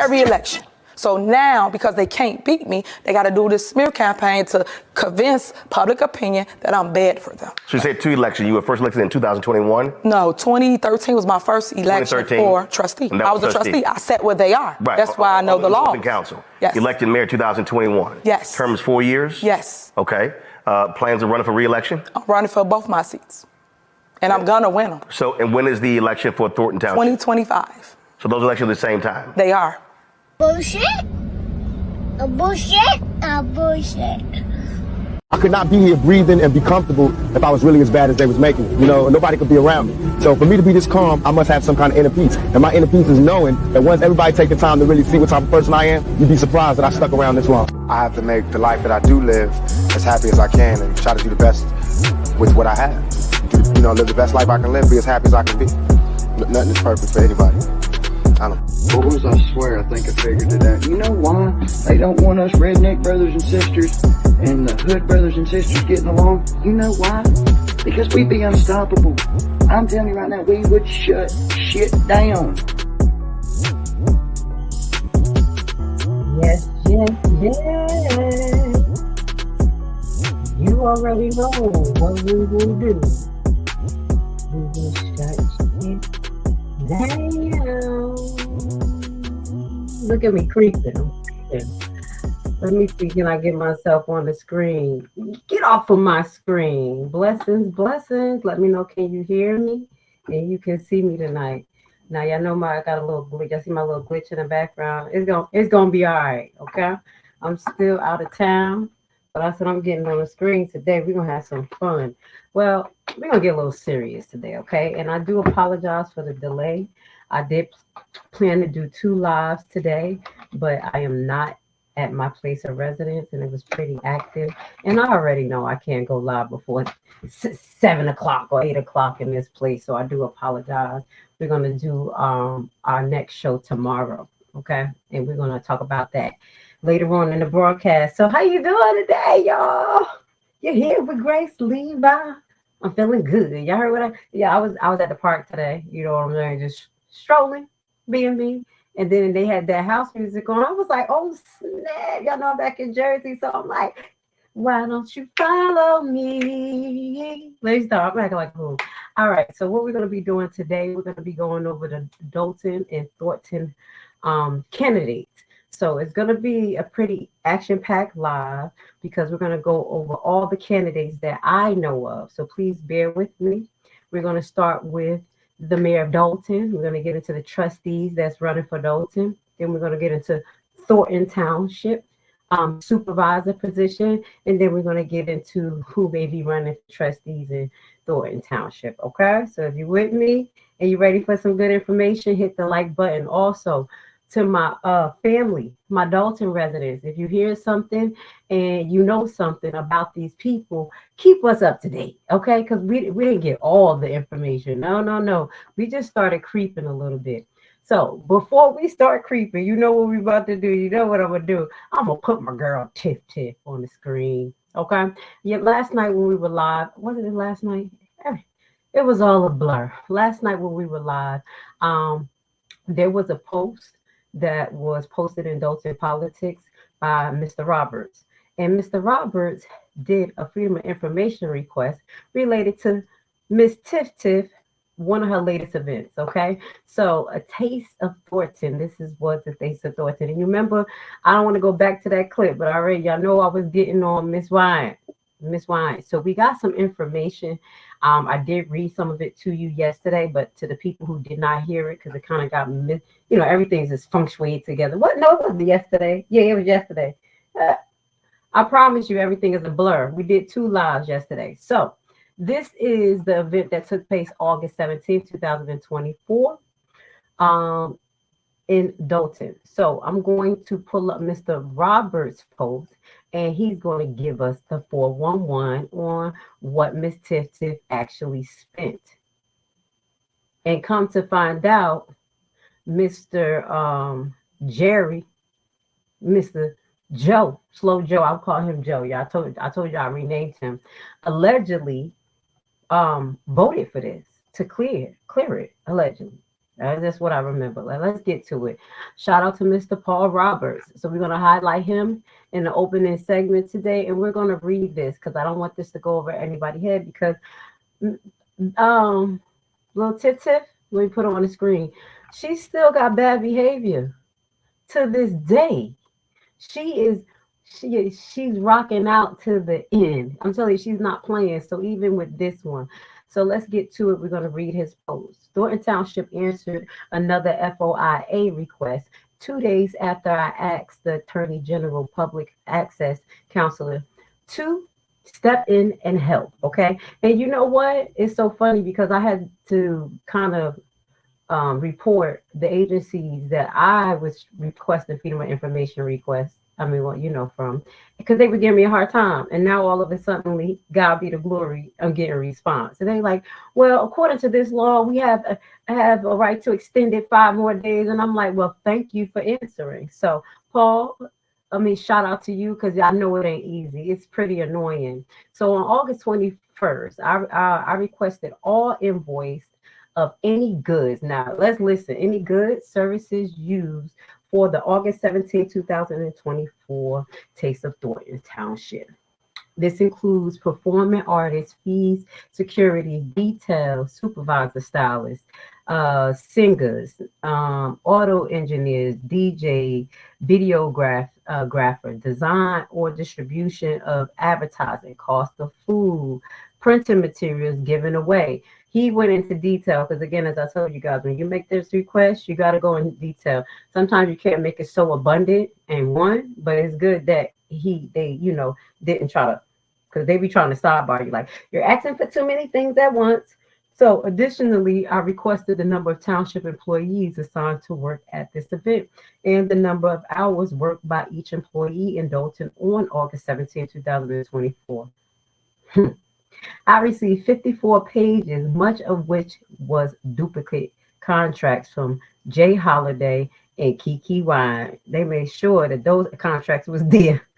every election. So now, because they can't beat me, they got to do this smear campaign to convince public opinion that I'm bad for them. So you said 2 elections. You were first elected in 2021? No, 2013 was my first election for trustee. I was a trustee. I sat where they are. Right. That's why I know the law. Council. Yes. Elected mayor 2021. Yes. Terms 4 years? Yes. Okay. Plans of running for re-election? I'm running for both my seats. And I'm going to win them. So, and when is the election for Thornton Township? 2025. So those elections at the same time? They are. Bullshit. A bullshit. A bullshit. I could not be here breathing and be comfortable if I was really as bad as they was making it. You know, nobody could be around me. So for me to be this calm, I must have some kind of inner peace. And my inner peace is knowing that once everybody take the time to really see what type of person I am, you'd be surprised that I stuck around this long. I have to make the life that I do live as happy as I can and try to do the best with what I have. You know, live the best life I can live, be as happy as I can be. Nothing is perfect for anybody. I don't know. Boys, I swear, I think I figured it out. You know why they don't want us redneck brothers and sisters and the hood brothers and sisters getting along? You know why? Because we'd be unstoppable. I'm telling you right now, we would shut shit down. Yes, yes, yes. You already know what we will do. We will shut shit down. Look at me creeping. Let me see, can I get myself on the screen? Get off of my screen. Blessings, blessings. Let me know, can you hear me? And you can see me tonight. Now, y'all know I got a little glitch. I see my little glitch in the background. It's gonna be all right, okay? I'm still out of town, but I said I'm getting on the screen today. We're gonna have some fun. Well, we're gonna get a little serious today, okay? And I do apologize for the delay. I did plan to do 2 lives today, but I am not at my place of residence, and it was pretty active. And I already know I can't go live before 7 o'clock or 8 o'clock in this place, so I do apologize. We're gonna do our next show tomorrow, okay? And we're gonna talk about that later on in the broadcast. So how you doing today, y'all? You're here with Grace Levi. I'm feeling good. Y'all heard what I was at the park today. You know what I'm saying? Just strolling, being me. And then they had that house music on. I was like, oh snap. Y'all know I'm back in Jersey. So I'm like, why don't you follow me? Let's start. I'm acting like a fool. All right. So what we're going to be doing today, we're going to be going over the Dolton and Thornton candidates. So it's going to be a pretty action-packed live because we're going to go over all the candidates that I know of. So please bear with me. We're going to start with the mayor of Dolton. We're going to get into the trustees that's running for Dolton. Then we're going to get into Thornton Township supervisor position. And then we're going to get into who may be running for trustees in Thornton Township. Okay. So if you're with me and you're ready for some good information, hit the like button. Also, to my family, my Dolton residents, if you hear something and you know something about these people, keep us up to date, okay? Because we didn't get all the information. No. We just started creeping a little bit. So before we start creeping, you know what we're about to do. You know what I'm going to do. I'm going to put my girl Tiff on the screen, okay? Yeah, last night when we were live, wasn't it last night? It was all a blur. Last night when we were live, there was a post that was posted in Dolton Politics by Mr. Roberts. And Mr. Roberts did a Freedom of Information request related to Miss Tiff, one of her latest events, okay? So a taste of Thornton. This is what the taste of Thornton. And you remember, I don't want to go back to that clip, but already y'all know I was getting on Miss Wine. So we got some information. I did read some of it to you yesterday, but to the people who did not hear it, because it kind of got everything's just functionated together. What? No, it was yesterday. Yeah, it was yesterday. I promise you, everything is a blur. We did 2 lives yesterday. So this is the event that took place August 17th, 2024 in Dolton. So I'm going to pull up Mr. Roberts' post, and he's going to give us the 411 on what Miss Tiff actually spent. And come to find out, Mr. Jerry, Mr. Joe, Slow Joe, I'll call him Joe. Yeah, I told you I renamed him. Allegedly voted for this to clear it, allegedly. That's what I remember. Let's get to it. Shout out to Mr. Paul Roberts. So we're going to highlight him in the opening segment today, and we're going to read this because I don't want this to go over anybody's head because little Tiff, let me put her on the screen. She still got bad behavior to this day. She's rocking out to the end. I'm telling you, she's not playing. So even with this one. So let's get to it. We're going to read his post. Thornton Township answered another FOIA request 2 days after I asked the Attorney General Public Access Counselor to step in and help. Okay. And you know what? It's so funny because I had to kind of report the agencies that I was requesting FEMA information requests. I mean, well, you know, from because they were giving me a hard time. And now all of a sudden, God be the glory, I'm getting a response. And they like, well, according to this law, we have a right to extend it 5 more days. And I'm like, well, thank you for answering. So, Paul, I mean, shout out to you because I know it ain't easy. It's pretty annoying. So on August 21st, I requested all invoice of any goods. Now, let's listen. Any goods, services used for the August 17, 2024 Taste of Thornton Township. This includes performing artists, fees, security, detail, supervisor, stylists, singers, auto engineers, DJ, videographer, design or distribution of advertising, cost of food, printing materials given away. He went into detail because, again, as I told you guys, when you make this request, you got to go in detail. Sometimes you can't make it so abundant in one, but it's good that they didn't try to, because they be trying to sidebar you like you're asking for too many things at once. So additionally, I requested the number of township employees assigned to work at this event and the number of hours worked by each employee in Dolton on August 17, 2024. I received 54 pages, much of which was duplicate contracts from Jay Holiday and Kiki Wine. They made sure that those contracts was there.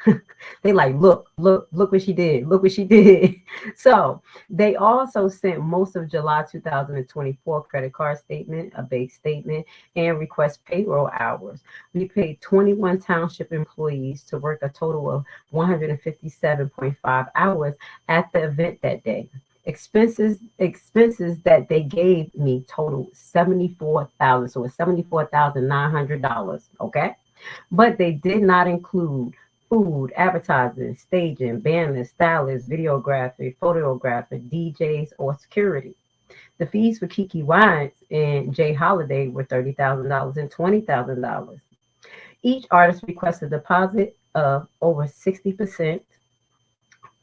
They like, look what she did. Look what she did. So they also sent most of July 2024 credit card statement, a bank statement, and request payroll hours. We paid 21 township employees to work a total of 157.5 hours at the event that day. Expenses that they gave me total $74,000, so it's $74,900. Okay, but they did not include food, advertising, staging, banners, stylists, videography, photographer, DJs, or security. The fees for Kiki Wines and Jay Holiday were $30,000 and $20,000. Each artist requested a deposit of over 60%.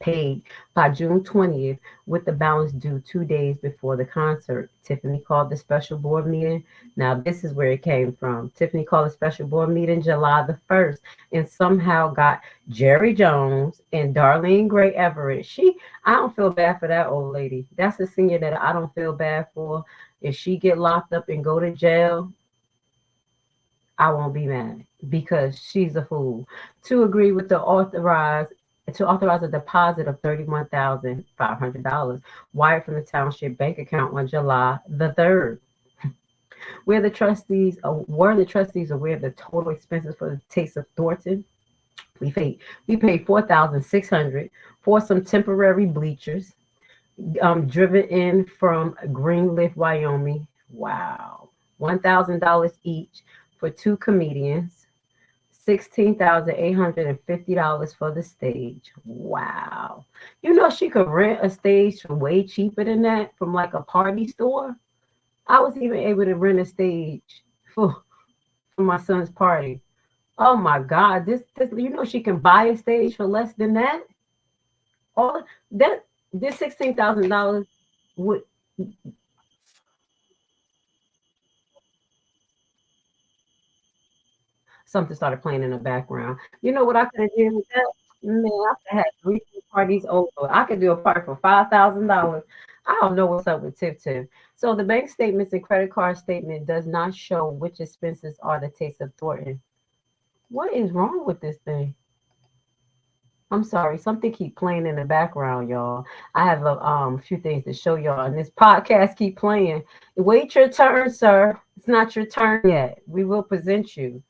Paid by June 20th, with the balance due 2 days before the concert. Tiffany called the special board meeting. Now, this is where it came from. Tiffany called a special board meeting July the 1st and somehow got Jerry Jones and Darlene Gray Everett. I don't feel bad for that old lady. That's a senior that I don't feel bad for. If she get locked up and go to jail, I won't be mad because she's a fool. To agree with the authorize a deposit of $31,500 wired from the township bank account on July the 3rd. Were the trustees aware of the total expenses for the Taste of Thornton? We paid $4,600 for some temporary bleachers driven in from Greenleaf, Wyoming. Wow. $1,000 each for 2 comedians. $16,850 for the stage. Wow. You know, she could rent a stage for way cheaper than that from like a party store. I was even able to rent a stage for my son's party. Oh my God. This you know, she can buy a stage for less than that. This $16,000 would. Something started playing in the background. You know what I could have did with that? Man, I could have had 3 parties over. I could do a party for $5,000. I don't know what's up with Tiff. So the bank statements and credit card statement does not show which expenses are the Taste of Thornton. What is wrong with this thing? I'm sorry, something keep playing in the background, y'all. I have a few things to show y'all, and this podcast keep playing. Wait your turn, sir. It's not your turn yet. We will present you.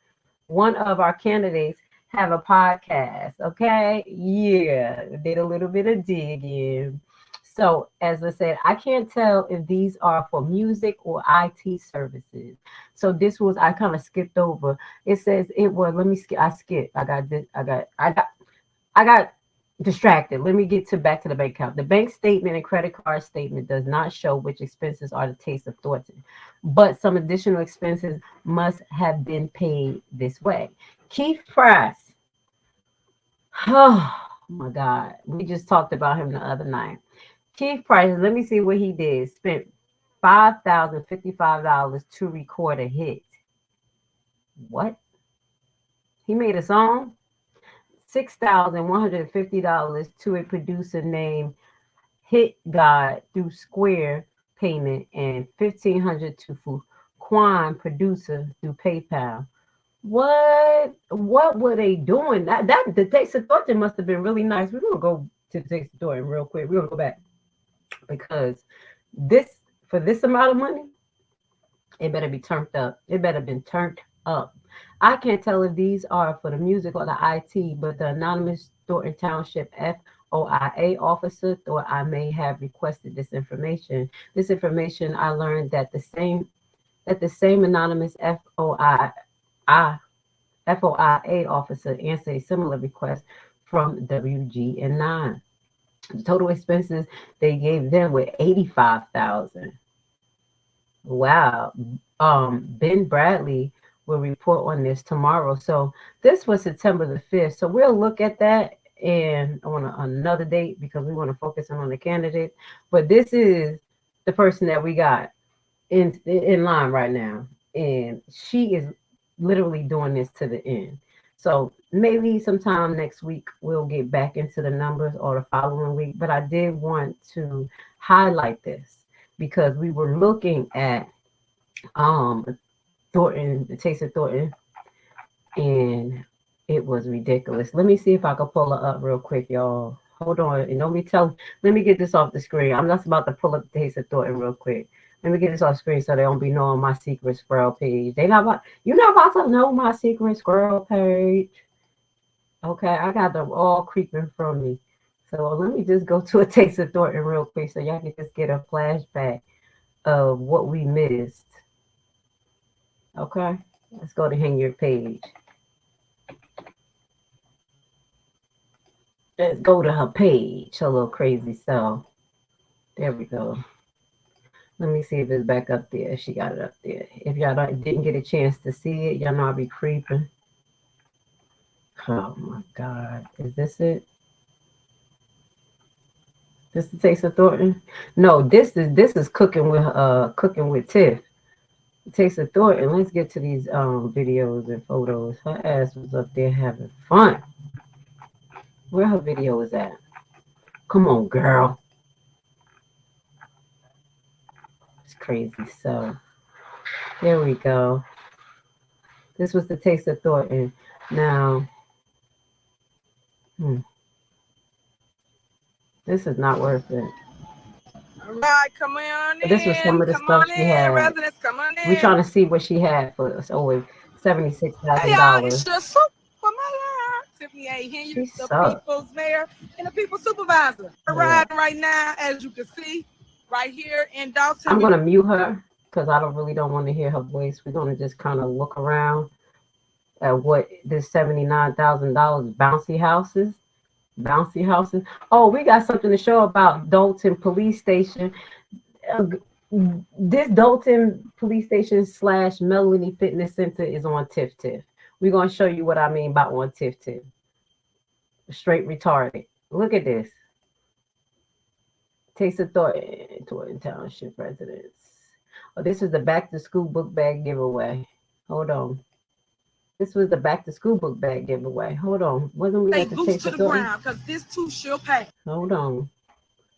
One of our candidates have a podcast, okay? Yeah, did a little bit of digging. So, as I said, I can't tell if these are for music or IT services. So this was, I kind of skipped over. It says it was, let me skip, I skipped. I got distracted. Let me get back to the bank account. The bank statement and credit card statement does not show which expenses are the taste of Thornton, but some additional expenses must have been paid this way. Keith Price. Oh my God. We just talked about him the other night. Keith Price, let me see what he did. Spent $5,055 to record a hit. What? He made a song? $6,150 to a producer named Hit God through Square payment, and $1,500 to Quan producer through PayPal. What were they doing? That the Taste of Thornton must have been really nice. We're gonna go to the Taste of Thornton real quick. We're gonna go back because for this amount of money, it better be turned up. It better been turned up. I can't tell if these are for the music or the IT, but the anonymous Thornton Township FOIA officer thought I may have requested this information. This information I learned that the same anonymous FOIA officer answered a similar request from WG&9. The total expenses they gave them were $85,000. Wow. Ben Bradley will report on this tomorrow. So this was September the 5th. So we'll look at that and on another date because we want to focus on the candidate. But this is the person that we got in line right now. And she is literally doing this to the end. So maybe sometime next week we'll get back into the numbers or the following week. But I did want to highlight this because we were looking at Thornton, the Taste of Thornton, and it was ridiculous. Let me see if I can pull her up real quick, y'all. Hold on, and let me get this off the screen. I'm just about to pull up the Taste of Thornton real quick. Let me get this off the screen so they don't be knowing my secret squirrel page. You're not about to know my secret squirrel page. Okay, I got them all creeping from me. So let me just go to a Taste of Thornton real quick so y'all can just get a flashback of what we missed. Okay, let's go to Henyard page. Let's go to her page, her little crazy self. There we go. Let me see if it's back up there. She got it up there. If y'all didn't get a chance to see it, y'all know I'll be creeping. Oh my God, is this it? This the Taste of Thornton? No, this is cooking with Tiff. Taste of Thornton. Let's get to these videos and photos. Her ass was up there having fun. Where her video is at? Come on, girl. It's crazy. So there we go. This was the Taste of Thornton. Now, this is not worth it. All right, come on in. This was some of the stuff she had. Residents, come on in. We're trying to see what she had for us. Over $76,000. Hey, y'all, it's your Supervisor Tiffany A. Henyard, the sucks. People's Mayor and the People's Supervisor. We're riding right now, as you can see, right here in Dolton. I'm gonna mute her because I don't want to hear her voice. We're gonna just kind of look around at what this $79,000 bouncy houses. Oh, we got something to show about Dolton Police Station. This Dolton Police Station / Melanie Fitness Center is on Tiff. We're going to show you what I mean by on Tiff. Straight retarded. Look at this. Taste of Thornton Township residents. Oh, this is the back to school book bag giveaway. Hold on. This was the back to school book bag giveaway. Hold on. Wasn't we at the Taste of Thornton? Because this too shall pass. Hold on.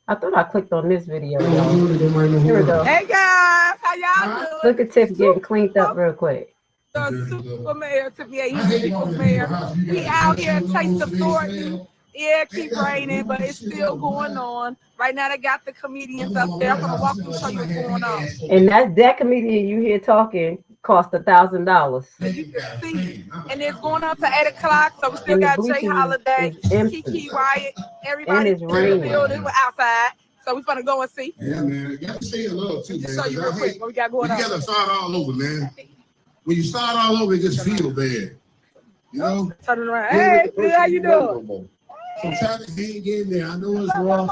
I thought I clicked on this video. Here we go. Hey guys, how y'all doing? Look at Tiff getting cleaned up real quick. The Super Mayor Tiffany A. He's the People's Mayor. We out here at Taste of Thornton. Yeah, keep raining, but it's still going on. Right now, they got the comedians up there. I'm gonna walk through and show you what's going on. And that comedian you hear talking cost $1,000. So you can see, and it's going on to 8 o'clock. So we still got Jay Holiday, Kiki Wyatt, everybody in the building. We're outside, so we're gonna go and see. Yeah, man. You got to say hello too, man. Show you real quick what we got going on. You gotta start all over, man. When you start all over, it just feel bad. You know? Turning around. Hey, good, how you doing? So try to hang in there. I know it's rough.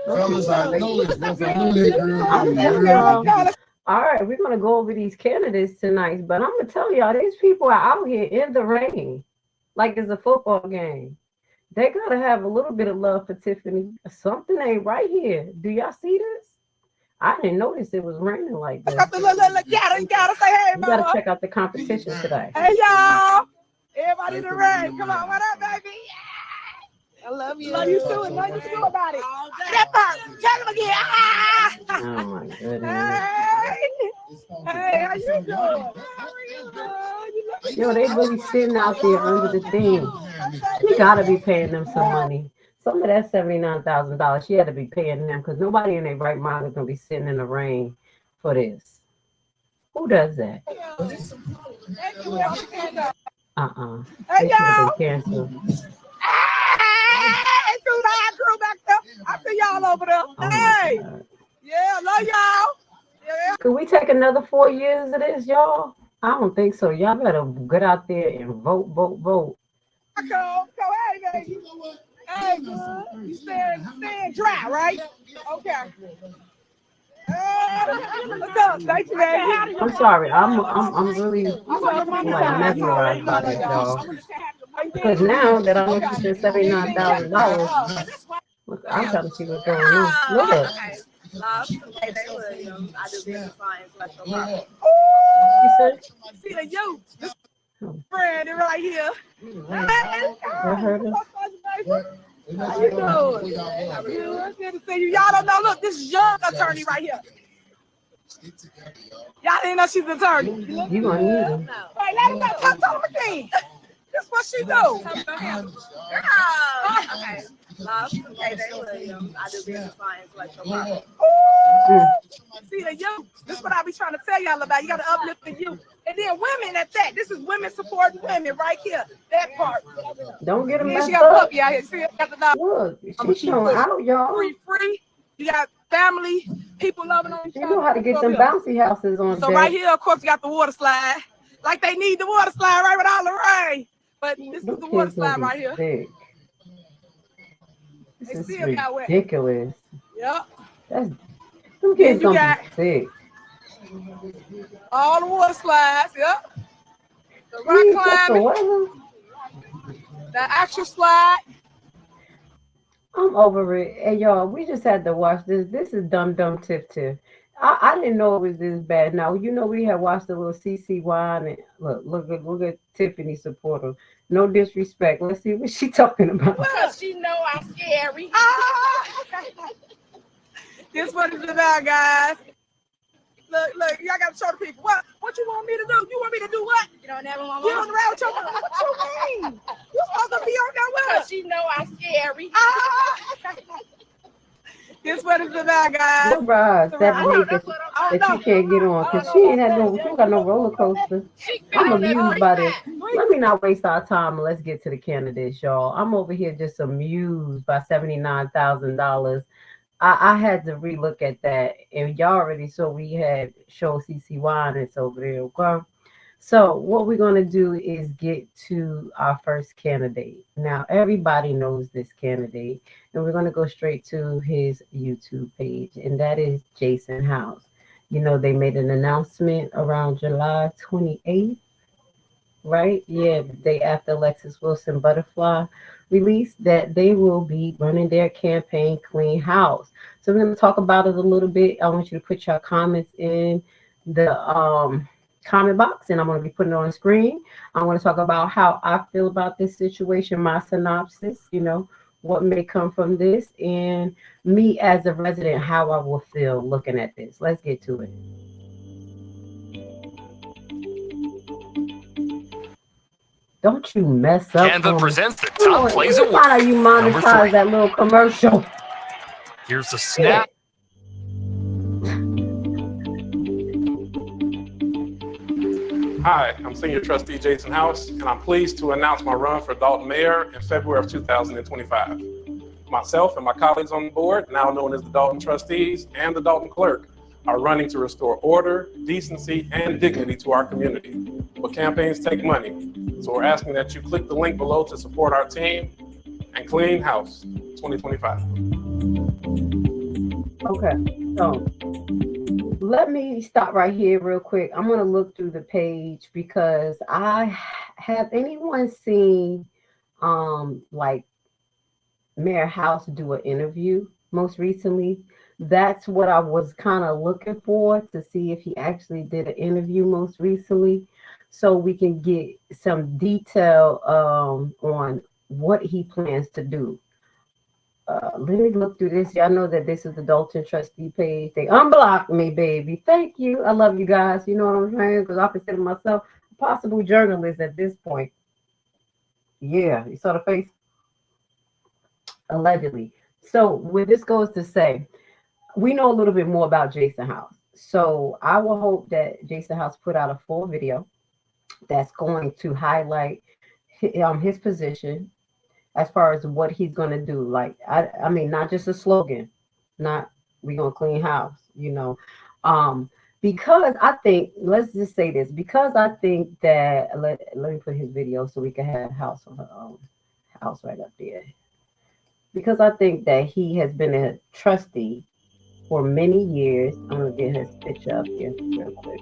Fellas, I know it's rough. I know that girl. All right, we're gonna go over these candidates tonight, but I'm gonna tell y'all, these people are out here in the rain, like it's a football game. They gotta have a little bit of love for Tiffany. Something ain't right here. Do y'all see this? I didn't notice it was raining like this. Look, you gotta say hey, You gotta check out the competition today. Hey, y'all. Everybody in the rain. Come on, what up, baby? I love you. Love you too, and nothing you can do about it. That part. Tell them again. Ah! Oh my goodness. Hey, how you doing? Yo, they really sitting out there under the thing. You gotta be paying them some money. Some of that $79,000, she had to be paying them because nobody in their right mind is gonna be sitting in the rain for this. Who does that? Hey, y'all. Canceled. Hey, through the crew back there. I see y'all over there. Hey, yeah, love y'all. Yeah. Could we take another 4 years of this, y'all? I don't think so. Y'all better get out there and vote. Go, hey, baby. Hey, good. You staying dry, right? Okay. What's up? Thank you, baby. I'm sorry. I'm really like mesmerized by this, y'all. Because now that I'm looking at $79,000, look, I'm trying to see what's going on. Look. See the youth. Friend right here. I heard it. How you doing? Good to see you. Y'all don't know. Look, this young attorney right here. Y'all didn't know she's an attorney. You gonna need him. Wait, let me go talk to her again. That's what she do. Okay. Love, Williams. I do business science, intellectual See the youth. This is what I be trying to tell y'all about. You got to uplift the youth. And then women at that. This is women supporting women right here. That part. Don't get them messed she got up. puppy out here. See, got the dog. Look, she's showing out, y'all. Free. You got family, people loving on each other. You know how to get them bouncy houses on. So right here, of course, you got the water slide. Like they need the water slide right with all the rain. But this is the water slide right here. Sick. This is ridiculous. Yep. Them kids gonna be sick. All the water slides, yep. The rock climbing. The actual slide. I'm over it. Hey, y'all, we just had to watch this. This is dumb Tiff. I didn't know it was this bad. Now, you know, we had watched a little CCY and look at Tiffany supporter. No disrespect. Let's see what she's talking about. Well, she know I'm scary. This what it's about, guys. Look, y'all gotta show the people. What you want me to do? You want me to do what? You don't never want me. You on the road with your mama. What you mean? You supposed to be on that with us. She know I'm scary. This what it's about, guys. No rides that you can't get on because she ain't got no roller coaster. I'm amused by this. Let me not waste our time and let's get to the candidates, y'all. I'm over here just amused by $79,000. I had to relook at that, and y'all already saw we had show CCY and it's over there. Okay? So what we're going to do is get to our first candidate. Now, everybody knows this candidate, and we're going to go straight to his YouTube page, and that is Jason House. You know, they made an announcement around July 28th, right? Yeah, the day after Alexis Wilson Butterfly released that they will be running their campaign Clean House. So we're going to talk about it a little bit. I want you to put your comments in the comment box, and I'm going to be putting it on the screen. I want to talk about how I feel about this situation, my synopsis, you know, what may come from this, and me as a resident, how I will feel looking at this. Let's get to it. Don't you mess up. Canva presents the Come top on, plays let at me find work. out you Number monetize 3. that little commercial. Here's a snap. Hi, I'm Senior Trustee Jason House, and I'm pleased to announce my run for Dolton Mayor in February of 2025. Myself and my colleagues on the board, now known as the Dolton Trustees and the Dolton Clerk, are running to restore order, decency, and dignity to our community. But campaigns take money, so we're asking that you click the link below to support our team and clean house 2025. Okay, so let me stop right here real quick. I'm going to look through the page because have anyone seen like Mayor House do an interview most recently? That's what I was kind of looking for, to see if he actually did an interview most recently, so we can get some detail on what he plans to do. Let me look through this. Y'all know that this is the Dolton Trustee page. They unblocked me, baby. Thank you. I love you guys. You know what I'm saying? Because I consider myself a possible journalist at this point. Yeah, you saw the face? Allegedly. So what this goes to say, we know a little bit more about Jason House. So I will hope that Jason House put out a full video that's going to highlight his position as far as what he's going to do. Like, I mean, not just a slogan, not we going to clean house, you know, because I think, let's just say this, because I think that, let me put his video so we can have house on her own, house right up there. Because I think that he has been a trustee for many years. I'm going to get his picture up here real quick.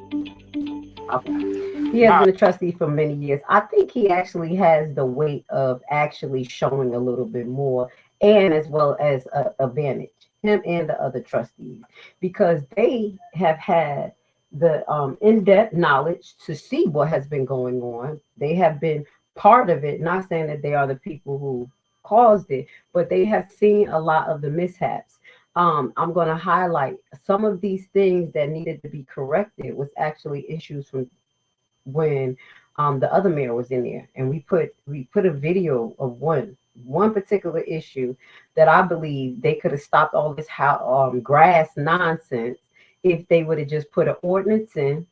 Okay. He has been a trustee for many years. I think he actually has the weight of actually showing a little bit more, and as well as an advantage, him and the other trustees, because they have had the in-depth knowledge to see what has been going on. They have been part of it, not saying that they are the people who caused it, but they have seen a lot of the mishaps. I'm going to highlight some of these things that needed to be corrected was actually issues from when the other mayor was in there, and we put a video of one particular issue that I believe they could have stopped all this grass nonsense if they would have just put an ordinance in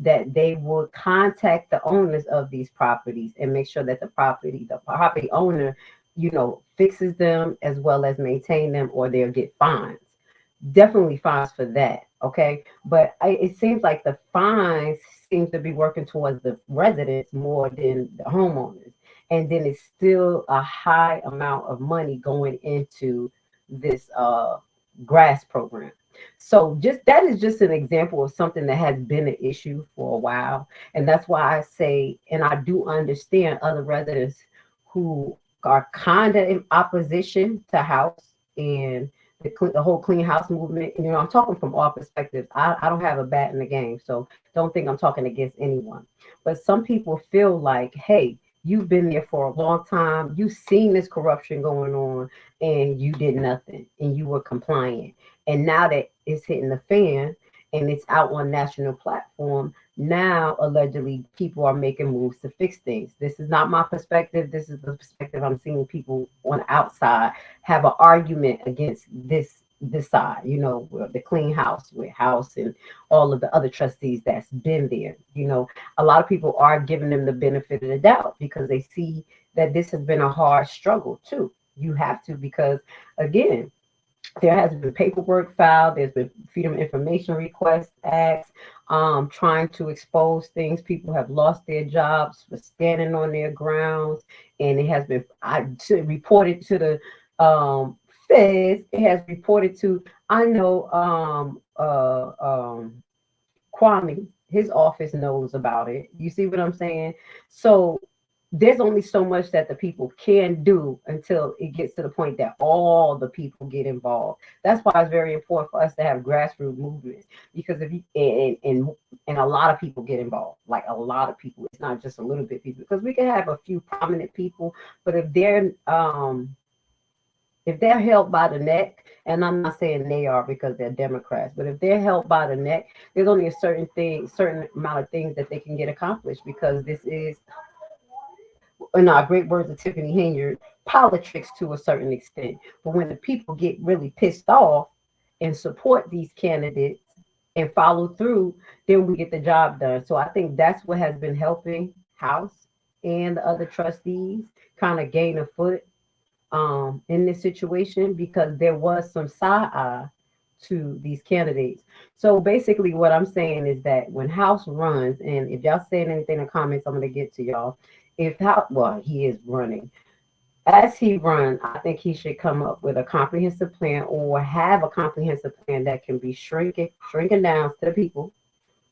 that they would contact the owners of these properties and make sure that the property owner, you know, fixes them as well as maintain them, or they'll get fines. Definitely fines for that. Okay. But it seems like the fines seems to be working towards the residents more than the homeowners. And then it's still a high amount of money going into this grass program. So that is just an example of something that has been an issue for a while. And that's why I say, and I do understand other residents who are kind of in opposition to house and the whole clean house movement. You know, I'm talking from all perspectives. I don't have a bat in the game, so don't think I'm talking against anyone. But some people feel like, hey, you've been there for a long time. You've seen this corruption going on and you did nothing and you were compliant. And now that it's hitting the fan and it's out on national platform, now allegedly people are making moves to fix things. This is not my perspective. This is the perspective I'm seeing people on the outside have an argument against this side, you know, the clean house with House and all of the other trustees that's been there. You know, a lot of people are giving them the benefit of the doubt because they see that this has been a hard struggle too. You have to, because again, there has been paperwork filed. There's been Freedom of Information Request Acts, trying to expose things. People have lost their jobs for standing on their grounds, and it has been reported to the feds. It has reported to, I know, Kwame, his office knows about it. You see what I'm saying? So there's only so much that the people can do until it gets to the point that all the people get involved. That's why it's very important for us to have grassroots movements, because if you and a lot of people get involved, like a lot of people. It's not just a little bit people, because we can have a few prominent people, but if they're held by the neck, and I'm not saying they are because they're Democrats, but if they're held by the neck, there's only a certain amount of things that they can get accomplished, because this is in our great words of Tiffany Henyard, politics to a certain extent. But when the people get really pissed off and support these candidates and follow through, then we get the job done. So I think that's what has been helping House and the other trustees kind of gain a foot in this situation, because there was some side eye to these candidates. So basically what I'm saying is that when House runs, and if y'all saying anything in the comments, I'm going to get to y'all. If House, well, he is running. As he runs, I think he should come up with a comprehensive plan, or have a comprehensive plan that can be shrinking down to the people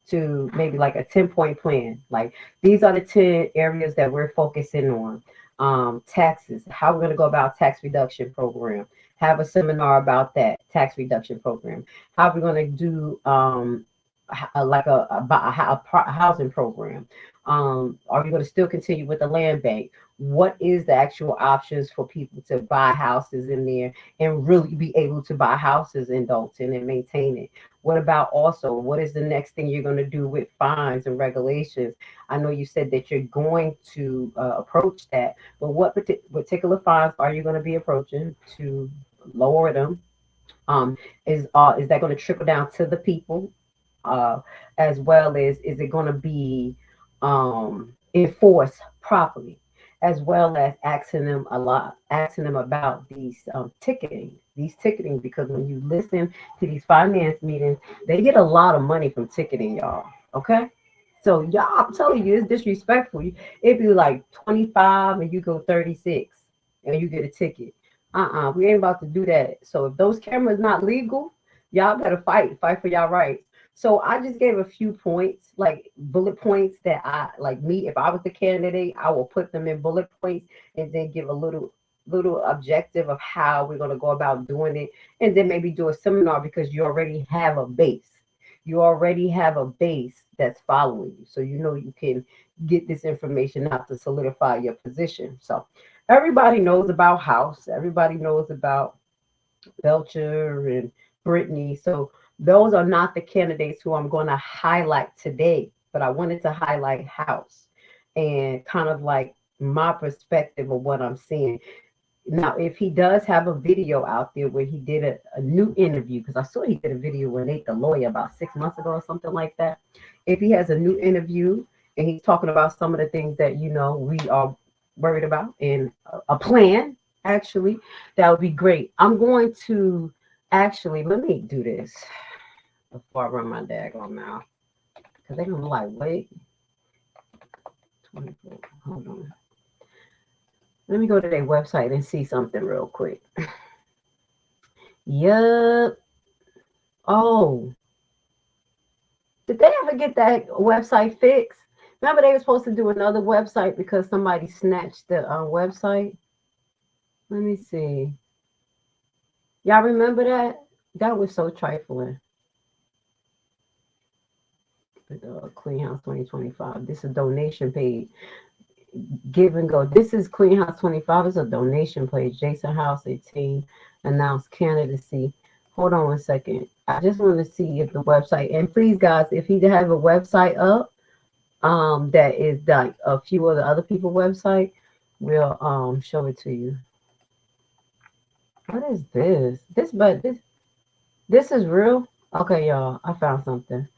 to maybe like a 10-point plan. Like, these are the 10 areas that we're focusing on. Taxes, how we're going to go about tax reduction program. Have a seminar about that tax reduction program. How we're going to do like a housing program. Are we going to still continue with the land bank? What is the actual options for people to buy houses in there and really be able to buy houses in Dolton and maintain it? What about also, what is the next thing you're going to do with fines and regulations? I know you said that you're going to approach that, but what particular fines are you going to be approaching to lower them? Is that going to trickle down to the people? As well as, is it going to be enforced properly? As well as asking them about these ticketing, because when you listen to these finance meetings, they get a lot of money from ticketing, y'all. Okay, so y'all, I'm telling you, it's disrespectful. It'd be like 25 and you go 36 and you get a ticket. We ain't about to do that. So if those cameras not legal, y'all better fight for y'all rights. So I just gave a few points, like bullet points that if I was the candidate, I will put them in bullet points and then give a little objective of how we're going to go about doing it. And then maybe do a seminar, because you already have a base. You already have a base that's following you. So, you know, you can get this information out to solidify your position. So everybody knows about House. Everybody knows about Belcher and Brittany. So those are not the candidates who I'm going to highlight today, but I wanted to highlight House and kind of like my perspective of what I'm seeing. Now, if he does have a video out there where he did a new interview, because I saw he did a video with Nate the lawyer about 6 months ago or something like that. If he has a new interview and he's talking about some of the things that, you know, we are worried about in a plan, actually, that would be great. I'm going to actually, let me do this before I run my daggone mouth, because they're gonna be like, wait, 24, hold on. Let me go to their website and see something real quick. Yup. Oh, did they ever get that website fixed? Remember they were supposed to do another website because somebody snatched the website? Let me see. Y'all remember that? That was so trifling. Clean House 2025. This is a donation page. Give and go. This is Clean House 25. It's a donation page. Jason House 18 announced candidacy. Hold on 1 second. I just want to see if the website, and please guys, if he has a website up that is like a few of the other people's website, we'll show it to you. What is this? This is real? Okay, y'all, I found something.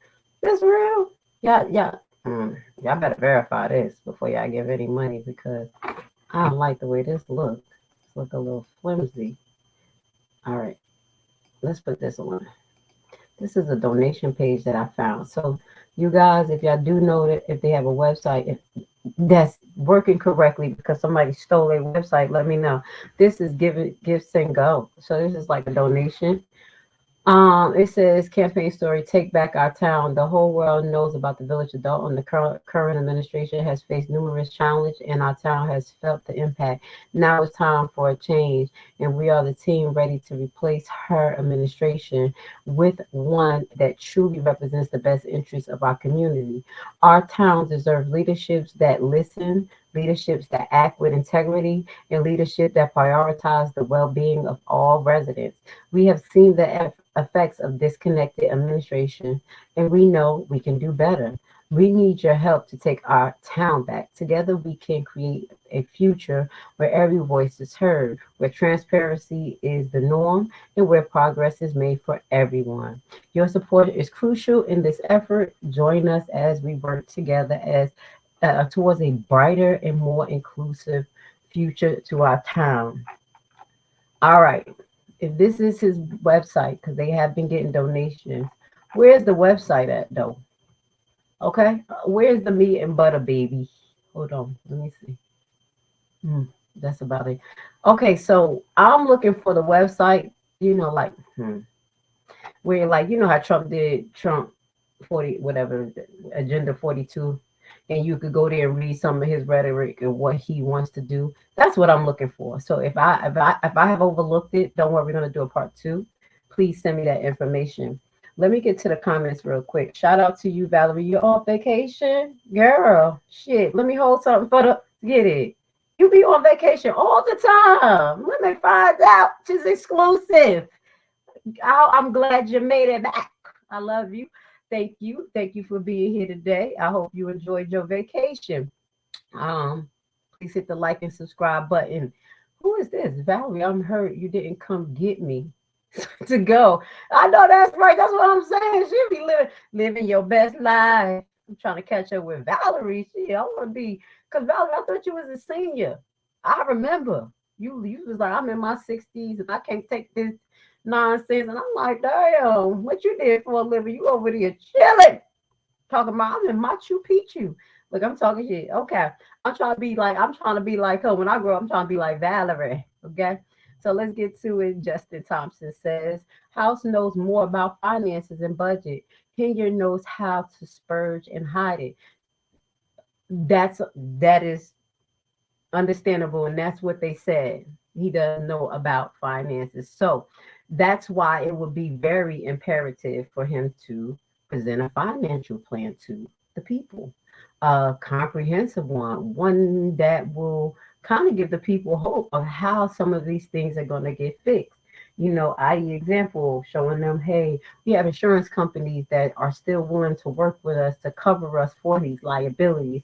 This real? Yeah. Y'all better verify this before y'all give any money, because I don't like the way this looks. It's look a little flimsy. All right, let's put this on. This is a donation page that I found. So you guys, if y'all do know that if they have a website that's working correctly because somebody stole their website, let me know. This is Gifts and Go. So this is like a donation. It says campaign story, take back our town. The whole world knows about the village of Dolton. The current administration has faced numerous challenges and our town has felt the impact. Now it's time for a change, and we are the team ready to replace her administration with one that truly represents the best interests of our community. Our town deserves leaderships that listen, leaderships that act with integrity, and leadership that prioritize the well-being of all residents. We have seen the effects of disconnected administration, and we know we can do better. We need your help to take our town back. Together, we can create a future where every voice is heard, where transparency is the norm, and where progress is made for everyone. Your support is crucial in this effort. Join us as we work together as towards a brighter and more inclusive future to our town. All right. If this is his website, because they have been getting donations, where's the website at, though? Okay, where's the meat and butter, baby? Hold on, let me see. That's about it. Okay, so I'm looking for the website, like, where, like, how Trump did Trump 40, whatever, Agenda 42, and you could go there and read some of his rhetoric and what he wants to do. That's what I'm looking for. So if I have overlooked it, don't worry, we're gonna do a part 2. Please send me that information. Let me get to the comments real quick. Shout out to you, Valerie. You're on vacation? Girl, shit. Let me hold something for the, get it. You be on vacation all the time. Let me find out. She's exclusive. I'm glad you made it back. I love you. Thank you. Thank you for being here today. I hope you enjoyed your vacation. Please hit the like and subscribe button. Who is this? Valerie, I'm hurt you didn't come get me. To go. I know that's right. That's what I'm saying. She'll be living your best life. I'm trying to catch up with Valerie. I want to be, because Valerie, I thought you was a senior. I remember you was like, I'm in my 60s and I can't take this nonsense. And I'm like, damn, what you did for a living? You over there chilling. Talking about I'm in Machu Picchu. Look, I'm talking shit. Okay. I'm trying to be like her. When I grow up, I'm trying to be like Valerie. Okay. So let's get to it. Justin Thompson says, House knows more about finances and budget. Henyard knows how to spurge and hide it. That is understandable, and that's what they said. He doesn't know about finances. So that's why it would be very imperative for him to present a financial plan to the people. A comprehensive one that will kind of give the people hope of how some of these things are going to get fixed. I.e. example, showing them, hey, we have insurance companies that are still willing to work with us to cover us for these liabilities.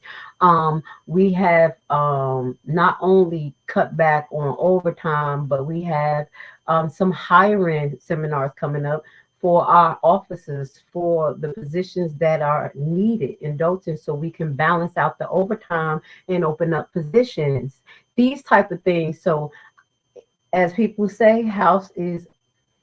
We have not only cut back on overtime, but we have some hiring seminars coming up for our officers for the positions that are needed in Dolton, so we can balance out the overtime and open up positions, these type of things. So as people say, House is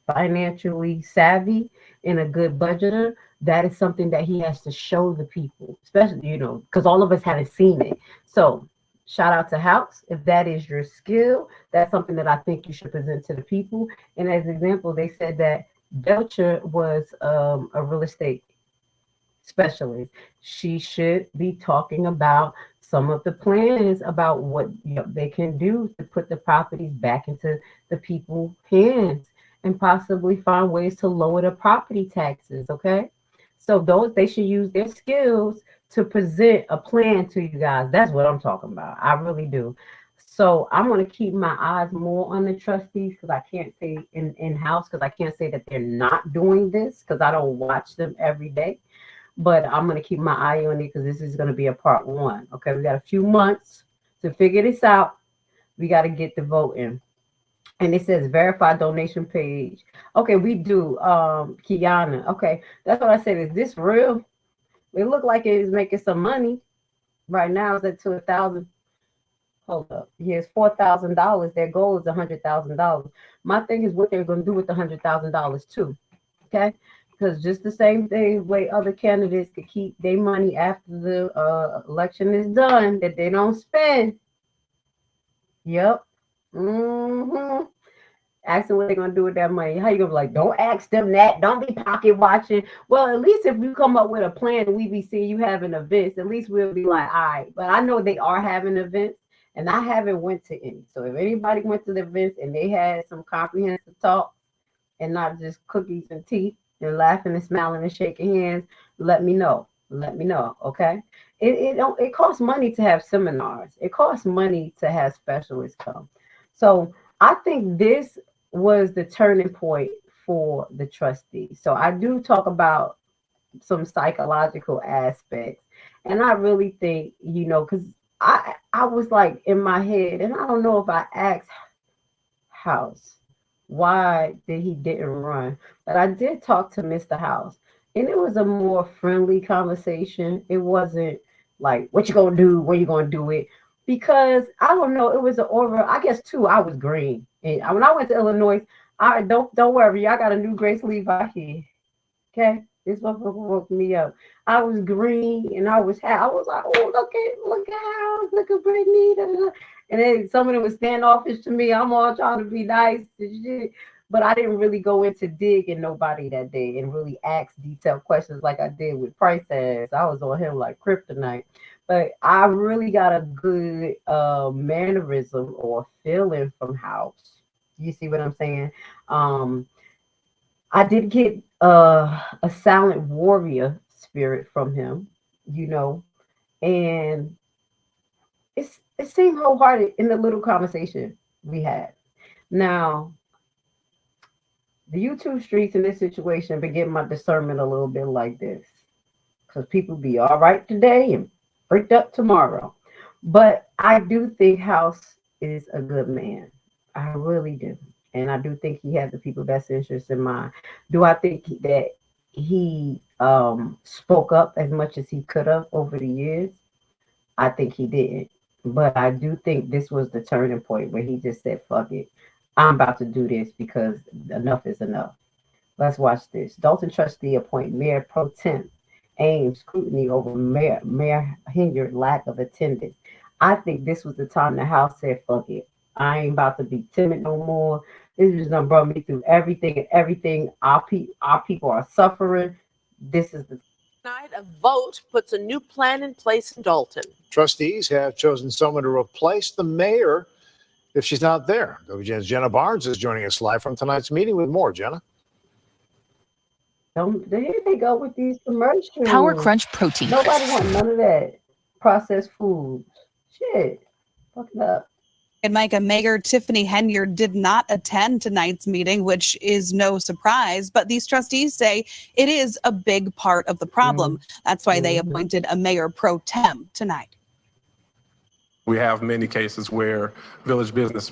financially savvy and a good budgeter. That is something that he has to show the people, especially, because all of us haven't seen it. So shout out to House. If that is your skill, that's something that I think you should present to the people. And as an example, they said that Belcher was a real estate specialist. She should be talking about some of the plans about what they can do to put the properties back into the people's hands and possibly find ways to lower the property taxes. Okay, so they should use their skills to present a plan to you guys. That's what I'm talking about. I really do. So I'm going to keep my eyes more on the trustees, because I can't say in-house, because I can't say that they're not doing this, because I don't watch them every day. But I'm going to keep my eye on it, because this is going to be a part 1. Okay, we got a few months to figure this out. We got to get the vote in. And it says verify donation page. Okay, we do. Kiana. Okay, that's what I said. Is this real? It looked like it is making some money. Right now, it's at $1,000. Hold up. Here's $4,000. Their goal is $100,000. My thing is what they're going to do with the $100,000 too. Okay, because just the same thing way other candidates could keep their money after the election is done that they don't spend. Yep. Ask them what they're going to do with that money. How you going to be like, don't ask them that. Don't be pocket watching. Well, at least if you come up with a plan and we be seeing you having events, at least we'll be like, all right. But I know they are having events, and I haven't went to any. So if anybody went to the events and they had some comprehensive talk and not just cookies and tea and laughing and smiling and shaking hands, let me know. Let me know, okay? It costs money to have seminars. It costs money to have specialists come. So I think this was the turning point for the trustees. So I do talk about some psychological aspects And I really think, because I was like in my head, and I don't know if I asked House why he didn't run, but I did talk to Mr. House, and it was a more friendly conversation. It wasn't like, what you gonna do, when you gonna do it, because I don't know, it was an aura. I guess too, I was green, and when I went to Illinois, I don't worry, I got a new Grace Levi here. Okay, this motherfucker woke me up. I was green, and I was like, oh, look at House, look at Brittany, da, da, da. And then some of them was standoffish to me. I'm all trying to be nice and shit. But I didn't really go into digging nobody that day and really ask detailed questions like I did with Price Ass. I was on him like kryptonite. But I really got a good mannerism or feeling from House. You see what I'm saying? I did get a silent warrior spirit from him, and it seemed wholehearted in the little conversation we had. Now, the YouTube streets in this situation been getting my discernment a little bit like this, because people be all right today and freaked up tomorrow. But I do think House is a good man. I really do. And I do think he has the people's best interest in mind. Do I think that he spoke up as much as he could have over the years? I think he did. But I do think this was the turning point where he just said, fuck it. I'm about to do this because enough is enough. Let's watch this. Dolton trustee appoint Mayor pro-tem, aim scrutiny over Mayor Henyard lack of attendance. I think this was the time the House said, fuck it. I ain't about to be timid no more. This is done brought me through everything and everything. Our people are suffering. This is the Tonight, a vote puts a new plan in place in Dolton. Trustees have chosen someone to replace the mayor if she's not there. WGN's Jenna Barnes is joining us live from tonight's meeting with more. Jenna? There they go with these commercials. Power Crunch protein. Nobody want none of that processed food. Shit. Fuck it up. And Micah, Mayor Tiffany Henyard did not attend tonight's meeting, which is no surprise, but these trustees say it is a big part of the problem. That's why they appointed a mayor pro tem tonight. We have many cases where village business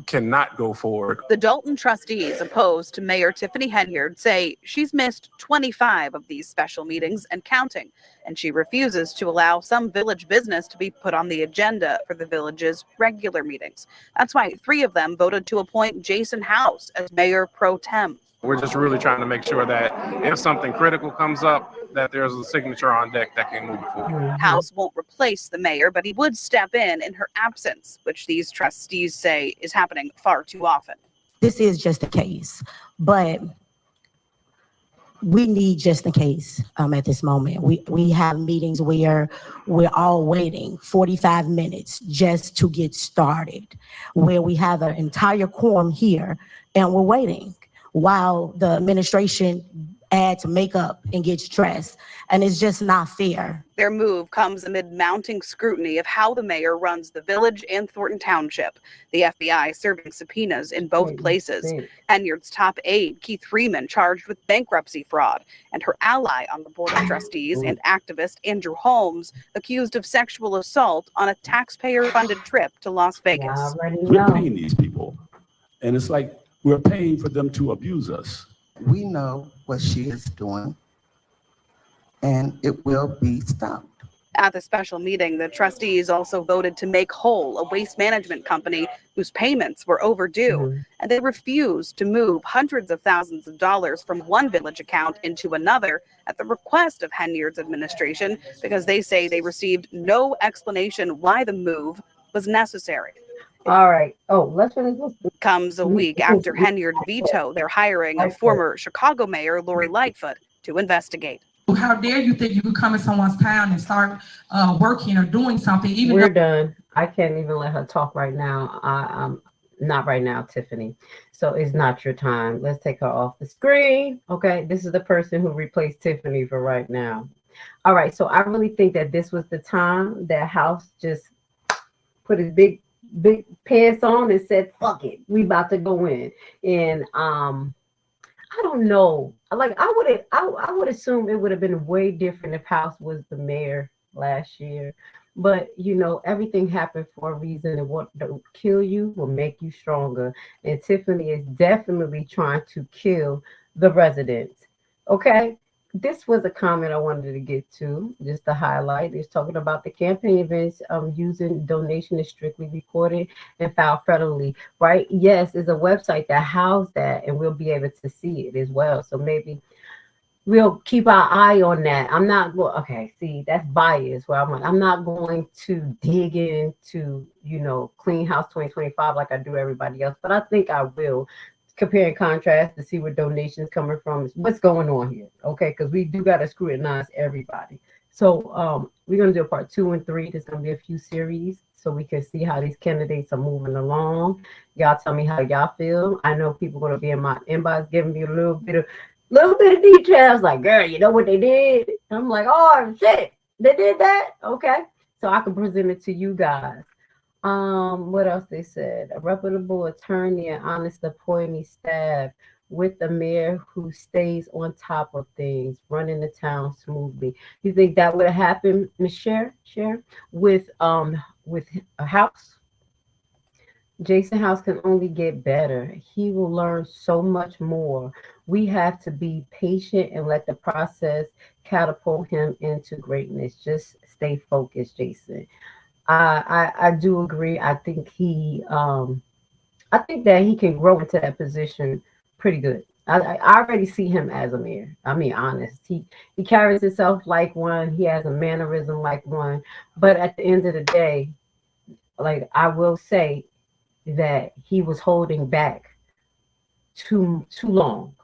cannot go forward. The Dolton trustees opposed to Mayor Tiffany Henyard say she's missed 25 of these special meetings and counting, and she refuses to allow some village business to be put on the agenda for the village's regular meetings. That's why 3 of them voted to appoint Jason House as mayor pro tem. We're just really trying to make sure that if something critical comes up, that there's a signature on deck that can move forward. House won't replace the mayor, but he would step in her absence, which these trustees say is happening far too often. This is just a case, but we need just in case at this moment. We have meetings where we're all waiting 45 minutes just to get started, where we have an entire quorum here and we're waiting while the administration adds makeup and gets dressed, and it's just not fair. Their move comes amid mounting scrutiny of how the mayor runs the village and Thornton Township. The FBI serving subpoenas in both places. Henyard's top aide, Keith Freeman, charged with bankruptcy fraud, and her ally on the board of trustees and activist Andrew Holmes accused of sexual assault on a taxpayer-funded trip to Las Vegas. We're paying these people, and it's like we're paying for them to abuse us. We know what she is doing, and it will be stopped. At the special meeting, the trustees also voted to make whole a waste management company whose payments were overdue, and they refused to move hundreds of thousands of dollars from one village account into another at the request of Henyard's administration, because they say they received no explanation why the move was necessary. All right. Oh, let's finish this. Comes a week after Henyard vetoed their hiring of former Chicago Mayor Lori Lightfoot to investigate. How dare you think you can come in someone's town and start working or doing something? Even we're done. I can't even let her talk right now. I'm not right now, Tiffany. So it's not your time. Let's take her off the screen. Okay. This is the person who replaced Tiffany for right now. All right. So I really think that this was the time that House just put his big pants on and said, fuck it, we about to go in. And I don't know. like I would assume it would have been way different if House was the mayor last year. But you know, everything happened for a reason, and what don't kill you will make you stronger. And Tiffany is definitely trying to kill the residents. Okay. This was a comment I wanted to get to, just to highlight. It's talking about the campaign events using donation is strictly recorded and filed federally, right? Yes, there's a website that houses that, and we'll be able to see it as well. So maybe we'll keep our eye on that. I'm not, well, okay, see, that's bias where I'm not going to dig into, you know, Clean House 2025 like I do everybody else, but I think I will compare and contrast to see where donations coming from, what's going on here, okay? Because we do got to scrutinize everybody. So we're going to do a part 2 and 3. There's going to be a few series so we can see how these candidates are moving along. Y'all tell me how y'all feel. I know people are going to be in my inbox giving me a little bit of details, like, girl, you know what they did? I'm like, oh shit, they did that? Okay, so I can present it to you guys. What else they said? A reputable attorney and honest appointee staff with the mayor who stays on top of things, running the town smoothly. You think that would have happened, Ms. Cher, with a House? Jason House can only get better. He will learn so much more. We have to be patient and let the process catapult him into greatness. Just stay focused, Jason. I do agree. I think that he can grow into that position pretty good. I already see him as a mayor. I mean, honest. He carries himself like one. He has a mannerism like one. But at the end of the day, like I will say that he was holding back too long.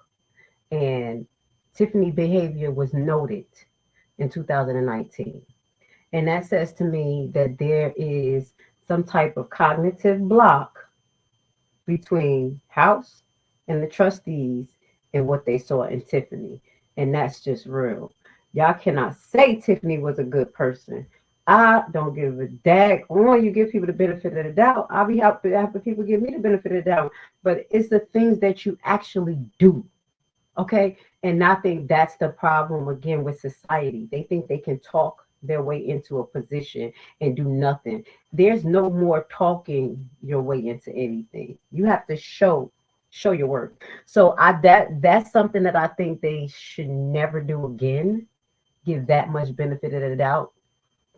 And Tiffany's behavior was noted in 2019. And that says to me that there is some type of cognitive block between House and the trustees and what they saw in Tiffany. And that's just real. Y'all cannot say Tiffany was a good person. I don't give a dag. Or you give people the benefit of the doubt. I'll be happy after people give me the benefit of the doubt. But it's the things that you actually do. Okay? And I think that's the problem again with society. They think they can talk their way into a position and do nothing. There's no more talking your way into anything. You have to show your work. So that's something that I think they should never do again. Give that much benefit of the doubt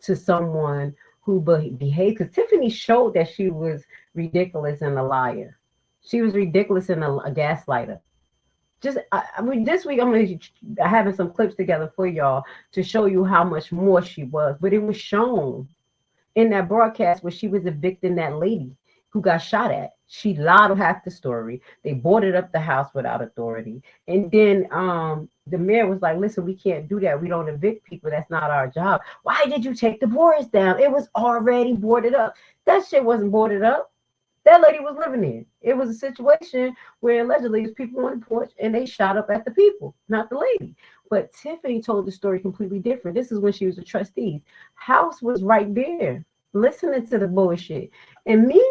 to someone who behaved, because Tiffany showed that she was ridiculous and a liar. She was ridiculous and a gaslighter. Just, I mean, this week I'm going to having some clips together for y'all to show you how much more she was. But it was shown in that broadcast where she was evicting that lady who got shot at. She lied on half the story. They boarded up the house without authority. And then the mayor was like, listen, we can't do that. We don't evict people. That's not our job. Why did you take the boards down? It was already boarded up. That shit wasn't boarded up. That lady was living in. It was a situation where allegedly there's people on the porch and they shot up at the people, not the lady. But Tiffany told the story completely different. This is when she was a trustee. House was right there, listening to the bullshit. And me,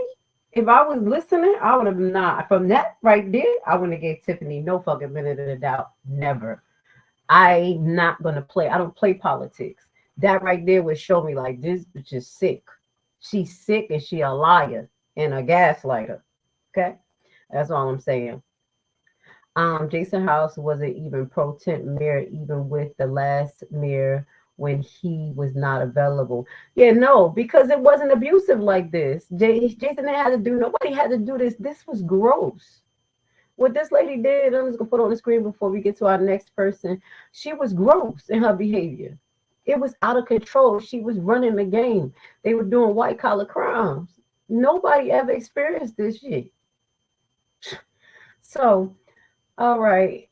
if I was listening, I would have not. From that right there, I wouldn't have gave Tiffany no fucking benefit of the doubt. Never. I'm not going to play. I don't play politics. That right there would show me like this bitch is sick. She's sick and she a liar and a gaslighter. Okay? That's all I'm saying. Jason House wasn't even pro-tem mayor, even with the last mayor when he was not available. Yeah, no, because it wasn't abusive like this. Jason had to do, nobody had to do this. This was gross. What this lady did, I'm just gonna put on the screen before we get to our next person. She was gross in her behavior. It was out of control. She was running the game. They were doing white collar crimes. Nobody ever experienced this shit. So, all right.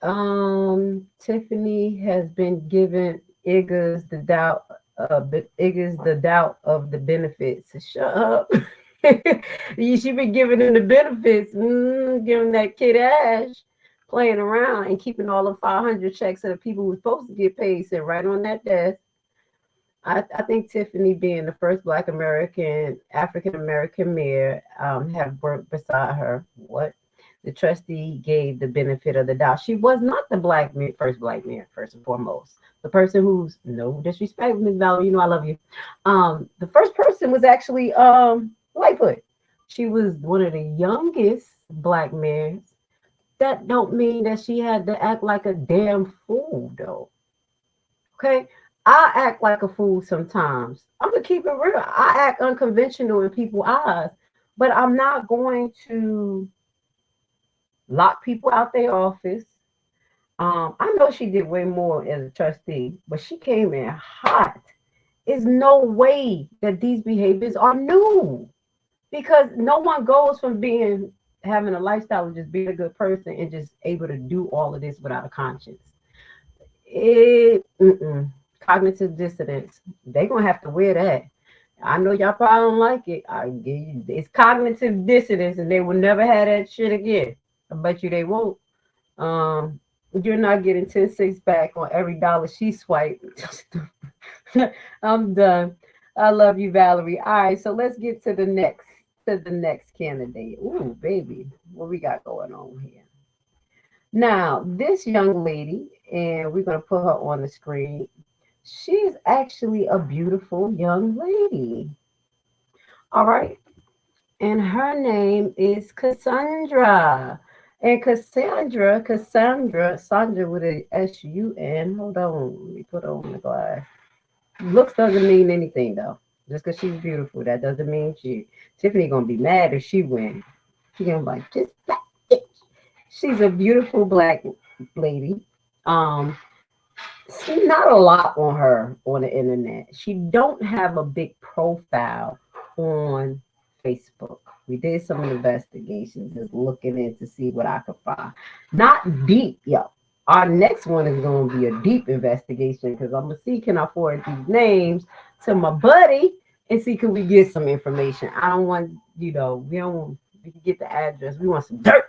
Tiffany has been given Iggers the doubt of the benefits. Shut up. She been giving him the benefits, giving that kid Ash, playing around and keeping all the 500 checks of the people who were supposed to get paid sit right on that desk. I think Tiffany, being the first Black American, African American mayor, have worked beside her. What? The trustee gave the benefit of the doubt. She was not the first black mayor, first and foremost. The person who's, no disrespect, Ms. Valerie, you know I love you. The first person was actually Lightfoot. She was one of the youngest black mayors. That don't mean that she had to act like a damn fool, though. Okay? I act like a fool sometimes. I'm gonna keep it real. I act unconventional in people's eyes, but I'm not going to lock people out their office. I know she did way more as a trustee, but she came in hot. There's no way that these behaviors are new, because no one goes from having a lifestyle of just being a good person and just able to do all of this without a conscience. Cognitive dissonance. They're gonna have to wear that. I know y'all probably don't like it. It's cognitive dissonance, and they will never have that shit again. I bet you they won't. You're not getting 10 cents back on every dollar she swiped. I'm done. I love you, Valerie. All right, so let's get to the next candidate. Ooh, baby, what we got going on here? Now, this young lady, and we're gonna put her on the screen. She's actually a beautiful young lady. All right, and her name is Cassandra. And Cassandra with a S-U-N. Hold on, let me put on the glass. Looks doesn't mean anything though. Just because she's beautiful, that doesn't mean Tiffany gonna be mad if she wins. She's gonna be like, just black bitch. She's a beautiful black lady. Not a lot on her on the internet. She don't have a big profile on Facebook. We did some investigations, just looking in to see what I could find. Not deep, yo. Our next one is going to be a deep investigation, because I'm going to see, can I forward these names to my buddy and see, can we get some information? I don't want, we don't want, we can get the address. We want some dirt.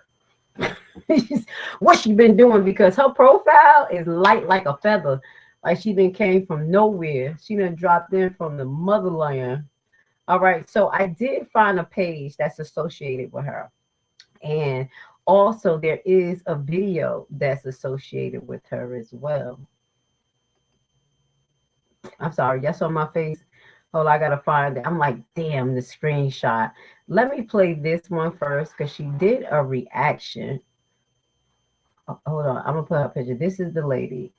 What she been doing, because her profile is light like a feather. Like she came from nowhere. She done dropped in from the motherland. All right, so I did find a page that's associated with her. And also there is a video that's associated with her as well. I'm sorry, y'all saw my face. Hold on, I gotta find it. I'm like, damn, the screenshot. Let me play this one first, because she did a reaction. Oh, hold on, I'm gonna put her picture. This is the lady.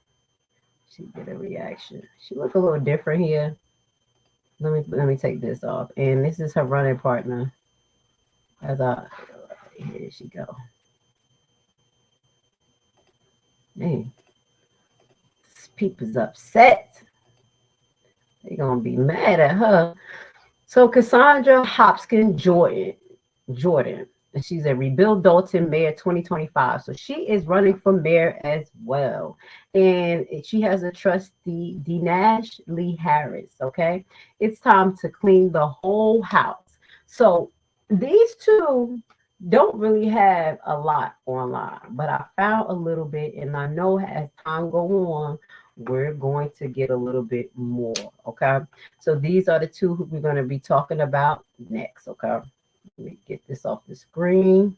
She did a reaction. She look a little different here. Let me take this off. And this is her running partner. Here she go. Man, this people's upset. They're gonna be mad at her. So Cassandra Jordan. And she's a Rebuild Dolton Mayor 2025. So she is running for mayor as well. And she has a trustee, Nash Lee Harris. Okay. It's time to clean the whole house. So these two don't really have a lot online, but I found a little bit, and I know as time goes on, we're going to get a little bit more. Okay. So these are the two who we're going to be talking about next. Okay. Let me get this off the screen,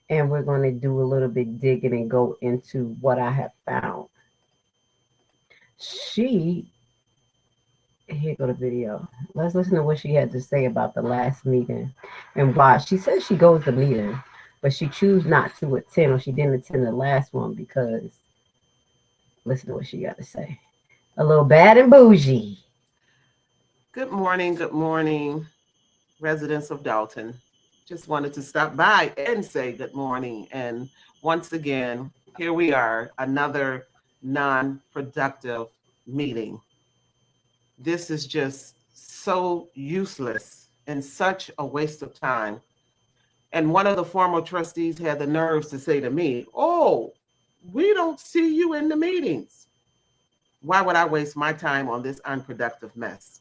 and we're going to do a little bit digging and go into what I have found. Here go the video. Let's listen to what she had to say about the last meeting and why. She says she goes to meeting, but she chose not to attend, or she didn't attend the last one because, listen to what she got to say. A little bad and bougie. Good morning, residents of Dolton. Just wanted to stop by and say good morning. And once again, here we are, another non-productive meeting. This is just so useless and such a waste of time. And one of the former trustees had the nerves to say to me, "Oh, we don't see you in the meetings." Why would I waste my time on this unproductive mess?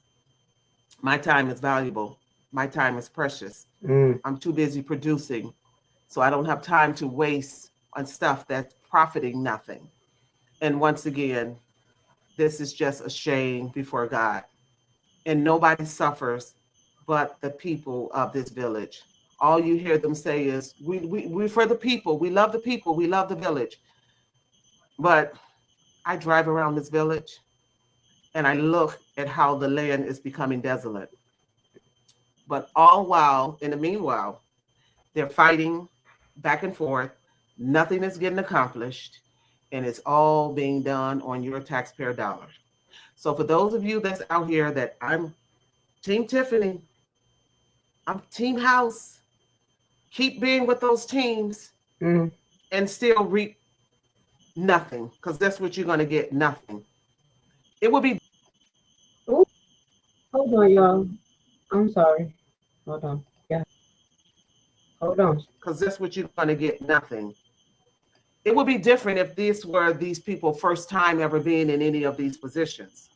My time is valuable. My time is precious. I'm too busy producing, so I don't have time to waste on stuff that's profiting nothing. And once again, this is just a shame before God. And nobody suffers but the people of this village. all you hear them say is, we're for the people. We love the people. We love the village. But I drive around this village and I look at how the land is becoming desolate. But all while, in the meanwhile, they're fighting back and forth. Nothing is getting accomplished. And it's all being done on your taxpayer dollars. So for those of you that's out here that I'm Team Tiffany, I'm Team House, keep being with those teams and still reap nothing, because that's what you're going to get, nothing. It will be. Ooh. Hold on, y'all. I'm sorry. Hold on. Yeah. Hold on. Because that's what you're going to get, nothing. It would be different if these were these people first time ever being in any of these positions.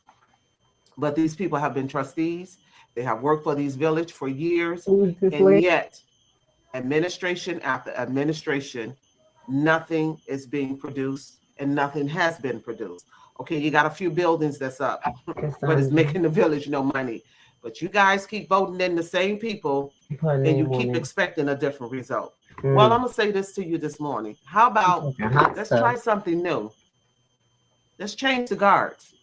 But these people have been trustees. They have worked for these village for years. And yet, administration after administration, nothing is being produced and nothing has been produced. Okay, you got a few buildings that's up, but it's making the village no money. But you guys keep voting in the same people and you keep expecting a different result. Well, I'm going to say this to you this morning. How about let's try something new? Let's change the guards.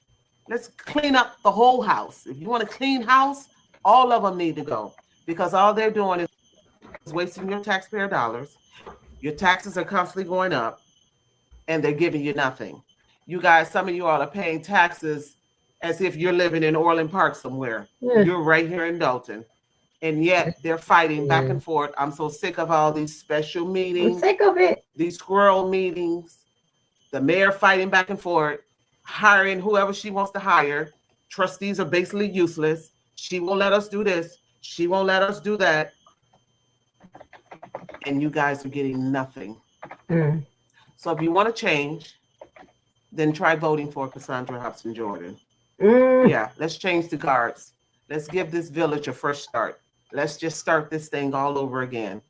Let's clean up the whole house. If you want a clean house, all of them need to go, because all they're doing is wasting your taxpayer dollars. Your taxes are constantly going up and they're giving you nothing. You guys, some of you all are paying taxes as if you're living in Orland Park somewhere. You're right here in Dolton. And yet they're fighting back and forth. I'm so sick of all these special meetings. I'm sick of it. These squirrel meetings. The mayor fighting back and forth, hiring whoever she wants to hire. Trustees are basically useless. She won't let us do this. She won't let us do that. And you guys are getting nothing. So if you want to change, then try voting for Cassandra Jordan. Yeah, let's change the guards. Let's give this village a fresh start. Let's just start this thing all over again,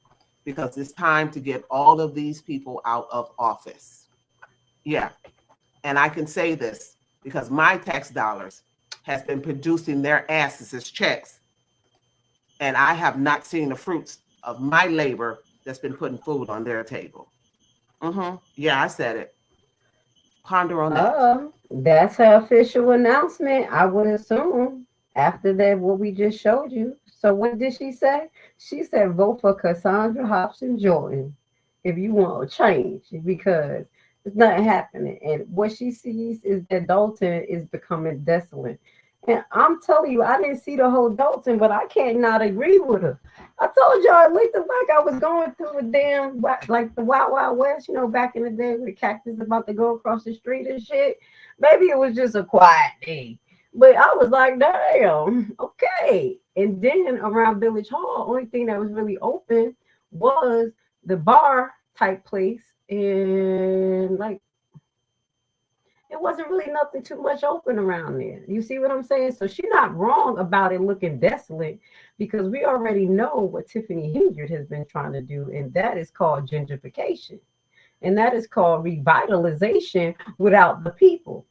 because it's time to get all of these people out of office. Yeah, and I can say this because my tax dollars has been producing their asses as checks, and I have not seen the fruits of my labor that's been putting food on their table. Yeah, I said it. Ponder on that. That's her official announcement, I would assume. After that, what we just showed you. So what did she say? She said, vote for Cassandra Jordan if you want a change, because it's not happening. And what she sees is that Dolton is becoming desolate. And I'm telling you, I didn't see the whole Dolton, but I can't not agree with her. I told y'all it looked like I was going through a damn, like the Wild Wild West, you know, back in the day with the cactus about to go across the street and shit. Maybe it was just a quiet day. But I was like, damn, okay. And then around Village Hall, only thing that was really open was the bar type place. And like, it wasn't really nothing too much open around there. You see what I'm saying? So she's not wrong about it looking desolate, because we already know what Tiffany Henyard has been trying to do, and that is called gentrification. And that is called revitalization without the people.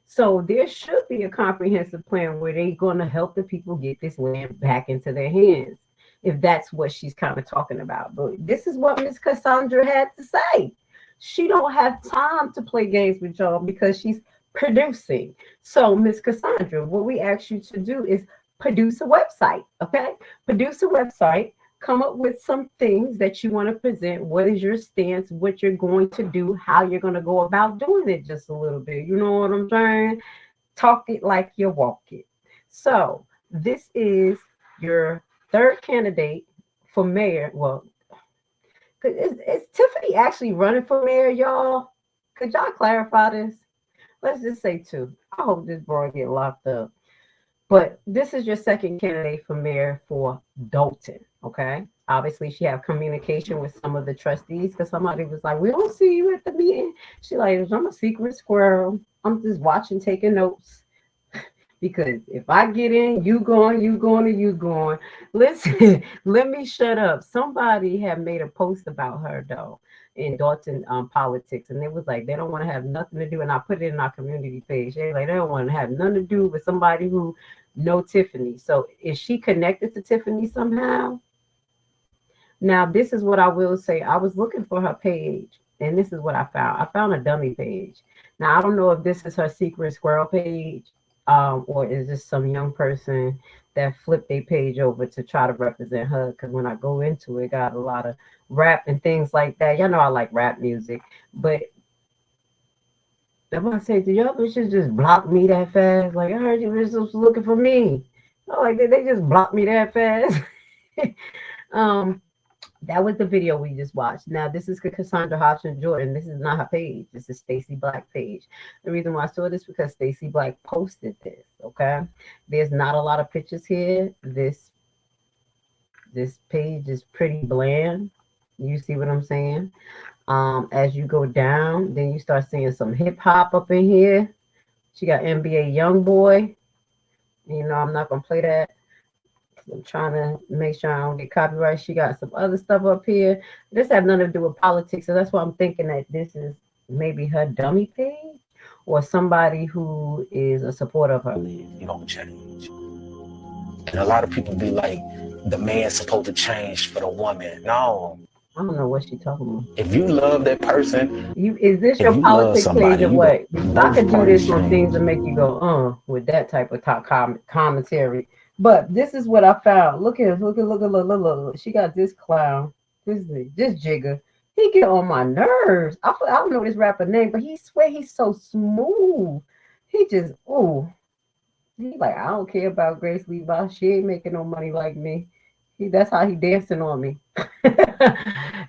So there should be a comprehensive plan where they're going to help the people get this land back into their hands, if that's what she's kind of talking about. But this is what Miss Cassandra had to say. She don't have time to play games with y'all because she's producing. So Miss Cassandra, what we ask you to do is produce a website, okay? Produce a website. Come up with some things that you want to present. What is your stance? What you're going to do? How you're going to go about doing it just a little bit. You know what I'm saying? Talk it like you walk it. So this is your third candidate for mayor. Well, is Tiffany actually running for mayor, y'all? Could y'all clarify this? Let's just say two. I hope this boy get locked up. But this is your second candidate for mayor for Dolton, okay? Obviously, she have communication with some of the trustees, because somebody was like, we don't see you at the meeting. She like, I'm a secret squirrel. I'm just watching, taking notes. Because if I get in, you going, you going, and you going. Listen, let me shut up. Somebody had made a post about her, though, in Dalton politics, and it was like they don't want to have nothing to do, and I put it in our community page. They're like, they don't want to have nothing to do with somebody who know Tiffany. So is she connected to Tiffany somehow? Now, this is what I will say. I was looking for her page, and this is what I found. I found a dummy page. Now, I don't know if this is her secret squirrel page, or is this some young person that flipped their page over to try to represent her. Because when I go into it, got a lot of rap and things like that. Y'all know I like rap music, but I'm gonna say to y'all, bitches just block me that fast. Like, I heard you was looking for me. Oh, like they just blocked me that fast. That was the video we just watched. Now, this is Cassandra Jordan. This is not her page. This is Stacy Black page. The reason why I saw this because Stacy Black posted this. Okay, there's not a lot of pictures here. This page is pretty bland. You see what I'm saying? As you go down, then you start seeing some hip hop up in here. She got NBA Youngboy. You know, I'm not gonna play that. I'm trying to make sure I don't get copyright. She got some other stuff up here. This has nothing to do with politics, so that's why I'm thinking that this is maybe her dummy page or somebody who is a supporter of her. You don't change. And a lot of people be like, the man's supposed to change for the woman. No. I don't know what she's talking about. If you love that person, is this your politics page or what? I could do this on things that make you go, with that type of commentary. But this is what I found. Look. She got this clown, this jigger. He get on my nerves. I don't know this rapper name, but he swear he's so smooth. He just, he like, I don't care about Grace Levi. She ain't making no money like me. That's how he dancing on me.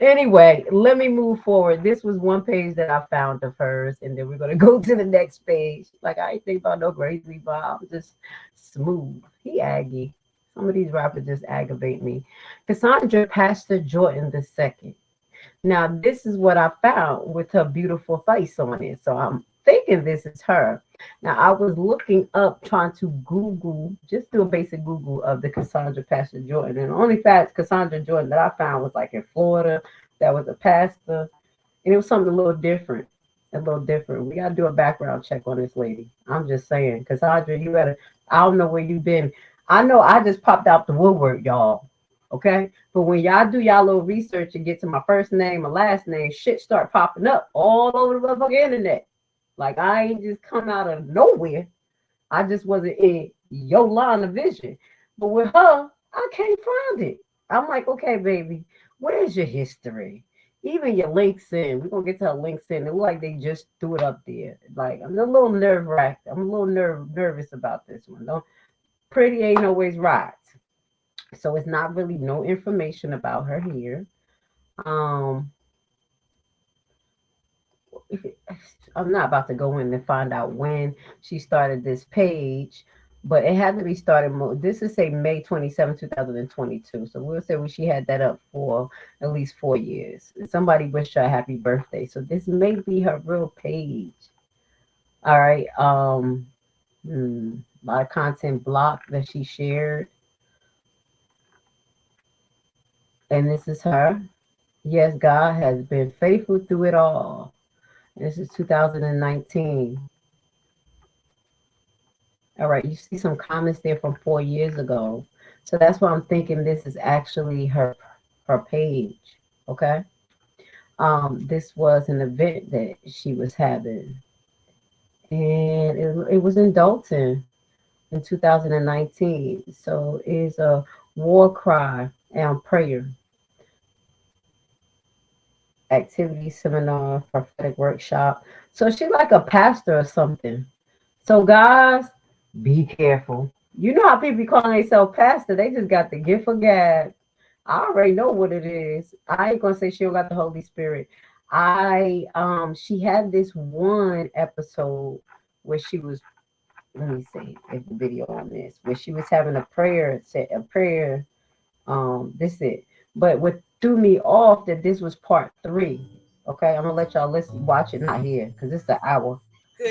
Anyway, let me move forward. This was one page that I found of hers, and then we're gonna go to the next page. Like, I ain't think about no Grace Levi. I'm just smooth. He aggy. Some of these rappers just aggravate me. Cassandra Pastor Jordan II. Now, this is what I found with her beautiful face on it. So I'm thinking this is her. Now, I was looking up, trying to Google, just do a basic Google of the Cassandra Pastor Jordan. And the only fact Cassandra Jordan that I found was like in Florida, that was a pastor. And it was something a little different. We got to do a background check on this lady. I'm just saying, Cassandra, you better, I don't know where you've been. I know I just popped out the woodwork, y'all. Okay? But when y'all do y'all little research and get to my first name and last name, shit start popping up all over the motherfucking internet. Like, I ain't just come out of nowhere. I just wasn't in your line of vision. But with her, I can't find it. I'm like, okay, baby, where's your history? Even your LinkedIn. We're going to get to her LinkedIn. It look like they just threw it up there. Like, I'm a little nerve-wracked. I'm a little nervous about this one. No, pretty ain't always right. So it's not really no information about her here. I'm not about to go in and find out when she started this page, but it had to be started this is say May 27, 2022. So we'll say she had that up for at least 4 years. Somebody wished her a happy birthday. So this may be her real page. All right. A lot of content blocked that she shared. And this is her. Yes, God has been faithful through it all. This is 2019. All right, you see some comments there from 4 years ago. So that's why I'm thinking this is actually her page, okay? This was an event that she was having. And it was in Dolton in 2019. So it's a war cry and prayer. Activity, seminar, prophetic workshop. So she's like a pastor or something. So guys, be careful. You know how people be calling themselves pastor. They just got the gift of gab. I already know what it is. I ain't gonna say she don't got the Holy Spirit. She had this one episode where she was, let me see if the video on this, where she was having a prayer. This is it. But what threw me off that this was part 3. Okay, I'm gonna let y'all watch it, not here, because it's an hour.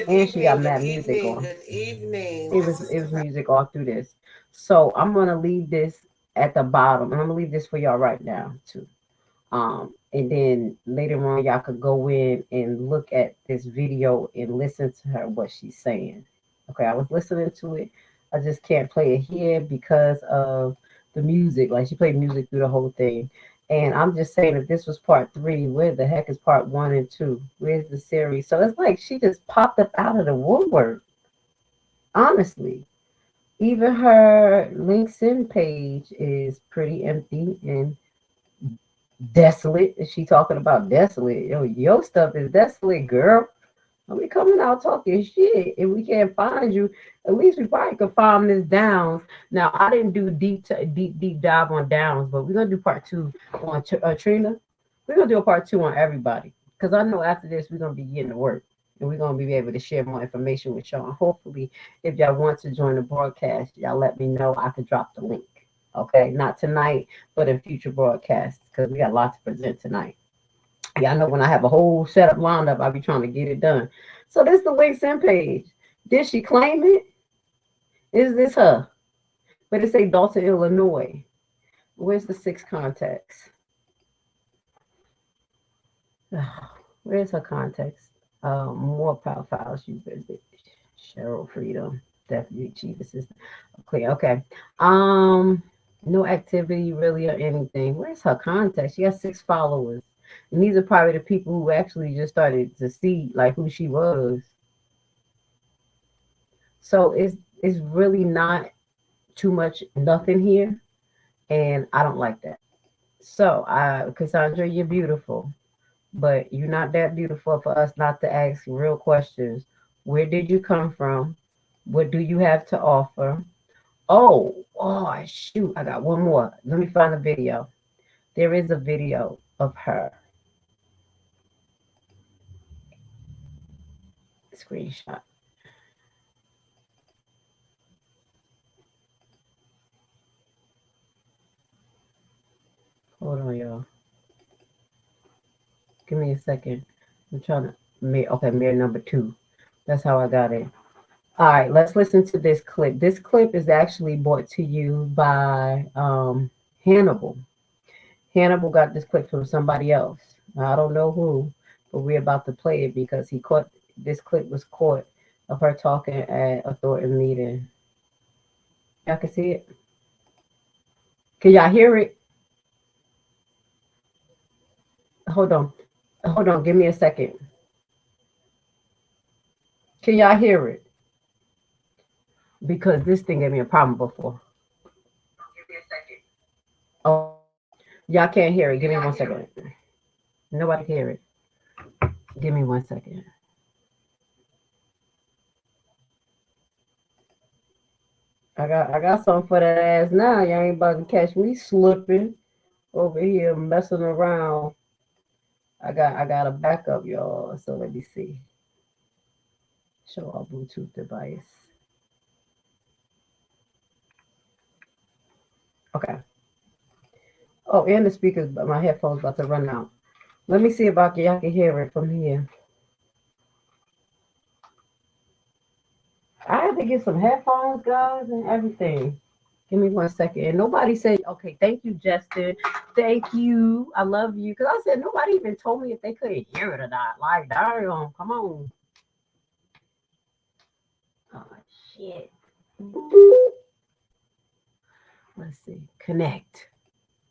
And she got mad music on. Good evening. It was music all through this. So I'm gonna leave this at the bottom, and I'm gonna leave this for y'all right now too. And then later on, y'all could go in and look at this video and listen to her what she's saying. Okay, I was listening to it. I just can't play it here because of the music. Like, she played music through the whole thing. And I'm just saying, if this was part 3, where the heck is part 1 and 2? Where's the series? So it's like she just popped up out of the woodwork. Honestly, even her LinkedIn page is pretty empty and desolate. Is she talking about desolate? Your stuff is desolate, girl. Are we coming out talking shit? If we can't find you, at least we probably could find Miss Downs. Now, I didn't do deep dive on Downs, but we're gonna do part 2 on Trina. We're gonna do a part 2 on everybody, because I know after this we're gonna be getting to work and we're gonna be able to share more information with y'all. Hopefully, if y'all want to join the broadcast, y'all let me know. I could drop the link. Okay, not tonight, but in future broadcasts, because we got a lot to present tonight. Y'all know when I have a whole setup lined up, I'll be trying to get it done. So this is the LinkedIn page. Did she claim it? Is this her? But it say Dolton, Illinois. Where's the 6 contacts? Where's her contacts? More profiles you visit. Cheryl Freedom, Deputy Chief Assistant. Okay. No activity really or anything. Where's her contacts? She has 6 followers. And these are probably the people who actually just started to see like who she was. So it's really not too much nothing here. And I don't like that. So Cassandra, you're beautiful, but you're not that beautiful for us not to ask real questions. Where did you come from? What do you have to offer? Oh, shoot. I got one more. Let me find a video. There is a video of her. Screenshot. Hold on, y'all. Give me a second. I'm trying to mirror number 2. That's how I got it. All right, let's listen to this clip. This clip is actually brought to you by Hannibal. Hannibal got this clip from somebody else. I don't know who, but we're about to play it because this clip was caught of her talking at a Thornton meeting. Y'all can see it? Can y'all hear it? Hold on, give me a second. Can y'all hear it? Because this thing gave me a problem before. Give me a second. Oh, y'all can't hear it. Give me 1 second. Nobody can hear it. Give me 1 second. I got something for that ass now. Y'all ain't about to catch me slipping over here messing around. I got a backup, y'all. So let me see. Show our Bluetooth device. Okay. Oh, and the speakers, but my headphones about to run out. Let me see if y'all can hear it from here. I had to get some headphones, guys, and everything. Give me 1 second. And nobody said, okay, thank you, Justin. Thank you. I love you. Because I said nobody even told me if they couldn't hear it or not. Like, darn, come on. Oh, shit. Let's see. Connect.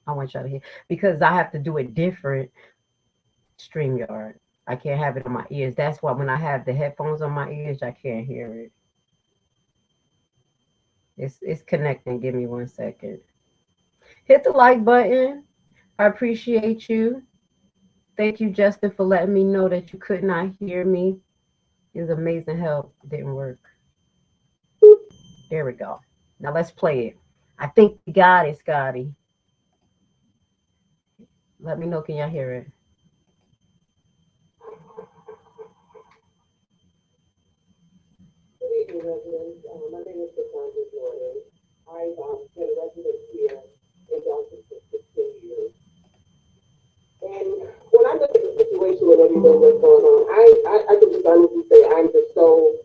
I want y'all to hear. Because I have to do it different. StreamYard. I can't have it on my ears. That's why when I have the headphones on my ears, I can't hear it. It's connecting. Give me 1 second. Hit the like button. I appreciate you. Thank you, Justin, for letting me know that you could not hear me. It was amazing help. It didn't work. There we go. Now let's play it. I think we got it, Scotty. Let me know. Can y'all hear it? Good evening, residents. My name is Cassandra Jordan. I've been a resident here in Dolton for 16 years. And when I look at the situation with everything that's going on, I can just honestly say I'm just so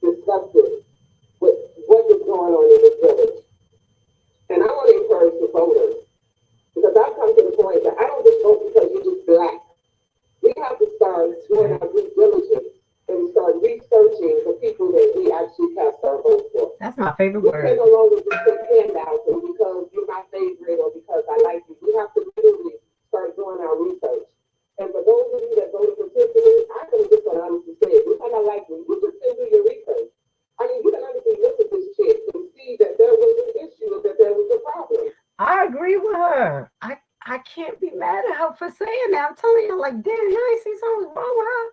disgusted with what is going on in this village. And I want to encourage the voters, because I've come to the point that I don't just vote because you're just black. We have to start doing our due diligence and start researching the people that we actually cast our vote for. That's my favorite word. We can no longer just put handouts and because you're my favorite or because I like you. We have to literally mad at her for saying that. I'm telling you, like, damn, you ain't see something wrong with her.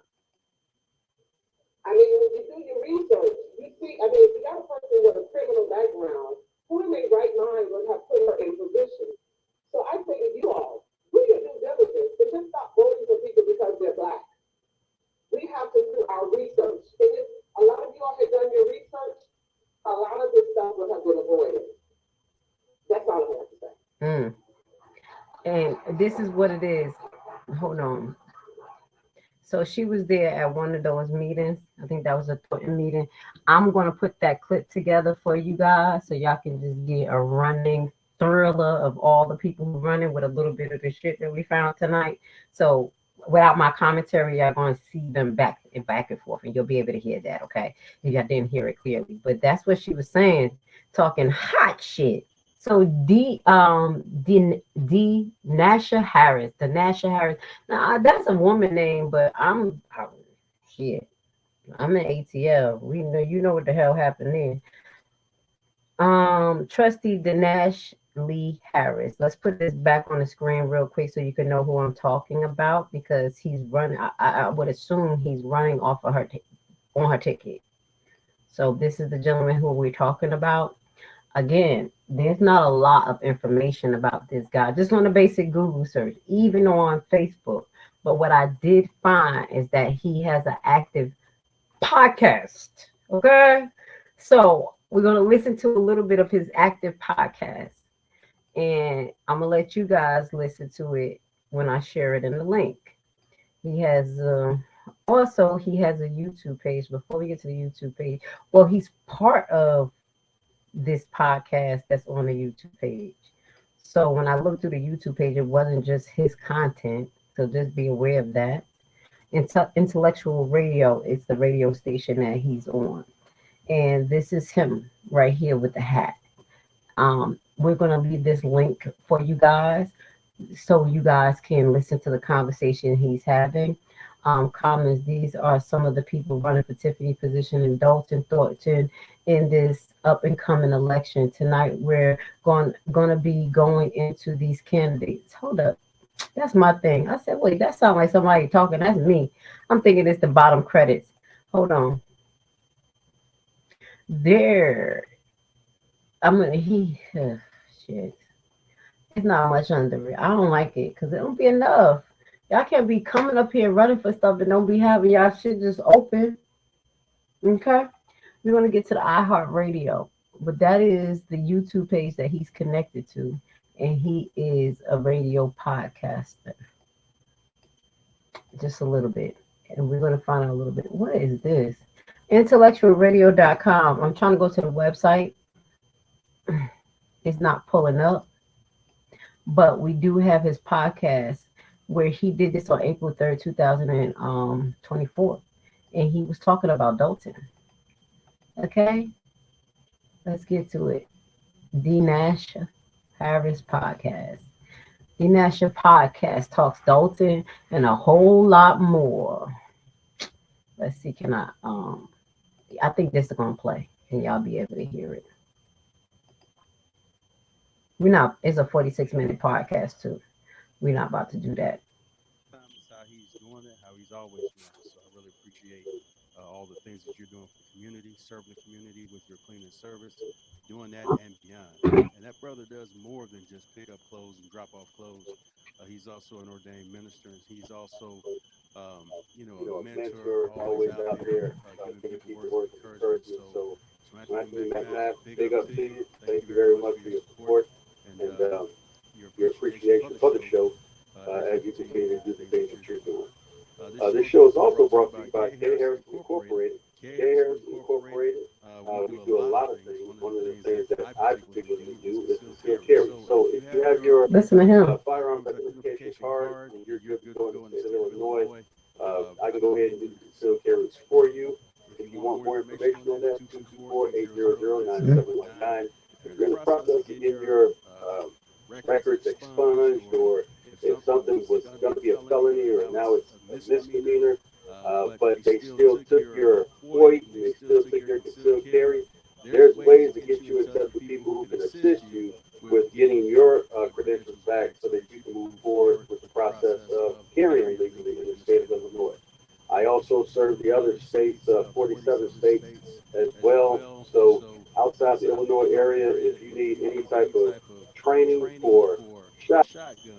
I mean, when you do your research, you see, I mean, if you got a person with a criminal background, who in their right mind would have put her in position? So I say to you all, do your due diligence, but just stop voting for people because they're black. We have to do our research. And if a lot of you all had done your research, a lot of this stuff would have been avoided. That's all I have to say. And this is what it is. Hold on. So she was there at one of those meetings. I think that was a Thornton meeting. I'm going to put that clip together for you guys so y'all can just get a running thriller of all the people who running with a little bit of the shit that we found tonight. So without my commentary, y'all going to see them back and forth, and you'll be able to hear that, okay? If y'all didn't hear it clearly. But that's what she was saying, talking hot shit. So Nasha Harris, the Nasha Harris. Now that's a woman name, but I'm in ATL. We know, you know what the hell happened there. Trustee Dinesh Lee Harris. Let's put this back on the screen real quick so you can know who I'm talking about, because he's running. I would assume he's running off of her on her ticket. So this is the gentleman who we're talking about. Again, there's not a lot of information about this guy, just on a basic Google search, even on Facebook. But what I did find is that he has an active podcast. Okay. So we're going to listen to a little bit of his active podcast, and I'm going to let you guys listen to it when I share it in the link. He has also, he has a YouTube page. Before we get to the YouTube page, well, he's part of this podcast that's on the YouTube page. So when I looked through the YouTube page, it wasn't just his content. So just be aware of that. Intellectual Radio is the radio station that he's on. And this is him right here with the hat. We're going to leave this link for you guys so you guys can listen to the conversation he's having. Comments, these are some of the people running for Tiffany position in Dolton, Thornton in this up and coming election. Tonight we're going to be going into these candidates. Hold up. That's my thing. I said, wait, that sounds like somebody talking. That's me. I'm thinking it's the bottom credits. Hold on. There. Shit. It's not much under it. I don't like it because it don't be enough. Y'all can't be coming up here running for stuff and don't be having y'all shit just open. Okay? We're going to get to the iHeartRadio. But that is the YouTube page that he's connected to. And he is a radio podcaster. Just a little bit. And we're going to find out a little bit. What is this? Intellectualradio.com. I'm trying to go to the website. It's not pulling up. But we do have his podcast where he did this on April 3rd, 2024. And he was talking about Dolton. Okay? Let's get to it. The Nasha Harris podcast. The Nasha podcast talks Dolton and a whole lot more. Let's see, can I think this is gonna play and y'all be able to hear it. It's a 46-minute podcast too. We're not about to do that. How he's doing it, how he's always doing it. So I really appreciate all the things that you're doing for the community, serving the community with your cleaning service, doing that and beyond. And that brother does more than just pick up clothes and drop off clothes. He's also an ordained minister. He's also, a mentor, always out there, giving people words of encouragement. So Anthony McNabb, big up to you. Thank you very much for your support and your appreciation for the show as you continue to do the things that you're doing. This show is also brought to you by K. Harris Incorporated. K. Harris Incorporated. We do a lot of things. One of the things that I particularly do is concealed carry. So if you have your firearm identification card and you're good to go in the state of Illinois, I can go ahead and do the concealed carries for you. If you want more information on that, 224-800-9719. If you're in the process of getting your records expunged, or if something was going to be a felony or now it's a misdemeanor, but they still took your appoint and they still took your concealed carry, there's ways to get you in touch with people who can assist you with getting your credentials back so that you can move forward with the process of carrying legally in the state of Illinois. I also serve the other states, 47 states as well. So outside the Illinois area, if you need any type of training for shotgun,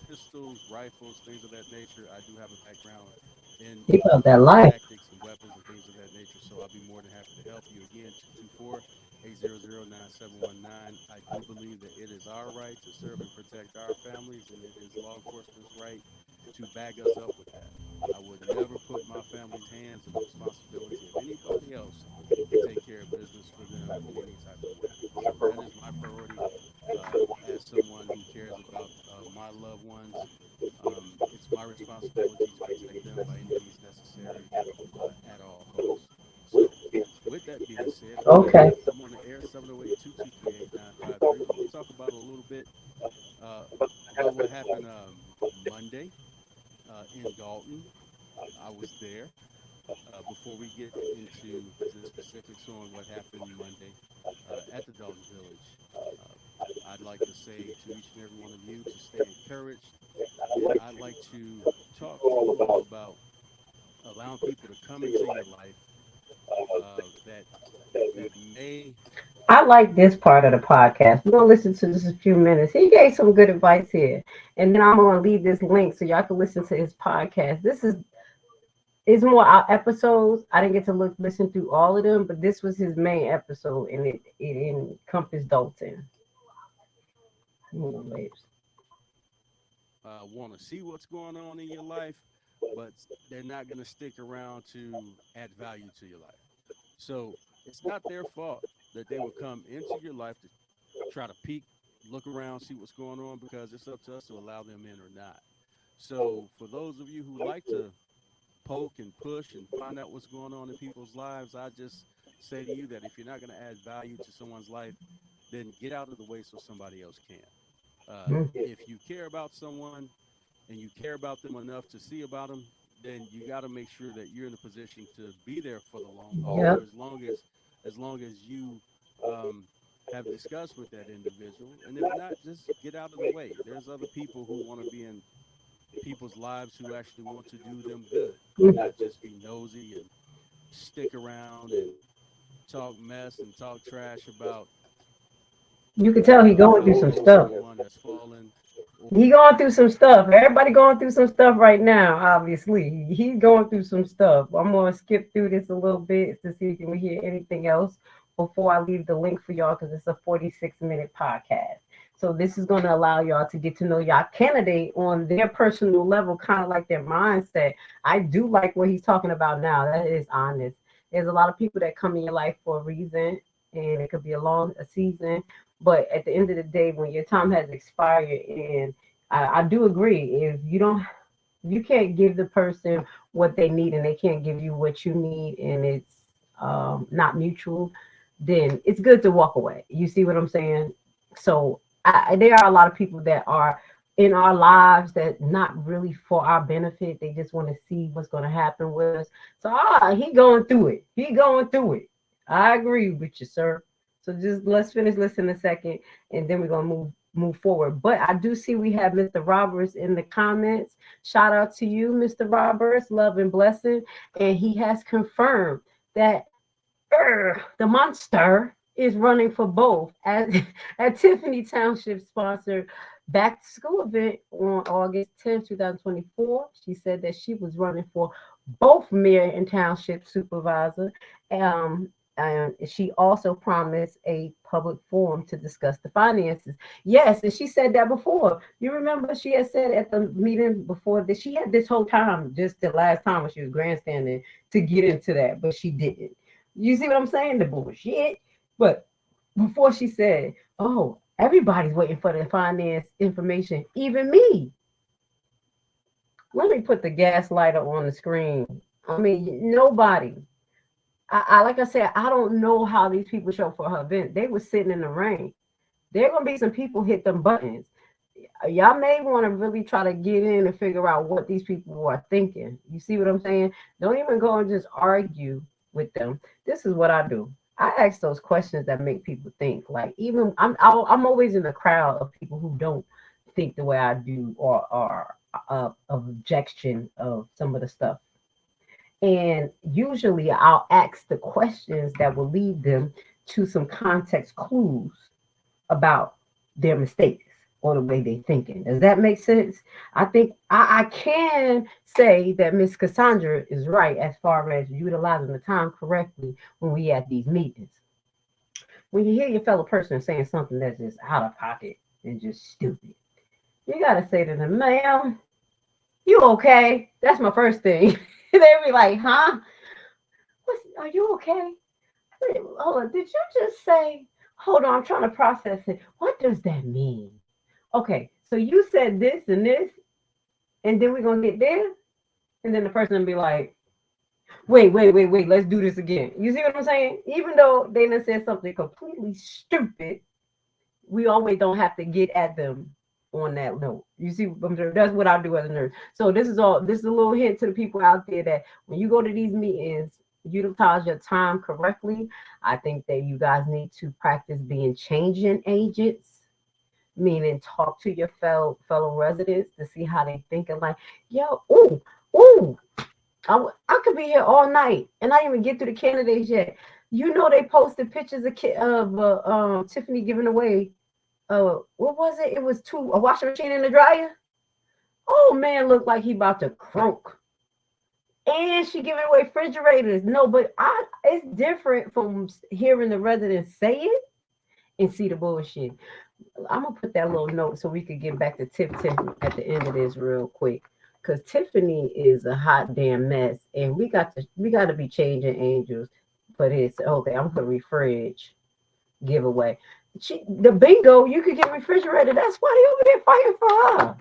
pistols, rifles, things of that nature, I do have a background in He got that life. tactics and weapons and things of that nature. So I'll be more than happy to help you. Again, 224-800-9719. I do believe that it is our right to serve and protect our families, and it is law enforcement's right to back us up with that. I would never put my family's hands in the responsibility of anybody else to take care of business for them in any type of way. So that is my priority as someone who cares about my loved ones. It's my responsibility to protect them by any means necessary at all costs. So with that being said, okay. I'm on the air 708-223-8953. We'll talk about a little bit about what happened Monday in Dolton. I was there. Before we get into the specifics on what happened Monday at the Dolton Village, I'd like to say to each and every one of you to stay encouraged. And I'd like to talk to you all about allowing people to come into your life that may. I like this part of the podcast. We're gonna listen to this in a few minutes. He gave some good advice here, and then I'm gonna leave this link so y'all can listen to his podcast. This is more our episodes. I didn't get to listen through all of them, but this was his main episode, and it encompassed Dolton. Want to see what's going on in your life, but they're not going to stick around to add value to your life. So it's not their fault that they would come into your life to try to peek, look around, see what's going on, because it's up to us to allow them in or not. So for those of you who like to poke and push and find out what's going on in people's lives, I just say to you that if you're not going to add value to someone's life, then get out of the way so somebody else can. If you care about someone and you care about them enough to see about them, then you got to make sure that you're in a position to be there for the long haul. Yep. As long as you have discussed with that individual, and if not, just get out of the way. There's other people who want to be in people's lives who actually want to do them good, not just be nosy and stick around and talk mess and talk trash about. You can tell he going through some stuff. He going through some stuff. Everybody going through some stuff right now, obviously. He's going through some stuff. I'm going to skip through this a little bit to see if we hear anything else before I leave the link for y'all, because it's a 46-minute podcast. So this is going to allow y'all to get to know y'all candidate on their personal level, kind of like their mindset. I do like what he's talking about now. That is honest. There's a lot of people that come in your life for a reason, and it could be a season. But at the end of the day, when your time has expired, and I do agree, if you can't give the person what they need and they can't give you what you need, and it's not mutual, then it's good to walk away. You see what I'm saying? So there are a lot of people that are in our lives that not really for our benefit. They just want to see what's going to happen with us. So he going through it. He going through it. I agree with you, sir. So just let's finish listening a second, and then we're gonna move forward. But I do see we have Mr. Roberts in the comments. Shout out to you, Mr. Roberts, love and blessing. And he has confirmed that the monster is running for both at Tiffany Township sponsored back to school event on August 10, 2024. She said that she was running for both mayor and township supervisor. And she also promised a public forum to discuss the finances. Yes, and she said that before. You remember she had said at the meeting before that she had this whole time, just the last time when she was grandstanding, to get into that, but she didn't. You see what I'm saying? The bullshit. But before she said, oh, everybody's waiting for the finance information, even me. Let me put the gaslighter on the screen. I mean, nobody. I like I said, I don't know how these people show for her event. They were sitting in the rain. There are going to be some people hit them buttons. Y'all may want to really try to get in and figure out what these people are thinking. You see what I'm saying? Don't even go and just argue with them. This is what I do. I ask those questions that make people think. Like, even I'm always in the crowd of people who don't think the way I do or objection of some of the stuff. And usually I'll ask the questions that will lead them to some context clues about their mistakes or the way they're thinking. Does that make sense? I think I can say that Miss Cassandra is right as far as utilizing the time correctly when we at these meetings. When you hear your fellow person saying something that's just out of pocket and just stupid, you got to say to them, ma'am, you okay? That's my first thing. They be like, huh? Are you okay? Hold on, did you just say, hold on, I'm trying to process it. What does that mean? Okay, so you said this and this, and then we're going to get there? And then the person will be like, wait, let's do this again. You see what I'm saying? Even though they done said something completely stupid, we always don't have to get at them on that note. You see, that's what I do as a nurse. So this is a little hint to the people out there that when you go to these meetings, utilize your time correctly. I think that you guys need to practice being changing agents, meaning talk to your fellow residents to see how they think and like, yo, I could be here all night and I didn't even get through the candidates yet. You know, they posted pictures of Tiffany giving away what was it? It was a washing machine and a dryer. Oh man, looked like he about to croak. And she giving away refrigerators. No, but it's different from hearing the residents say it and see the bullshit. I'm gonna put that little note so we could get back to Tiffany at the end of this real quick. Because Tiffany is a hot damn mess, and we got to be changing angels for this. Okay, I'm gonna fridge giveaway. The bingo, you could get refrigerator. That's why they over there fighting for her.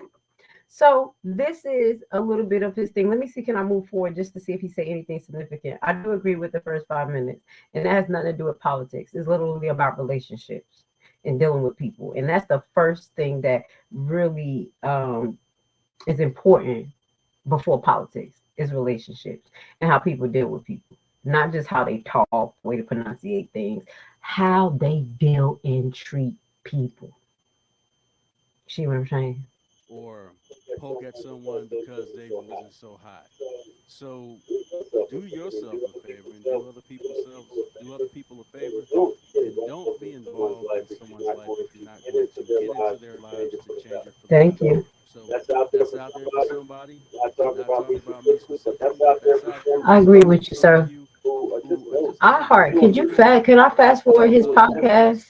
So this is a little bit of his thing. Let me see, can I move forward just to see if he say anything significant? I do agree with the first 5 minutes, and that has nothing to do with politics. It's literally about relationships and dealing with people, and that's the first thing that really is important before politics is relationships and how people deal with people, not just how they talk, way to pronunciate things, how they deal and treat people. See what I'm saying? Or poke at someone because they were risen so high. So do yourself a favor and do other people a favor, and don't be involved in someone's life if you're not going to get into their lives to change it for Thank them. you. So that's out there for somebody. Not talking about me specifically. I agree with you, sir. Can I fast forward his podcast?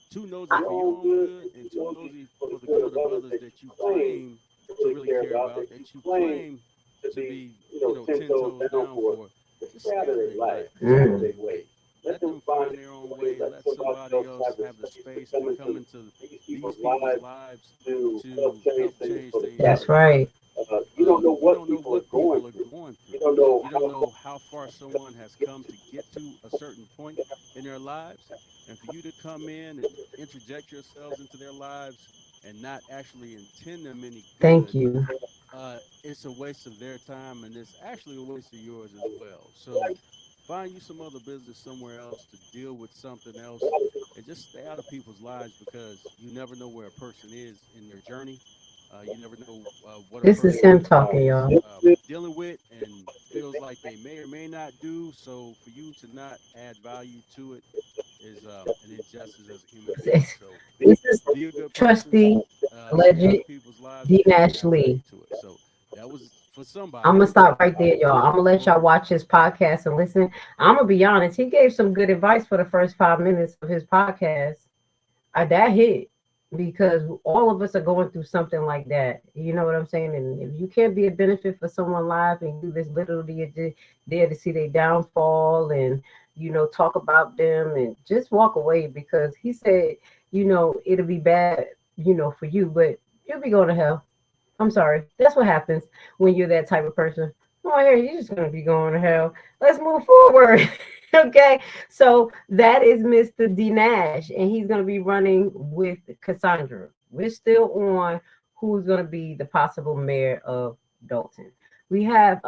Too nosy for your own good and too nosy for the good of others that you claim to really care about, that you claim to be, 10 toes down for. Just get out of their life. Let them find their own way. Let somebody else have the space to come into these people's lives to help change things. That's right. You don't know what people are going through. You don't know how far someone has come to get to a certain point in their lives. And for you to come in and interject yourselves into their lives and not actually intend them any good, thank you. It's a waste of their time, and it's actually a waste of yours as well. So find you some other business somewhere else to deal with something else, and just stay out of people's lives, because you never know where a person is in their journey. You never know what this is him talking, y'all. Dealing with and feels like they may or may not do. So for you to not add value to it is an injustice as a human being. So this is Trustee Legend D. Nash Lee. So that was for somebody. I'm gonna stop right there, y'all. I'm gonna let y'all watch his podcast and listen. I'm gonna be honest, he gave some good advice for the first 5 minutes of his podcast. That hit, because all of us are going through something like that. You know what I'm saying? And if you can't be a benefit for someone live and you just literally there to see their downfall and, talk about them and just walk away, because he said, it'll be bad, for you, but you'll be going to hell. I'm sorry. That's what happens when you're that type of person. Oh, yeah, you're just going to be going to hell. Let's move forward. Okay, so that is Mr. D. Nash, and he's going to be running with Cassandra. We're still on who's going to be the possible mayor of Dolton. We have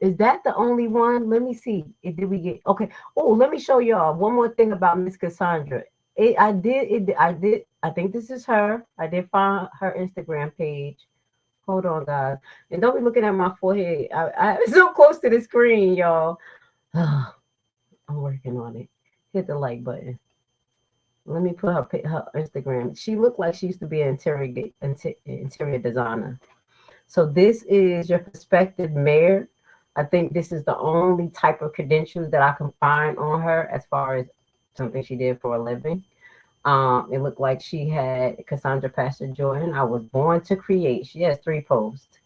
is that the only one? Let me see. Did we get okay? Oh, let me show y'all one more thing about Miss Cassandra. I did I think this is her. I did find her Instagram page. Hold on, guys. And don't be looking at my forehead. I'm so close to the screen, y'all. I'm working on it. Hit the like button. Let me put her Instagram. She looked like she used to be an interior designer. So this is your prospective mayor. I think this is the only type of credentials that I can find on her as far as something she did for a living. It looked like she had Cassandra Jordan. I was born to create. She has 3 posts.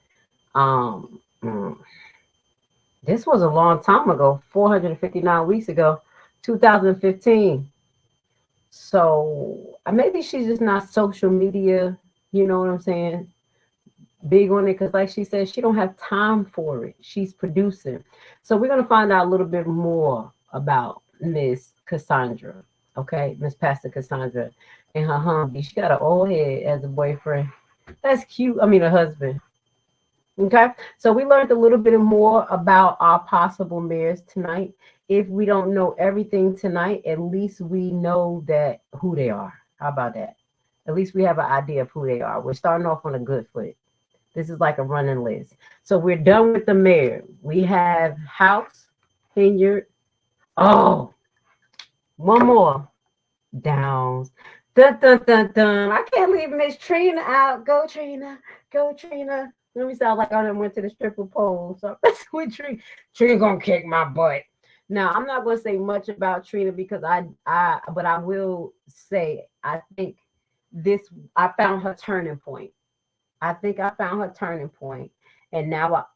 This was a long time ago, 459 weeks ago, 2015. So maybe she's just not social media, you know what I'm saying, big on it, because like she said, she don't have time for it. She's producing. So we're going to find out a little bit more about Miss Cassandra. Okay, Miss Pastor Cassandra and her hubby. She got an old head as a boyfriend. That's cute. I mean, a husband. Okay, so we learned a little bit more about our possible mayors tonight. If we don't know everything tonight, at least we know that who they are. How about that? At least we have an idea of who they are. We're starting off on a good foot. This is like a running list. So we're done with the mayor. We have House, Henyard. Oh, one more. Downs. Dun, dun, dun, dun. I can't leave Miss Trina out. Go, Trina. Go, Trina. Let me sound like I done went to the stripper pole. So that's what Trina gonna kick my butt. Now, I'm not gonna say much about Trina because but I will say I think I found her turning point. I think I found her turning point. And now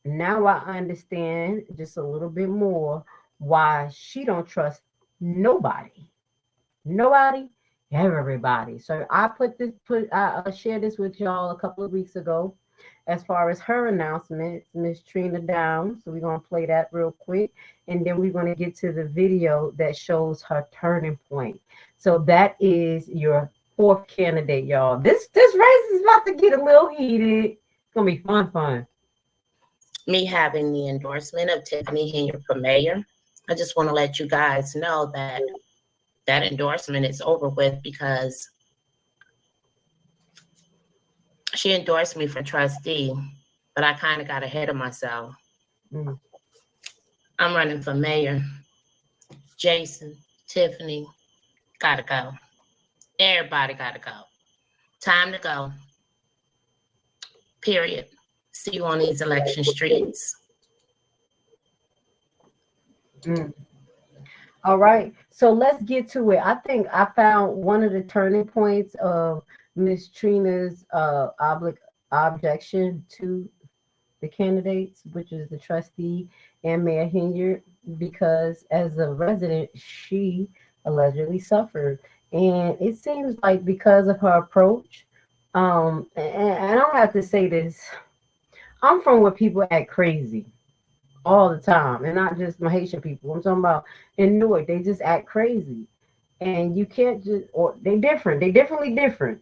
Now I understand just a little bit more why she don't trust nobody, everybody. So I shared this with y'all a couple of weeks ago as far as her announcement, Miss Trina Downs. So we're going to play that real quick. And then we're going to get to the video that shows her turning point. So that is your 4th candidate, y'all. This race is about to get a little heated. It's going to be fun. Me having the endorsement of Tiffany Henyard for mayor, I just want to let you guys know that that endorsement is over with because she endorsed me for trustee, but I kind of got ahead of myself. I'm running for mayor. Jason, Tiffany, gotta go. Everybody gotta go. Time to go. Period. See you on these election streets. All right, so let's get to it. I think I found one of the turning points of Miss Trina's objection to the candidates, which is the trustee and Mayor Henyard, because as a resident, she allegedly suffered. And it seems like because of her approach, and I don't have to say this, I'm from where people act crazy all the time, and not just my Haitian people. I'm talking about in Newark, they just act crazy, and you can't just, or they definitely different,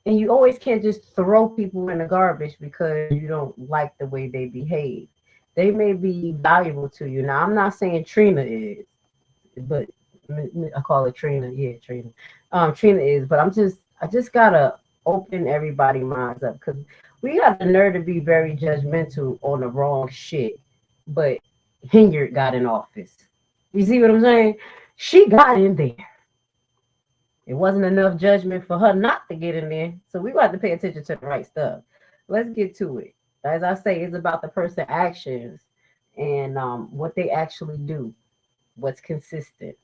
and you always can't just throw people in the garbage because you don't like the way they behave. They may be valuable to you. Now, I'm not saying Trina is, but I call it Trina. Yeah, Trina. Trina is, but I just gotta open everybody's minds up, because we got the nerve to be very judgmental on the wrong shit. But Henyard got in office. You see what I'm saying? She got in there. It wasn't enough judgment for her not to get in there. So we got to pay attention to the right stuff. Let's get to it. As I say, it's about the person's actions and what they actually do, what's consistent.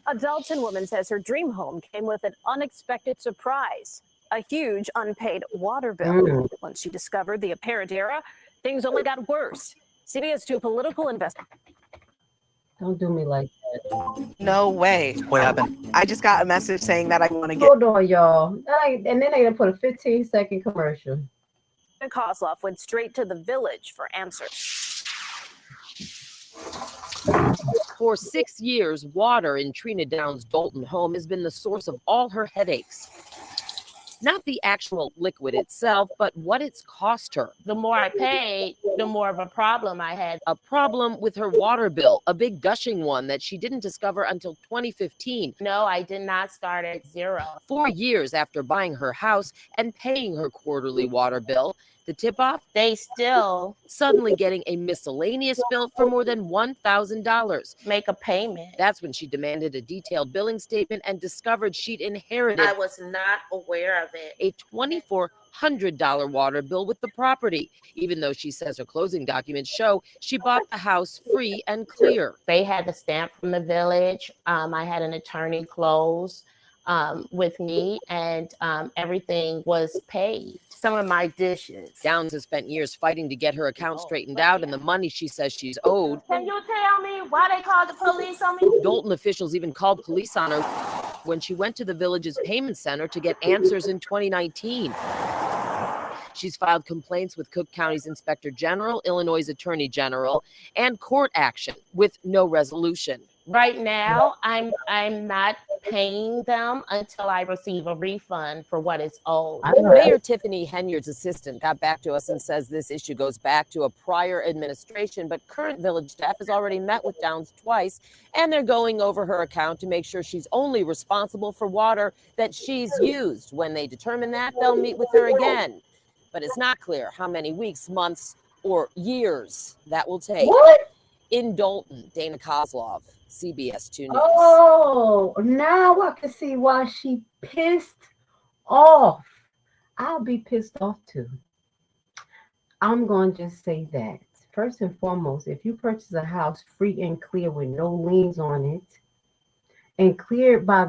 A Dolton woman says her dream home came with an unexpected surprise, a huge unpaid water bill. Once she discovered the apparent error, things only got worse. CBS 2 political investor. Don't do me like that. No way. What happened? I just got a message saying that I want to get. Hold on, y'all. And then they gonna put a 15-second commercial. Kozloff went straight to the village for answers. For 6 years, water in Trina Downs' Dolton home has been the source of all her headaches. Not the actual liquid itself, but what it's cost her. The more I paid, the more of a problem I had. A problem with her water bill, a big gushing one that she didn't discover until 2015. No, I did not start at zero. 4 years after buying her house and paying her quarterly water bill, the tip-off? They still suddenly getting a miscellaneous bill for more than $1,000. Make a payment. That's when she demanded a detailed billing statement and discovered she'd inherited I was not aware of it. a $2,400 water bill with the property, even though she says her closing documents show she bought the house free and clear. They had the stamp from the village. I had an attorney close with me, and everything was paid. Some of my dishes. Downs has spent years fighting to get her account straightened out, and the money she says she's owed. Can you tell me why they called the police on me? Dolton officials even called police on her when she went to the village's payment center to get answers in 2019. She's filed complaints with Cook County's Inspector General, Illinois' Attorney General, and court action with no resolution. Right now, I'm not paying them until I receive a refund for what is owed. Mayor Tiffany Henyard's assistant got back to us and says this issue goes back to a prior administration, but current village staff has already met with Downs twice, and they're going over her account to make sure she's only responsible for water that she's used. When they determine that, they'll meet with her again. But it's not clear how many weeks, months, or years that will take. What? In Dolton, Dana Kozlov, CBS 2 News. Oh, now I can see why she pissed off. I'll be pissed off too. I'm going to just say that. First and foremost, if you purchase a house free and clear with no liens on it, and cleared by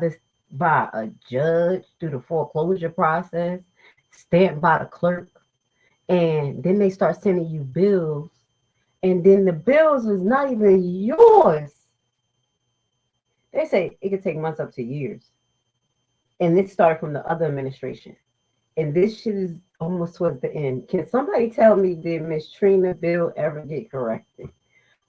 a judge through the foreclosure process, stamped by the clerk, and then they start sending you bills, and then the bills is not even yours. They say it could take months up to years. And it started from the other administration. And this shit is almost towards the end. Can somebody tell me, did Miss Trina bill ever get corrected?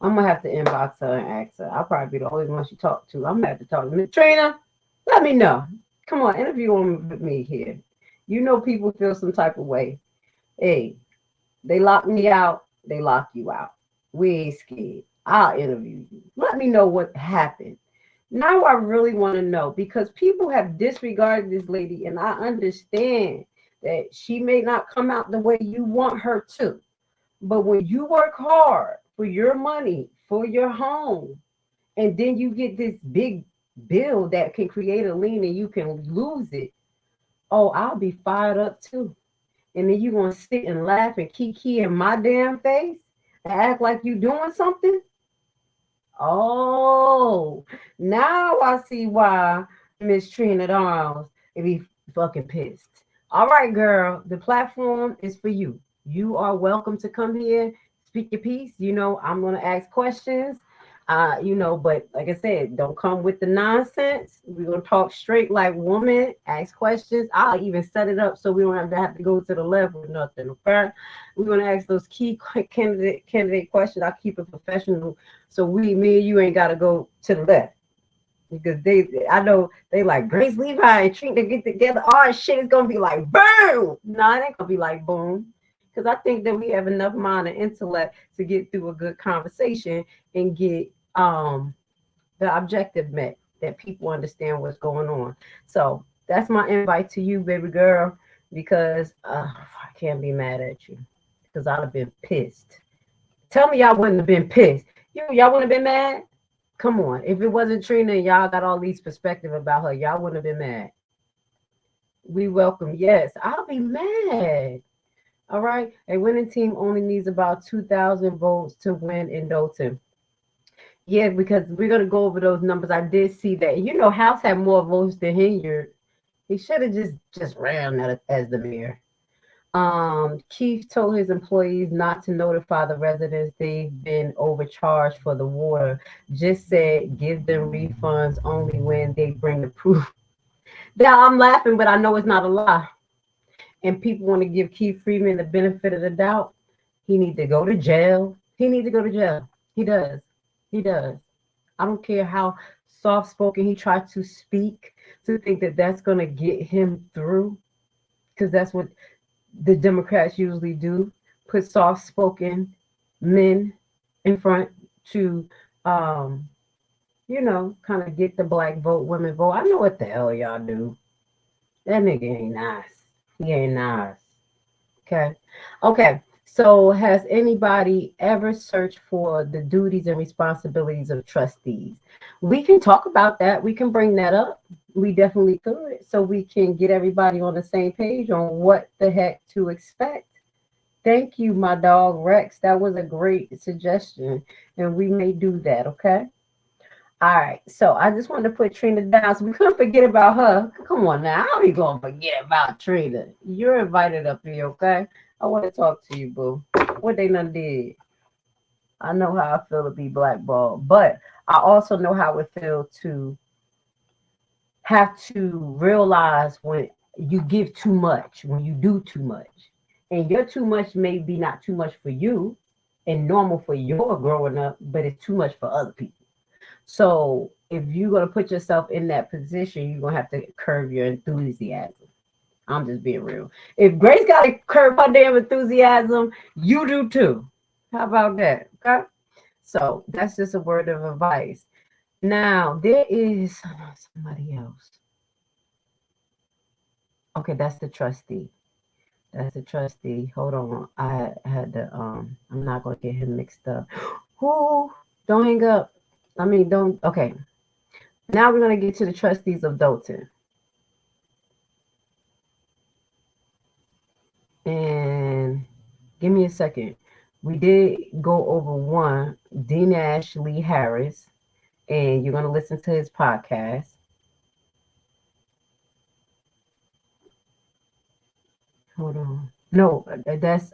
I'm going to have to inbox her and ask her. I'll probably be the only one she talked to. I'm going to have to talk to Miss Trina. Let me know. Come on, interview with me here. You know people feel some type of way. Hey, they lock me out, they lock you out. We ain't scared. I'll interview you. Let me know what happened. Now I really want to know, because people have disregarded this lady, and I understand that she may not come out the way you want her to. But when you work hard for your money, for your home, and then you get this big bill that can create a lien and you can lose it, oh, I'll be fired up too. And then you're going to sit and laugh and kiki in my damn face and act like you doing something? Oh, now I see why Miss Trina Downs be fucking pissed. All right, girl, the platform is for you. You are welcome to come here, speak your piece. You know, I'm going to ask questions. But like I said, don't come with the nonsense. We're going to talk straight like woman, ask questions. I'll even set it up so we don't have to go to the left with nothing. Okay? We're going to ask those key candidate questions. I'll keep it professional. So me and you ain't got to go to the left. Because I know they like Grace Levi and Trina get together. All shit is going to be like boom. No, it ain't going to be like boom. Because I think that we have enough mind and intellect to get through a good conversation and get the objective met, that people understand what's going on. So that's my invite to you, baby girl, because I can't be mad at you, because I'd have been pissed. Tell me y'all wouldn't have been pissed. Y'all wouldn't have been mad? Come on. If it wasn't Trina and y'all got all these perspective about her, y'all wouldn't have been mad. We welcome. Yes, I'll be mad. All right. A winning team only needs about 2,000 votes to win in Dolton. Yeah, because we're going to go over those numbers. I did see that. You know, House had more votes than Henyard. He should have just ran as the mayor. Keith told his employees not to notify the residents they've been overcharged for the water. Just said give them refunds only when they bring the proof. Now, I'm laughing, but I know it's not a lie. And people want to give Keith Freeman the benefit of the doubt. He needs to go to jail. He needs to go to jail. He does. He does. I don't care how soft-spoken he tried to speak to think that that's going to get him through. because that's what the Democrats usually do, put soft-spoken men in front to, you know, kind of get the black vote, women vote. I know what the hell y'all do. That nigga ain't nice. He ain't nice. Okay. Okay. So has anybody ever searched for the duties and responsibilities of trustees? We can talk about that. We can bring that up. We definitely could. So we can get everybody on the same page on what the heck to expect. Thank you, my dog Rex. That was a great suggestion. And we may do that. Okay. All right, so I just wanted to put Trina down so we couldn't forget about her. Come on now, how are we going to forget about Trina? You're invited up here, okay? I want to talk to you, boo. What they done did. I know how I feel to be blackballed, but I also know how it feels to have to realize when you give too much, when you do too much. And your too much may be not too much for you and normal for your growing up, but it's too much for other people. So if you're going to put yourself in that position, you're going to have to curb your enthusiasm. I'm just being real. If Grace got to curb her damn enthusiasm, you do too. How about that? Okay. So that's just a word of advice. Now, there is somebody else. Okay, that's the trustee. That's the trustee. Hold on. I had to, I'm not going to get him mixed up. Who? Don't hang up. I mean, don't, okay. Now we're going to get to the trustees of Dolton. And give me a second. We did go over one, D. Nash Lee Harris, and you're going to listen to his podcast. Hold on. No, that's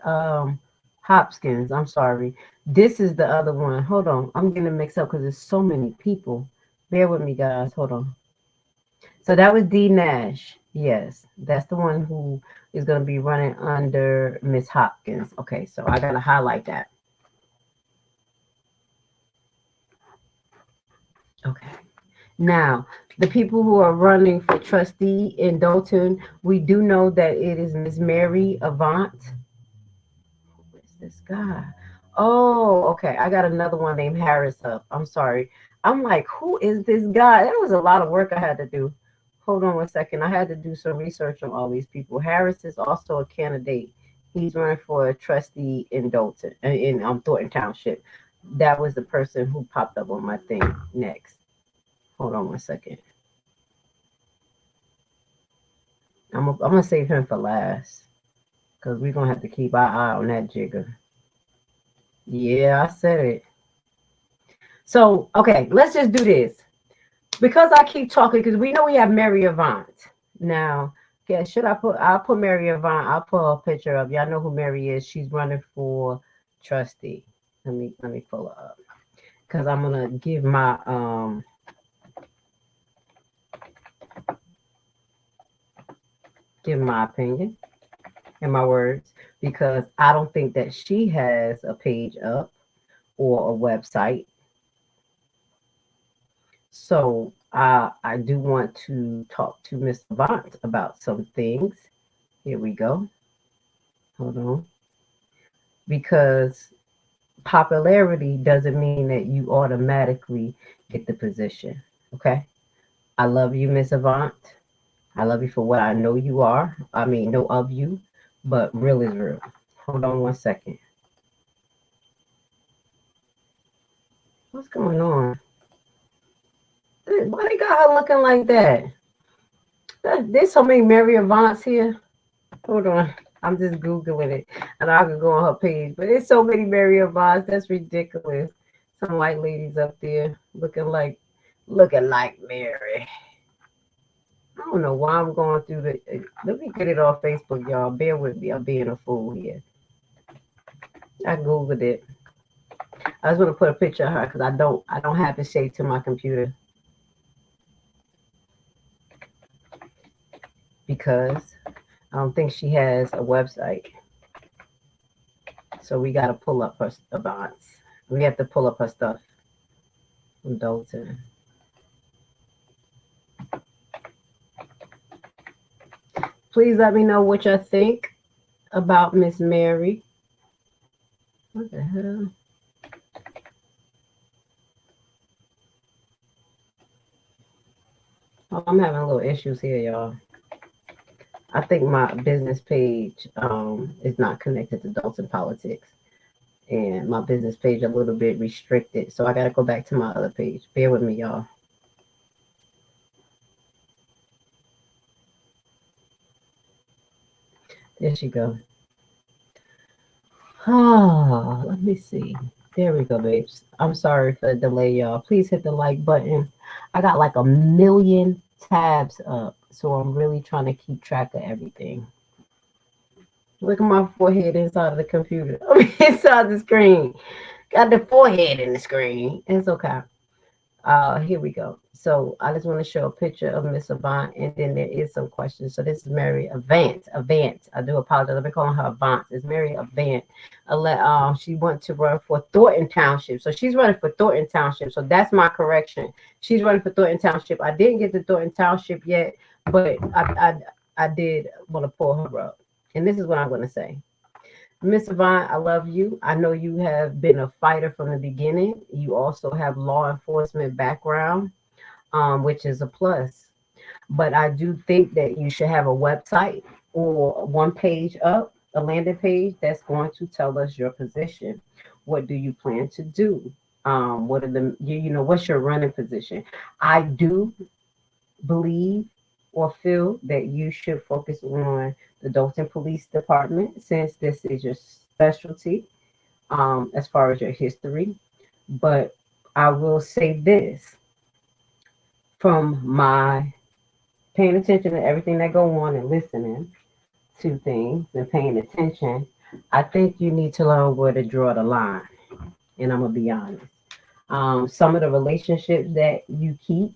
Hopkins. I'm sorry. This is the other one. Hold on. I'm getting mixed up because there's so many people. Bear with me, guys. Hold on. So that was D. Nash. Yes, that's the one who is going to be running under Miss Hopkins. Okay, so I got to highlight that. Okay. Now, the people who are running for trustee in Dolton, we do know that it is Miss Mary Avant. Who is this guy? Oh, okay. I got another one named Harris up. I'm sorry. I'm like, who is this guy? That was a lot of work I had to do. Hold on one second. I had to do some research on all these people. Harris is also a candidate. He's running for a trustee in Dolton, in Thornton Township. That was the person who popped up on my thing next. Hold on one second. I'm gonna save him for last because we're gonna have to keep our eye on that jigger. Yeah, I said it. So, okay, let's just do this. Because I keep talking, because we know we have Mary Avant. Now, yeah, I'll put Mary Avant, I'll put her picture up. Y'all know who Mary is. She's running for trustee. Let me pull her up. Because I'm gonna give my opinion and my words, because I don't think that she has a page up or a website. So I do want to talk to Miss Avant about some things. Here we go. Hold on. Because popularity doesn't mean that you automatically get the position. Okay. I love you, Miss Avant. I love you for what I know you are. I mean, know of you, but real is real. Hold on one second. What's going on? Why they got her looking like that? There's so many Mary Avants here. Hold on. I'm just Googling it. And I can go on her page. But there's so many Mary Avants. That's ridiculous. Some white ladies up there looking like Mary. I don't know why I'm going through the. Let me get it off Facebook, y'all. Bear with me. I'm being a fool here. I Googled it. I was going to put a picture of her because I don't have it saved to my computer. Because I don't think she has a website. So we got to pull up her Avants. We have to pull up her stuff from Dolton. Please let me know what you think about Miss Mary. What the hell? Oh, I'm having a little issues here, y'all. I think my business page is not connected to Dalton Politics. And my business page a little bit restricted. So I got to go back to my other page. Bear with me, y'all. There she go. Oh, let me see. There we go, babes. I'm sorry for the delay, y'all. Please hit the like button. I got like 1 million tabs up, so I'm really trying to keep track of everything. Look at my forehead inside of the computer. I mean, inside the screen. Got the forehead in the screen. It's okay. Here we go. So I just want to show a picture of Miss Avant, and then there is some questions. So this is Mary Avant. Avant. I do apologize. I've been calling her Avant. It's Mary Avant. She went to run for Thornton Township. So she's running for Thornton Township. So that's my correction. She's running for Thornton Township. I didn't get to Thornton Township yet, but I did want to pull her up. And this is what I'm going to say. Miss Avant, I love you. I know you have been a fighter from the beginning. You also have law enforcement background, which is a plus. But I do think that you should have a website or one page up, a landing page that's going to tell us your position. What do you plan to do? What are the, what's your running position? I do believe or feel that you should focus on the Dalton Police Department, since this is your specialty as far as your history. But I will say this, from my paying attention to everything that go on and listening to things and paying attention, I think you need to learn where to draw the line. And I'm going to be honest. Some of the relationships that you keep,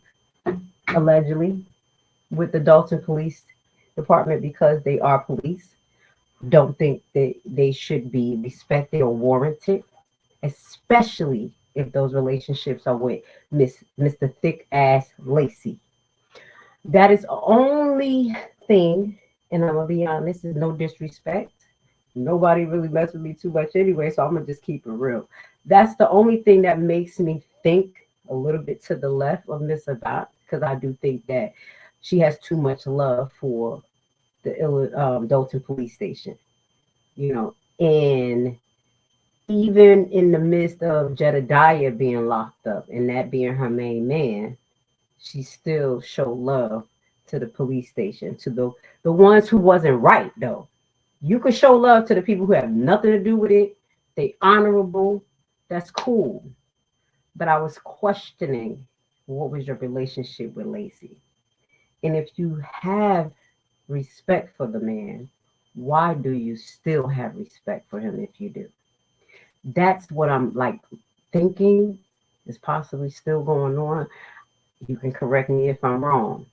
allegedly, with the Dalton Police Department, because they are police, don't think that they should be respected or warranted, especially if those relationships are with Mr. Thick Ass Lacey. That is the only thing, and I'm gonna be honest, is no disrespect. Nobody really messes with me too much anyway, so I'm gonna just keep it real. That's the only thing that makes me think a little bit to the left of Miss Avant, because I do think that she has too much love for the Dalton Police Station, and even in the midst of Jedediah being locked up and that being her main man, she still showed love to the police station, to the ones who wasn't right, though. You could show love to the people who have nothing to do with it. They honorable. That's cool. But I was questioning, what was your relationship with Lacey? And if you have respect for the man, why do you still have respect for him if you do? That's what I'm thinking is possibly still going on. You can correct me if I'm wrong.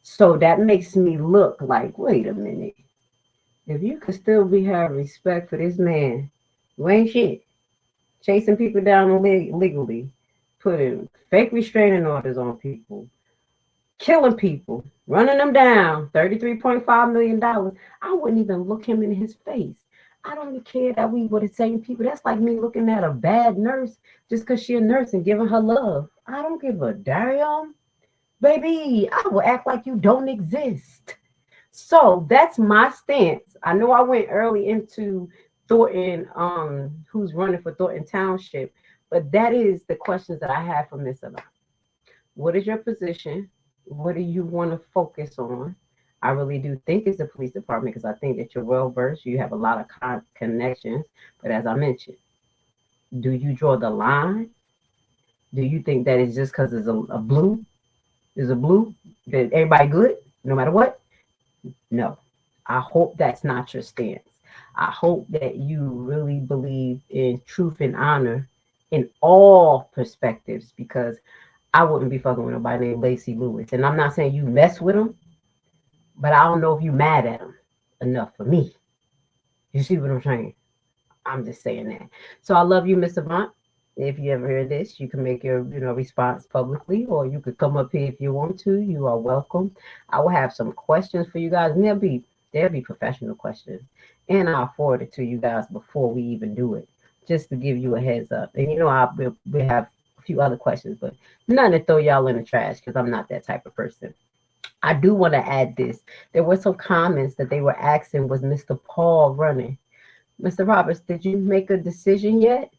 So that makes me look like, wait a minute. If you could still have respect for this man, you ain't shit. Chasing people down illegally, putting fake restraining orders on people, killing people, running them down, $33.5 million. I wouldn't even look him in his face. I don't even care that we were the same people. That's like me looking at a bad nurse just because she's a nurse and giving her love. I don't give a damn. Baby, I will act like you don't exist. So that's my stance. I know I went early into Thornton, who's running for Thornton Township, but that is the questions that I have for Miss Avant. What is your position? What do you want to focus on? I really do think it's the police department, because I think that you're well versed. You have a lot of connections. But as I mentioned, do you draw the line? Do you think that it's just because it's a blue? Is a blue that everybody good no matter what? No. I hope that's not your stance. I hope that you really believe in truth and honor in all perspectives, because I wouldn't be fucking with nobody named Lacey Lewis. And I'm not saying you mess with him, but I don't know if you mad at him enough for me. You see what I'm saying? I'm just saying that. So I love you, Miss Avant. If you ever hear this, you can make your response publicly, or you could come up here if you want to. You are welcome. I will have some questions for you guys, and they'll be There'll be professional questions, and I'll forward it to you guys before we even do it, just to give you a heads up. And we have a few other questions, but nothing to throw y'all in the trash because I'm not that type of person. I do want to add this. There were some comments that they were asking, was Mr. Paul running? Mr. Roberts, did you make a decision yet?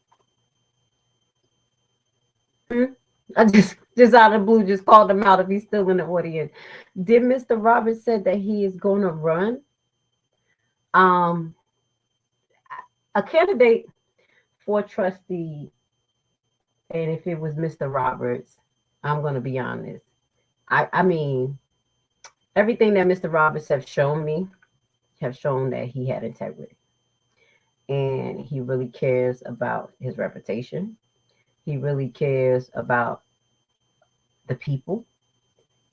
I just out of the blue just called him out if he's still in the audience. Did Mr. Roberts said that he is going to run? A candidate for trustee, and if it was Mr. Roberts, I'm going to be honest. I mean, everything that Mr. Roberts have shown me have shown that he had integrity. And he really cares about his reputation. He really cares about the people.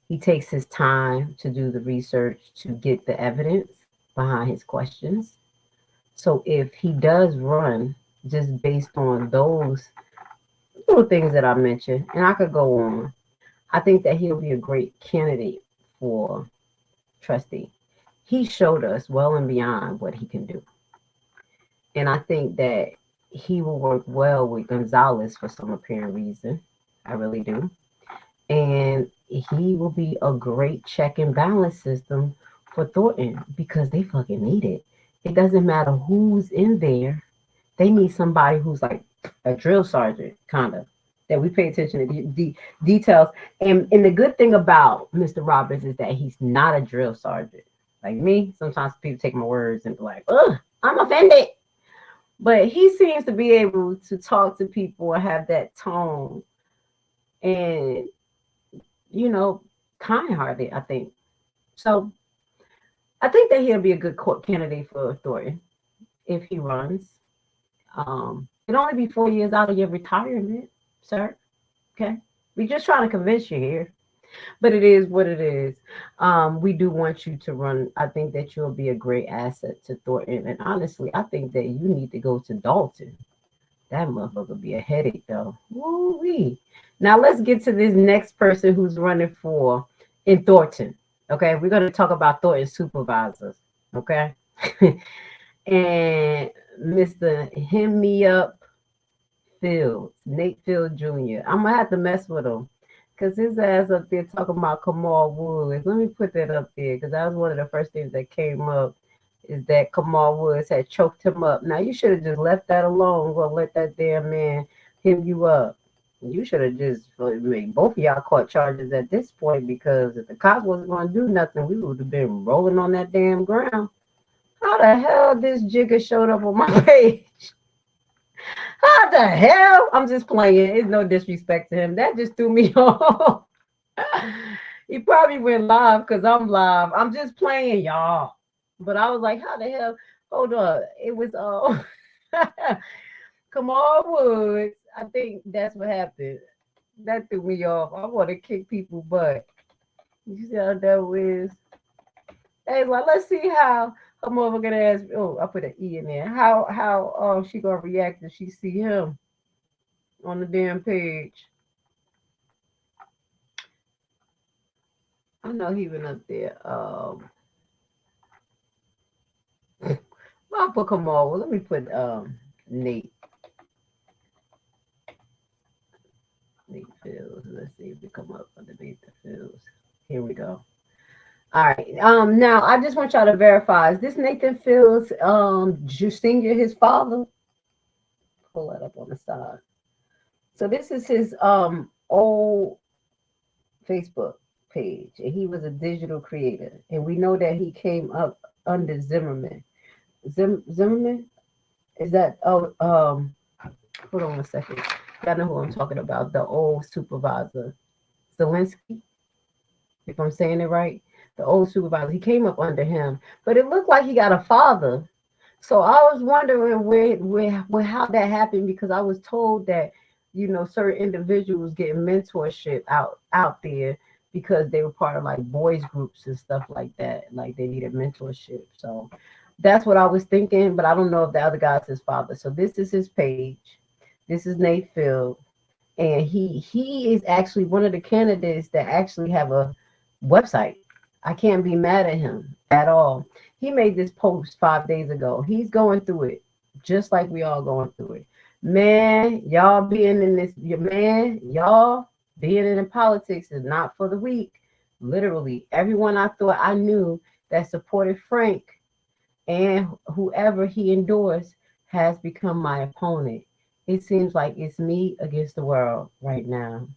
He takes his time to do the research to get the evidence behind his questions. So if he does run just based on those little things that I mentioned, and I could go on, I think that he'll be a great candidate for trustee. He showed us well and beyond what he can do. And I think that he will work well with Gonzalez for some apparent reason. I really do. And he will be a great check and balance system for Thornton because they fucking need it. It doesn't matter who's in there. They need somebody who's like a drill sergeant, kind of, that we pay attention to the details. And the good thing about Mr. Roberts is that he's not a drill sergeant. Like me, sometimes people take my words and be like, ugh, I'm offended. But he seems to be able to talk to people and have that tone and, kind-hearted, I think. So I think that he'll be a good court candidate for Thornton if he runs. It'll only be 4 years out of your retirement, sir. Okay? We're just trying to convince you here. But it is what it is. We do want you to run. I think that you'll be a great asset to Thornton. And honestly, I think that you need to go to Dolton. That motherfucker will be a headache, though. Woo-wee. Now, let's get to this next person who's running for in Thornton. Okay? We're going to talk about Thornton supervisors. Okay? And Mr. Hem Me Up Fields, Nate Field Jr. I'm going to have to mess with him. Because his ass up there talking about Kamal Woods. Let me put that up there because that was one of the first things that came up is that Kamal Woods had choked him up. Now, you should have just left that alone. Go let that damn man hem you up. You should have just made both of y'all caught charges at this point because if the cops wasn't going to do nothing, we would have been rolling on that damn ground. How the hell this jigger showed up on my page? How the hell? I'm just playing. It's no disrespect to him. That just threw me off. He probably went live because I'm live. I'm just playing, y'all. But I was like, how the hell? Hold on. It was Kamal Woods. I think that's what happened. That threw me off. I want to kick people butt. You see how that was? Hey, well, let's see how her mother gonna ask. Oh, I put an E in there. How she gonna react if she see him on the damn page? I know he went up there. I'll put Kamal. Well, let me put Nate. Nate Fields. Let's see if we come up underneath the Fields. Here we go. All right. Now I just want y'all to verify. Is this Nathan Fields Senior, his father? Pull that up on the side. So this is his old Facebook page, and he was a digital creator, and we know that he came up under Zimmerman. Zimmerman? Is that hold on a second. Y'all know who I'm talking about, the old supervisor. Zelensky, if I'm saying it right. The old supervisor, he came up under him, but it looked like he got a father. So I was wondering where how that happened, because I was told that, certain individuals getting mentorship out there because they were part of like boys groups and stuff like that. Like they needed mentorship. So that's what I was thinking, but I don't know if the other guy's his father. So this is his page. This is Nate Field. And he is actually one of the candidates that actually have a website. I can't be mad at him at all. He made this post 5 days ago. He's going through it, just like we all going through it. Man, y'all being in politics is not for the weak. Literally, everyone I thought I knew that supported Frank and whoever he endorsed has become my opponent. It seems like it's me against the world right now.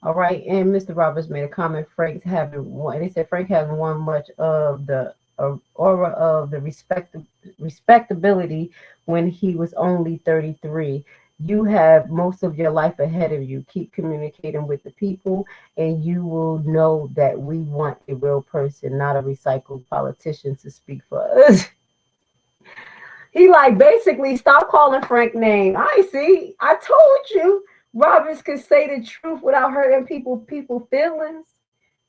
All right, and Mr. Roberts made a comment. Frank's having one. They said Frank hasn't won much of the aura of the respectability when he was only 33. You have most of your life ahead of you. Keep communicating with the people, and you will know that we want a real person, not a recycled politician, to speak for us. He like basically stop calling Frank name. I see. I told you Roberts could say the truth without hurting people feelings.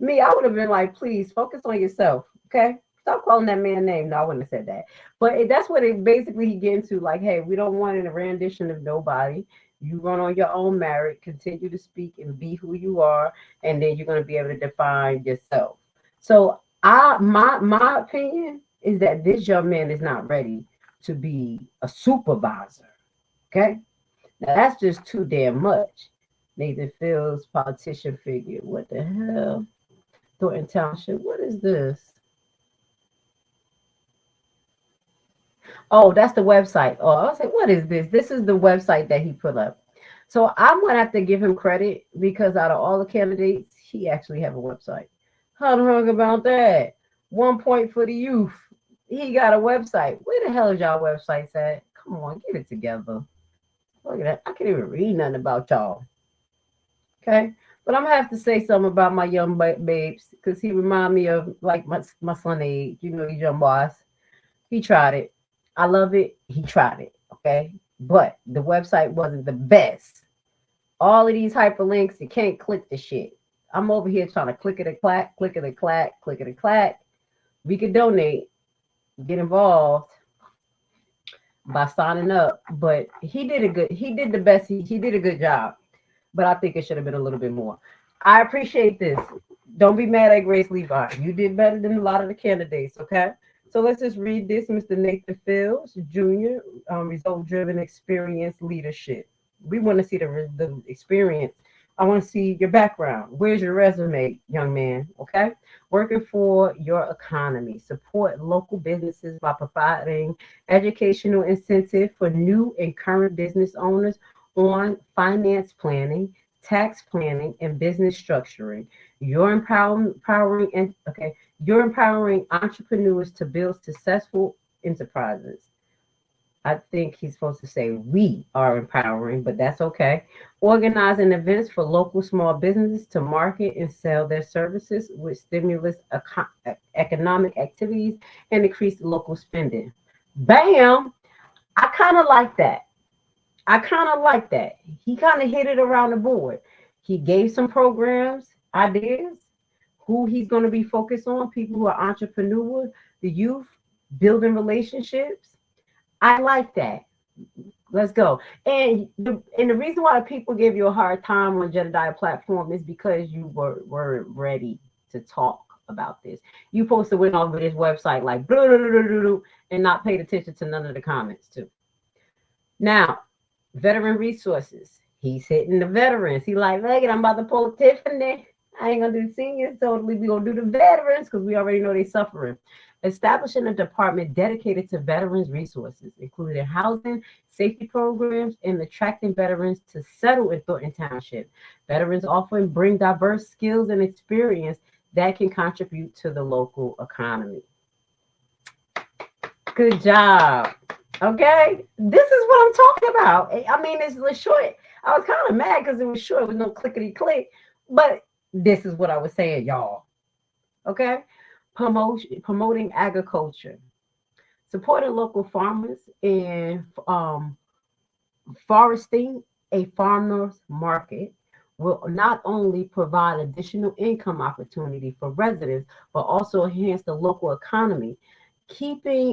Me, I would have been like, please focus on yourself. Okay. Stop calling that man name. No, I wouldn't have said that. But that's what it basically he get into. Like, hey, we don't want a rendition of nobody. You run on your own merit, continue to speak and be who you are, and then you're going to be able to define yourself. So my opinion is that this young man is not ready to be a supervisor. Okay? Now that's just too damn much. Nathan Fields, politician figure. What the hell? Thornton Township. What is this? Oh, that's the website. Oh, I was like, what is this? This is the website that he put up. So I'm going to have to give him credit because out of all the candidates, he actually have a website. How the heck about that? 1 point for the youth. He got a website. Where the hell is y'all websites at? Come on, get it together. Look at that. I can't even read nothing about y'all. Okay? But I'm going to have to say something about my young babes because he remind me of like my son age. You know, he's young boss. He tried it. I love it. He tried it. Okay. But the website wasn't the best. All of these hyperlinks, you can't click the shit. I'm over here trying to click it a clack, click it a clack, click it a clack. We could donate, get involved by signing up. But he did the best. He did a good job. But I think it should have been a little bit more. I appreciate this. Don't be mad at Grace Levi. You did better than a lot of the candidates. Okay. So let's just read this. Mr. Nathan Fields, Jr., result-driven experience leadership. We want to see the experience. I want to see your background. Where's your resume, young man? Okay. Working for your economy. Support local businesses by providing educational incentive for new and current business owners on finance planning, tax planning, and business structuring. You're empowering entrepreneurs to build successful enterprises. I think he's supposed to say we are empowering, but that's okay. Organizing events for local small businesses to market and sell their services, which stimulates economic activities and increase local spending. Bam! I kind of like that. He kind of hit it around the board. He gave some programs, ideas, who he's going to be focused on, people who are entrepreneurs, the youth, building relationships. I like that. Let's go. And the reason why people give you a hard time on Jedediah platform is because you weren't ready to talk about this. You supposed to went over this website like blah, blah, blah, blah, blah, and not paid attention to none of the comments too. Now, veteran resources. He's hitting the veterans. He like, look, I'm about to pull Tiffany. I ain't gonna do seniors, totally. We gonna do the veterans because we already know they suffering. Establishing a department dedicated to veterans resources, including housing, safety programs, and attracting veterans to settle in Thornton Township. Veterans often bring diverse skills and experience that can contribute to the local economy. Good job. Okay, this is what I'm talking about. I mean, it's short. I was kind of mad because it was short with no clickety click, but this is what I was saying, y'all. Okay, promoting agriculture, supporting local farmers, and foresting a farmers market will not only provide additional income opportunity for residents, but also enhance the local economy.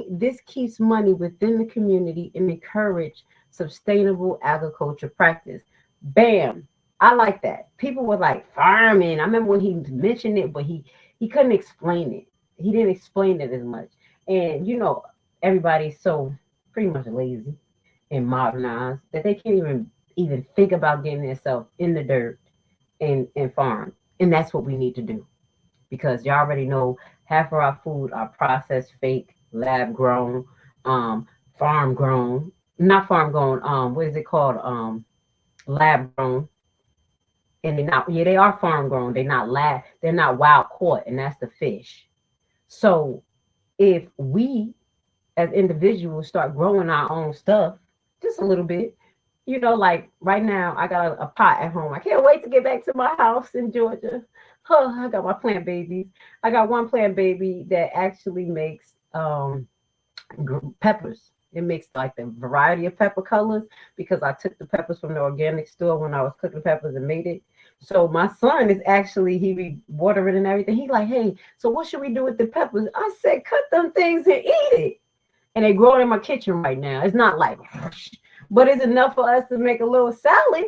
This keeps money within the community and encourage sustainable agriculture practice. Bam. I like that. People were like farming. I remember when he mentioned it, but he couldn't explain it. He didn't explain it as much. And everybody's so pretty much lazy and modernized that they can't even think about getting themselves in the dirt and farm. And that's what we need to do, because y'all already know half of our food are processed, fake, lab grown, farm grown, not farm grown, what is it called? Lab grown. And they are farm grown. They're not wild caught, and that's the fish. So if we as individuals start growing our own stuff just a little bit, like right now I got a pot at home. I can't wait to get back to my house in Georgia. Oh, I got my plant babies. I got one plant baby that actually makes peppers. It makes like the variety of pepper colors, because I took the peppers from the organic store when I was cooking peppers and made it. So my son is actually, he be watering and everything. He like, hey, so what should we do with the peppers? I said, cut them things and eat it. And they grow in my kitchen right now. It's not like, but it's enough for us to make a little salad.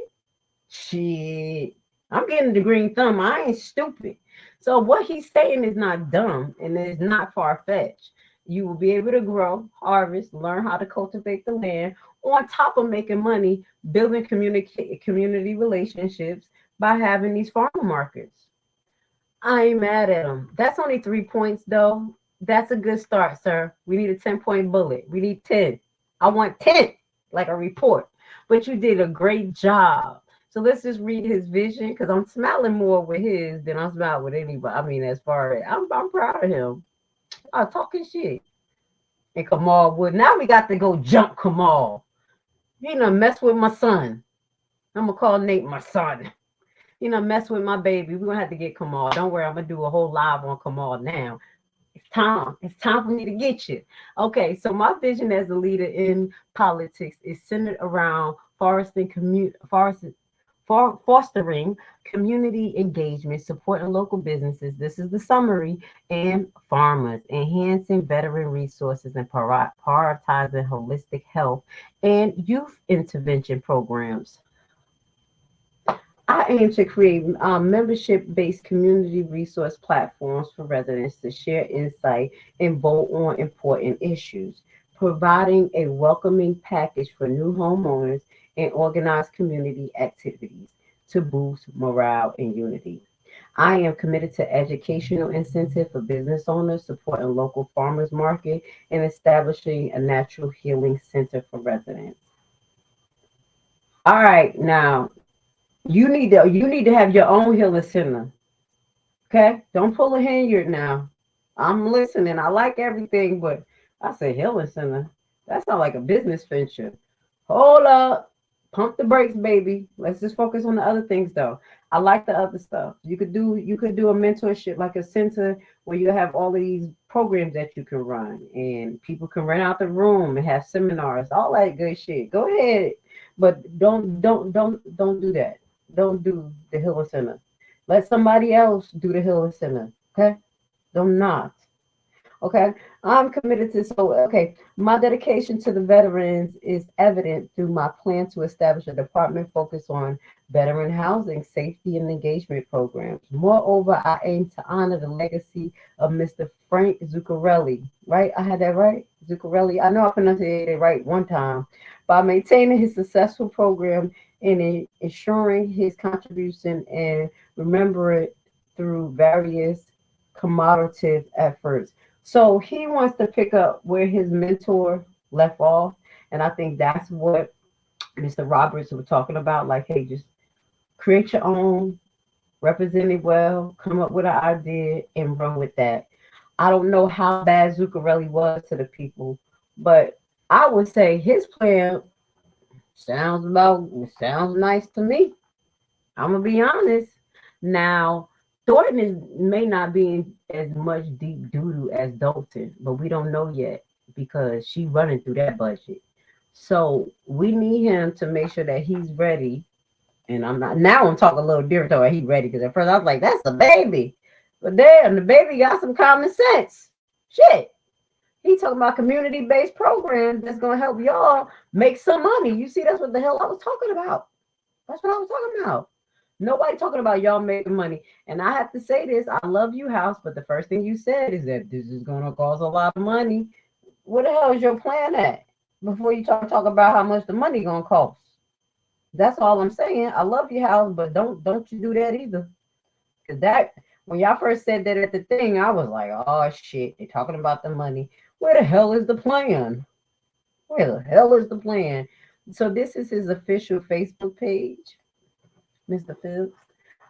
Shit, I'm getting the green thumb. I ain't stupid. So what he's saying is not dumb, and it's not far-fetched. You will be able to grow, harvest, learn how to cultivate the land, on top of making money, building community relationships by having these farmer markets. I ain't mad at them. That's only 3 points, though. That's a good start, sir. We need a 10-point bullet. We need 10. I want 10, like a report. But you did a great job. So let's just read his vision, because I'm smiling more with his than I'm smiling with anybody. I mean, as far as I'm proud of him. I'm talking shit. And Kamal would. Now we got to go jump Kamal. You know, mess with my son. I'm going to call Nate my son. Mess with my baby. We're going to have to get Kamal. Don't worry, I'm going to do a whole live on Kamal now. It's time. It's time for me to get you. Okay, so my vision as a leader in politics is centered around fostering community engagement, supporting local businesses. This is the summary, and farmers, enhancing veteran resources, and prioritizing holistic health and youth intervention programs. I aim to create membership-based community resource platforms for residents to share insight and vote on important issues, providing a welcoming package for new homeowners and organized community activities to boost morale and unity. I am committed to educational incentive for business owners, supporting local farmers market, and establishing a natural healing center for residents. All right, now you need to have your own healing center. Okay, don't pull a Henyard now. I'm listening. I like everything, but I say healing center. That sounds like a business venture. Hold up. Pump the brakes, baby. Let's just focus on the other things, though. I like the other stuff. You could do a mentorship, like a center where you have all of these programs that you can run, and people can rent out the room and have seminars, all that good shit. Go ahead, but don't do that. Don't do the healing center. Let somebody else do the healing center. Okay, don't not. Okay, I'm committed to my dedication to the veterans is evident through my plan to establish a department focused on veteran housing, safety, and engagement programs. Moreover, I aim to honor the legacy of Mr. Frank Zuccarelli, right? I had that right? Zuccarelli. I know I pronounced it right one time. By maintaining his successful program and ensuring his contribution and remember it through various commemorative efforts. So he wants to pick up where his mentor left off. And I think that's what Mr. Roberts was talking about. Like, hey, just create your own, represent it well, come up with an idea and run with that. I don't know how bad Zuccarelli was to the people, but I would say his plan sounds nice to me. I'm going to be honest. Now, Thornton may not be as much deep doo-doo as Dolton, but we don't know yet because she's running through that budget. So we need him to make sure that he's ready. And I'm talking a little different though. He's ready, because at first I was like, that's a baby. But damn, the baby got some common sense. Shit. He's talking about community-based programs that's going to help y'all make some money. You see, that's what the hell I was talking about. That's what I was talking about. Nobody talking about y'all making money. And I have to say this, I love you, House, but the first thing you said is that this is going to cost a lot of money. What the hell is your plan at? Before you talk about how much the money going to cost. That's all I'm saying. I love you, House, but don't you do that either. Because that, when y'all first said that at the thing, I was like, oh, shit, they're talking about the money. Where the hell is the plan? Where the hell is the plan? So this is his official Facebook page. Mr. Phillips.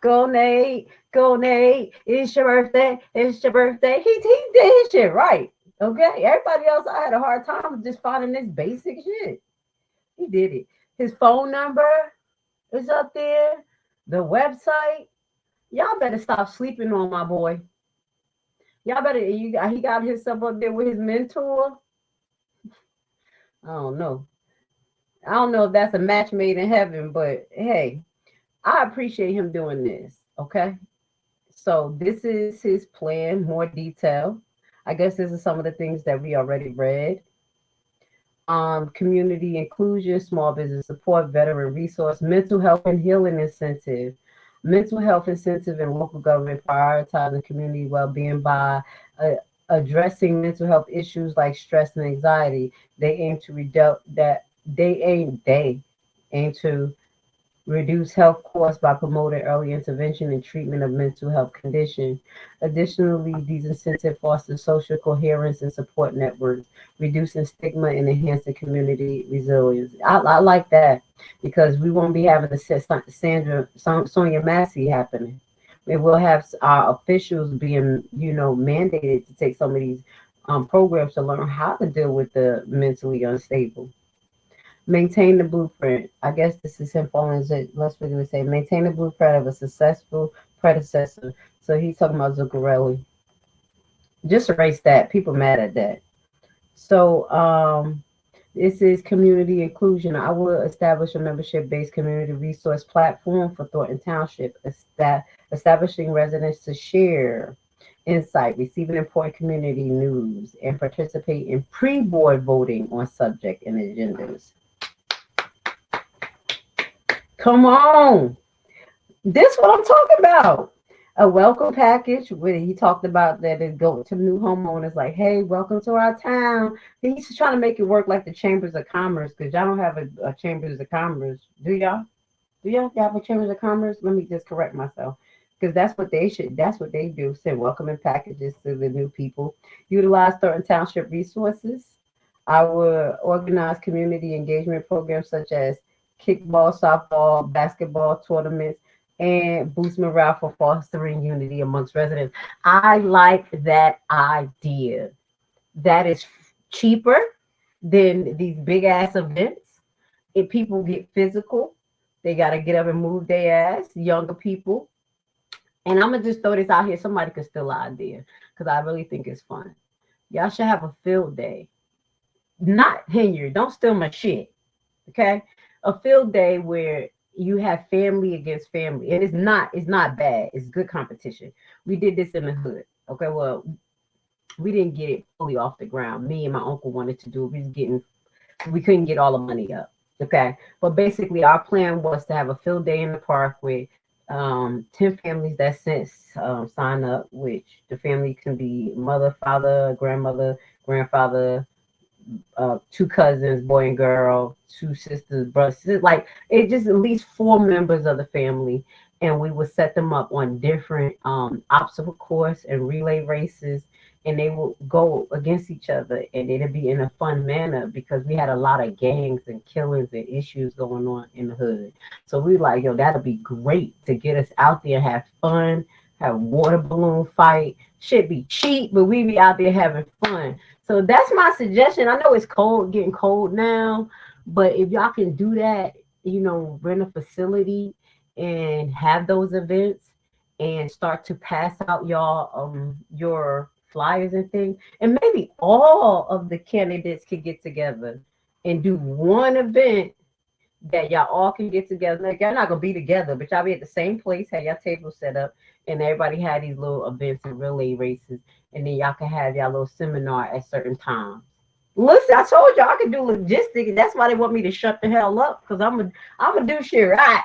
Go Nate, it's your birthday, it's your birthday. He did his shit right. Okay. Everybody else, I had a hard time just finding this basic shit. He did it. His phone number is up there. The website. Y'all better stop sleeping on my boy. Y'all better, he got himself up there with his mentor. I don't know if that's a match made in heaven, but hey, I appreciate him doing this. Okay. So this is his plan, more detail. I guess this is some of the things that we already read. Community inclusion, small business support, veteran resource, mental health and healing incentive. Mental health incentive in local government prioritizing community well-being by addressing mental health issues like stress and anxiety. They aim to reduce health costs by promoting early intervention and treatment of mental health conditions. Additionally, these incentives foster social coherence and support networks, reducing stigma and enhancing community resilience. I like that because we won't be having the Sonia Massey happening. We will have our officials being, mandated to take some of these programs to learn how to deal with the mentally unstable. Maintain the blueprint. I guess this is him following it. Let's really say maintain the blueprint of a successful predecessor. So he's talking about Zuccarelli. Just erase that. People mad at that. So this is community inclusion. I will establish a membership-based community resource platform for Thornton Township, establishing residents to share insight, receiving important community news, and participate in pre-board voting on subject and agendas. Come on. This is what I'm talking about. A welcome package where he talked about that it go to new homeowners like, hey, welcome to our town. He's trying to make it work like the Chambers of Commerce because y'all don't have a Chambers of Commerce. Do y'all? Do y'all have a Chambers of Commerce? Let me just correct myself. Because that's what they do. Send welcoming packages to the new people. Utilize Thornton Township resources. I will organize community engagement programs such as kickball, softball, basketball tournaments, and boost morale for fostering unity amongst residents. I like that idea. That is cheaper than these big ass events. If people get physical, they got to get up and move their ass, younger people. And I'm going to just throw this out here. Somebody could steal an idea because I really think it's fun. Y'all should have a field day. Not Henyard. Don't steal my shit. Okay? A field day where you have family against family. And it's not bad. It's good competition. We did this in the hood. Okay, well, we didn't get it fully off the ground. Me and my uncle wanted to do it. We couldn't get all the money up. Okay. But basically our plan was to have a field day in the park with 10 families that sign up, which the family can be mother, father, grandmother, grandfather, 2 cousins, boy and girl, 2 sisters, brothers, like it just at least 4 members of the family. And we would set them up on different obstacle course and relay races, and they will go against each other, and it'll be in a fun manner because we had a lot of gangs and killings and issues going on in the hood. So we like, yo, that'll be great to get us out there, have fun, have water balloon fight. Shit be cheap, but we be out there having fun. So that's my suggestion. I know it's cold, getting cold now, but if y'all can do that, rent a facility and have those events and start to pass out y'all your flyers and things, and maybe all of the candidates can get together and do one event that y'all all can get together. Like, y'all not gonna be together, but y'all be at the same place, have y'all table set up, and everybody had these little events and relay races, and then y'all can have y'all little seminar at certain times. Listen, I told y'all I can do logistics. That's why they want me to shut the hell up, because I'm gonna do shit right.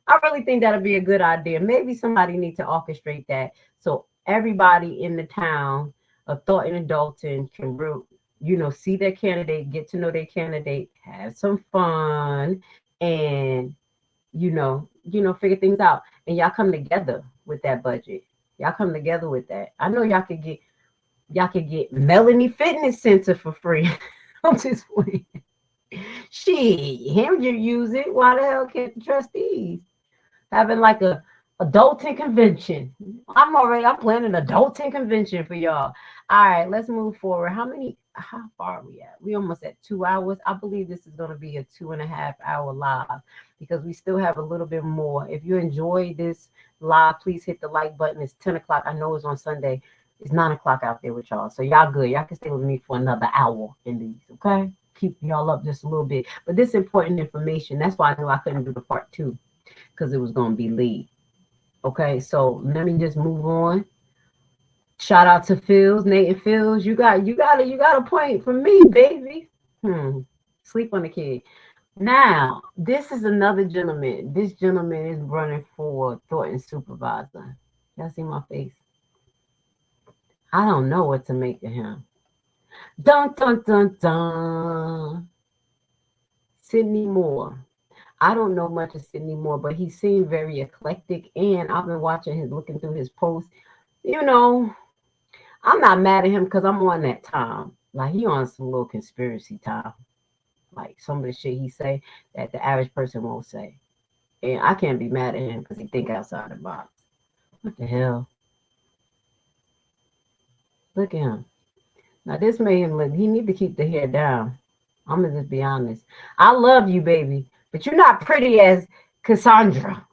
I really think that'll be a good idea. Maybe somebody needs to orchestrate that so everybody in the town of Thornton and Dolton can, see their candidate, get to know their candidate, have some fun, and figure things out. And y'all come together with that budget. Y'all come together with that. I know y'all could get Melanie Fitness Center for free. I'm just playing. Shit, Henyard use it. Why the hell can't the trustees? Having like a adulting convention. I'm planning an adulting convention for y'all. All right, let's move forward. How far are we at? We almost at 2 hours. I believe this is going to be a 2.5 hour live because we still have a little bit more. If you enjoy this live, please hit the like button. It's 10 o'clock. I know it's on Sunday. It's 9 o'clock out there with y'all. So y'all good. Y'all can stay with me for another hour in these, okay? Keep y'all up just a little bit. But this important information, that's why I knew I couldn't do the part 2 because it was going to be late. Okay, so let me just move on. Shout out to Phils, Nate and Phils. You got a point from me, baby. Sleep on the kid. Now, this is another gentleman. This gentleman is running for Thornton supervisor. Y'all see my face? I don't know what to make of him. Dun, dun, dun, dun. Sydney Moore. I don't know much of Sydney Moore, but he seemed very eclectic, and I've been looking through his posts. I'm not mad at him because I'm on that time. Like, he on some little conspiracy time. Like, some of the shit he say that the average person won't say. And I can't be mad at him because he think outside the box. What the hell? Look at him. Now, this made him look, he need to keep the hair down. I'm going to just be honest. I love you, baby, but you're not pretty as Cassandra,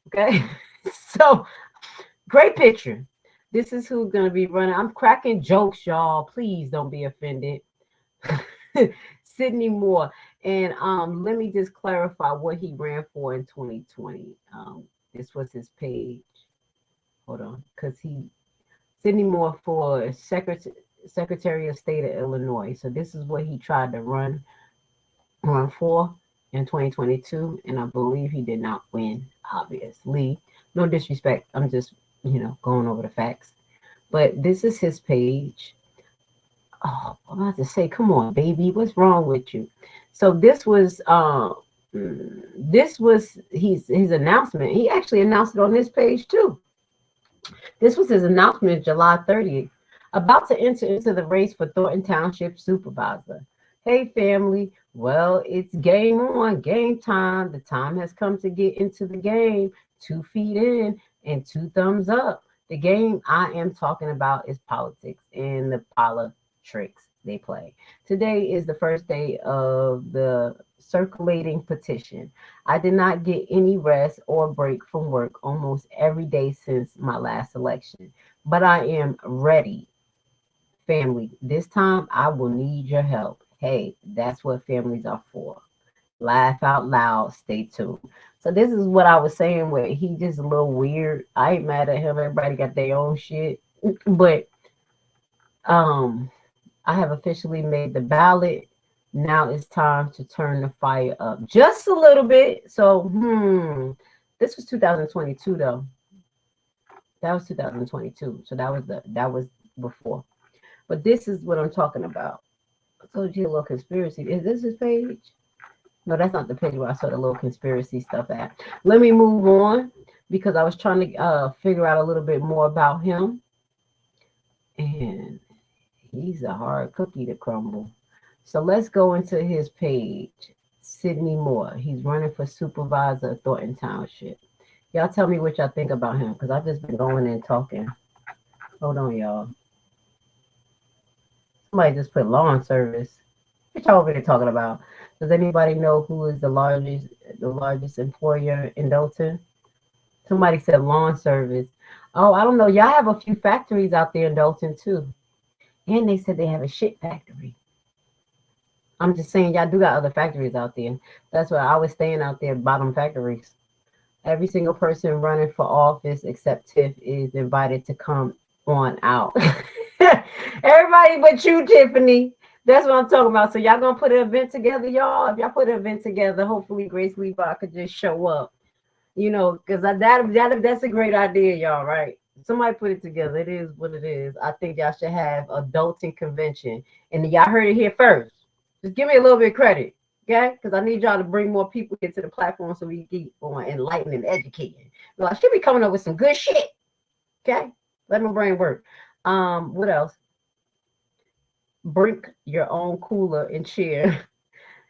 okay? So, great picture. This is who's going to be running. I'm cracking jokes, y'all. Please don't be offended. Sydney Moore. And let me just clarify what he ran for in 2020. This was his page. Hold on. Because Sydney Moore for Secretary of State of Illinois. So this is what he tried to run for in 2022. And I believe he did not win, obviously. No disrespect. I'm just, going over the facts. But this is his page. Oh, I'm about to say, come on, baby, what's wrong with you? So this was his announcement. He actually announced it on this page too. This was his announcement July 30th. About to enter into the race for Thornton Township Supervisor. Hey, family. Well, it's game on, game time. The time has come to get into the game. 2 feet in and 2 thumbs up. The game I am talking about is politics and the politics they play. Today is the first day of the circulating petition. I did not get any rest or break from work almost every day since my last election, but I am ready. Family, this time I will need your help. Hey, that's what families are for. Laugh out loud. Stay tuned. So this is what I was saying where he just a little weird. I ain't mad at him. Everybody got their own shit. But I have officially made the ballot. Now it's time to turn the fire up just a little bit. So, this was 2022 though. That was 2022. So that was before. But this is what I'm talking about. I told you a little conspiracy. Is this his page? No, that's not the page where I saw the little conspiracy stuff at. Let me move on because I was trying to figure out a little bit more about him. And he's a hard cookie to crumble. So let's go into his page. Sydney Moore. He's running for supervisor of Thornton Township. Y'all tell me what y'all think about him because I've just been going and talking. Hold on, y'all. Somebody just put lawn service. What y'all over there talking about? Does anybody know who is the largest employer in Dolton? Somebody said lawn service. Oh, I don't know. Y'all have a few factories out there in Dolton too. And they said they have a shit factory. I'm just saying y'all do got other factories out there. That's why I was staying out there bottom factories. Every single person running for office except Tiff is invited to come on out. Everybody but you, Tiffany. That's what I'm talking about. So y'all gonna put an event together, y'all? If y'all put an event together, hopefully Grace Levi could just show up. You know, because that's a great idea, y'all, right? Somebody put it together. It is what it is. I think y'all should have adulting convention. And y'all heard it here first. Just give me a little bit of credit, okay? Because I need y'all to bring more people into the platform so we can keep on enlightening and educating. Well, I should be coming up with some good shit, okay? Let my brain work. What else? Bring your own cooler and chair.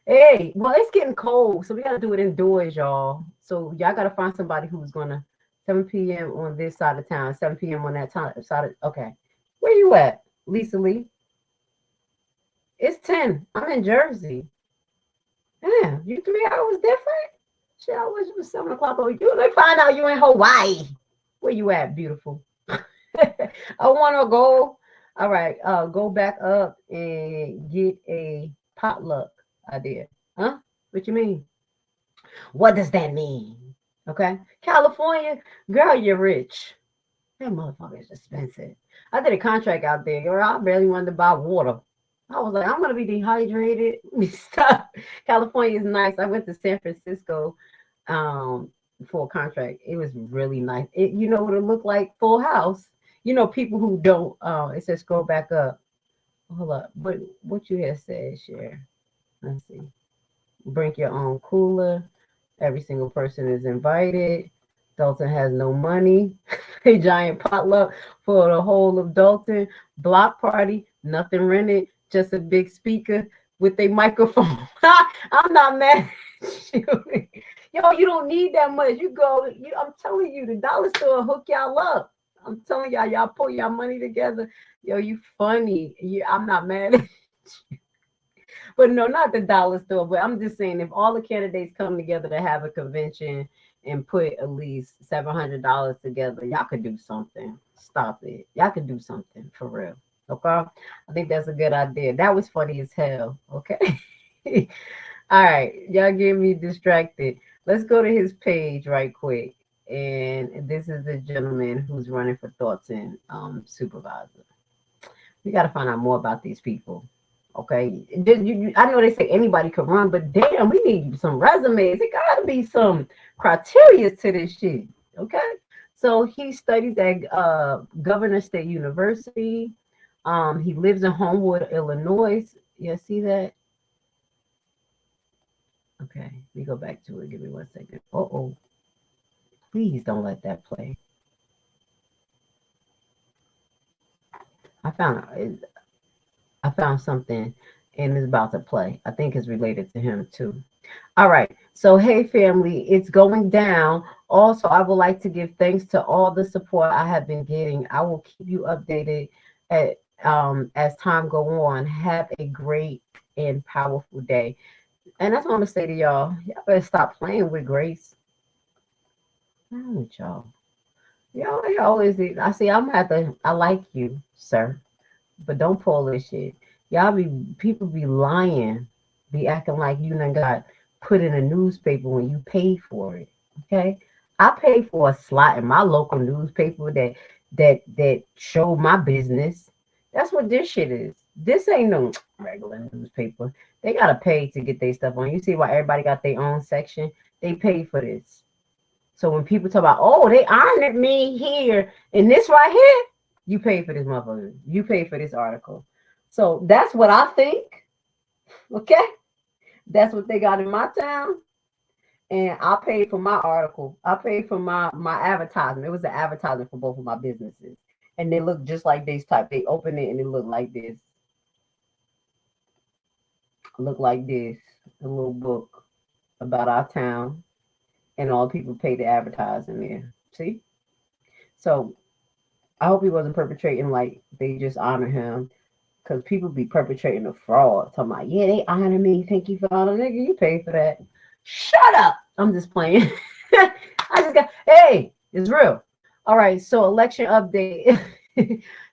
Hey, well, it's getting cold, so we gotta do it indoors, y'all. So y'all gotta find somebody who's gonna 7 p.m. on this side of town, 7 p.m. on that side of, okay. Where you at, Lisa Lee? It's 10. I'm in Jersey. Yeah, you 3 hours different? Shit, I wish it was 7 o'clock over you. Let's find out you in Hawaii. Where you at, beautiful? I wanna go. All right, go back up and get a potluck idea. Huh? What you mean? What does that mean? Okay. California, girl, you're rich. That motherfucker is expensive. I did a contract out there, girl. I barely wanted to buy water. I was like, I'm gonna be dehydrated. Stop. California is nice. I went to San Francisco for a contract. It was really nice. You know what it looked like? Full house. You know, people who don't it says scroll back up. Hold up. What you had said, share. Let's see. Bring your own cooler. Every single person is invited. Dalton has no money. A giant potluck for the whole of Dalton. Block party. Nothing rented. Just a big speaker with a microphone. I'm not mad at you. Yo, you don't need that much. You go. I'm telling you, the dollar store will hook y'all up. I'm telling y'all, y'all pull y'all money together. Yo, you funny. I'm not mad at you. But no, not the dollar store. But I'm just saying, if all the candidates come together to have a convention and put at least $700 together, y'all could do something. Stop it. Y'all could do something for real. Okay? I think that's a good idea. That was funny as hell. Okay? All right. Y'all get me distracted. Let's go to his page right quick. And this is the gentleman who's running for Thornton supervisor. We got to find out more about these people. Okay, I know they say anybody can run, but damn, we need some resumes. It got to be some criteria to this shit. Okay, so he studies at Governor State University. He lives in Homewood, Illinois. You see that? Okay, let me go back to it. Give me 1 second. Uh-oh. Please don't let that play. I found something and it's about to play. I think it's related to him too. All right. So, hey, family, it's going down. Also, I would like to give thanks to all the support I have been getting. I will keep you updated as time go on. Have a great and powerful day. And that's what I'm going to say to y'all. Y'all better stop playing with Grace. With y'all. Y'all always, I see, I like you, sir, but don't pull this shit. People be lying, be acting like you done got put in a newspaper when you paid for it. Okay, I paid for a slot in my local newspaper that showed my business. That's what this shit is. This ain't no regular newspaper. They gotta pay to get their stuff on. You see why everybody got their own section? They pay for this. So when people talk about, oh, they honored me here and this right here, you pay for this motherfucker. You pay for this article. So that's what I think. Okay? That's what they got in my town. And I paid for my article. I paid for my advertisement. It was an advertisement for both of my businesses. And they look just like this type. They open it and it looked like this. Look like this. A little book about our town. And all people pay to advertise in there. See? So I hope he wasn't perpetrating like they just honor him. Because people be perpetrating a fraud. Talking about, yeah, they honor me. Thank you for honoring. Nigga, you pay for that. Shut up. I'm just playing. Hey, it's real. All right, so election update.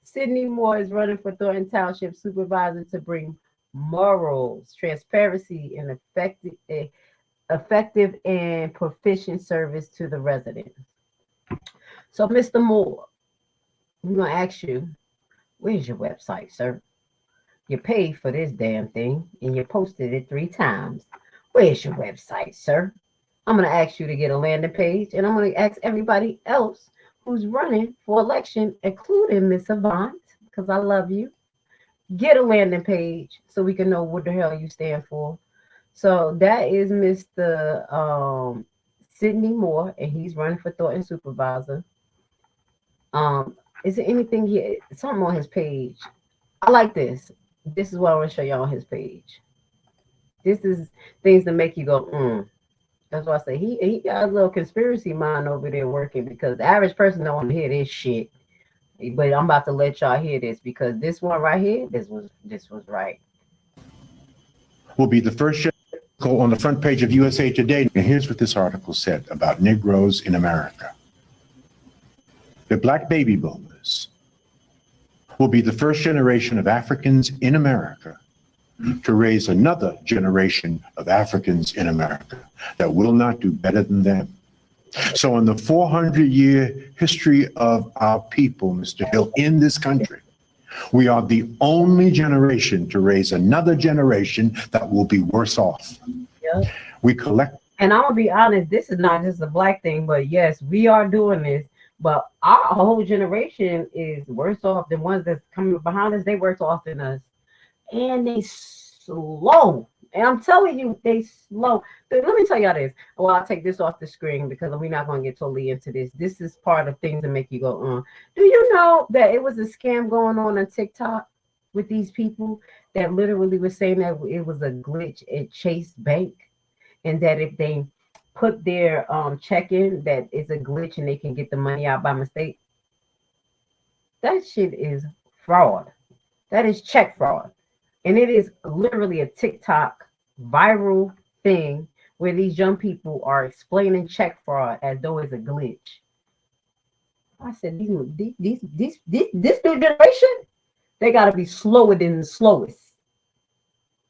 Sydney Moore is running for Thornton Township Supervisor to bring morals, transparency, and effective and proficient service to the residents. So, Mr. Moore, I'm going to ask you, where's your website, sir? You paid for this damn thing, and you posted it 3 times. Where's your website, sir? I'm going to ask you to get a landing page, and I'm going to ask everybody else who's running for election, including Miss Avant, because I love you. Get a landing page so we can know what the hell you stand for. So that is Mr. Sidney Moore, and he's running for Thornton Supervisor. Is there anything here? Something on his page. I like this. This is what I want to show y'all on his page. This is things that make you go, That's why I say he got a little conspiracy mind over there working, because the average person don't want to hear this shit. But I'm about to let y'all hear this, because this one right here, this was right. Will be the first article on the front page of USA Today. And here's what this article said about Negroes in America. The black baby boomers will be the first generation of Africans in America to raise another generation of Africans in America that will not do better than them. So in the 400-year history of our people, Mr. Hill, in this country, we are the only generation to raise another generation that will be worse off. Yep. We collect. And I'm going to be honest, this is not just a black thing, but yes, we are doing this. But our whole generation is worse off than ones that's coming behind us. They worse off than us. And they slow. And I'm telling you, they slow. But let me tell y'all this. Well, I'll take this off the screen because we're not going to get totally into this. This is part of things that make you go, Do you know that it was a scam going on TikTok with these people that literally was saying that it was a glitch at Chase Bank, and that if they put their check in, that it's a glitch and they can get the money out by mistake? That shit is fraud. That is check fraud. And it is literally a TikTok viral thing where these young people are explaining check fraud as though it's a glitch. I said, this new generation, they got to be slower than the slowest.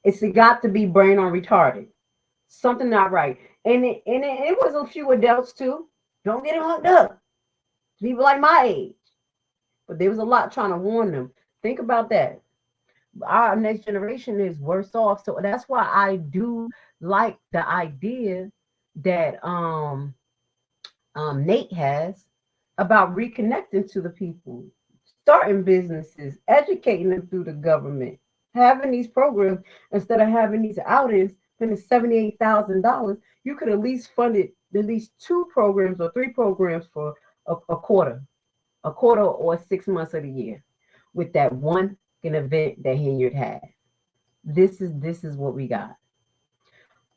It's got to be brain on retarded. Something not right. And it was a few adults too. Don't get it hooked up. People like my age. But there was a lot trying to warn them. Think about that. Our next generation is worse off. So that's why I do like the idea that Nate has about reconnecting to the people, starting businesses, educating them through the government, having these programs instead of having these outings, spending $78,000. You could at least fund it, at least 2 programs or 3 programs for a quarter or 6 months of the year with that one event that Henyard had. This is what we got.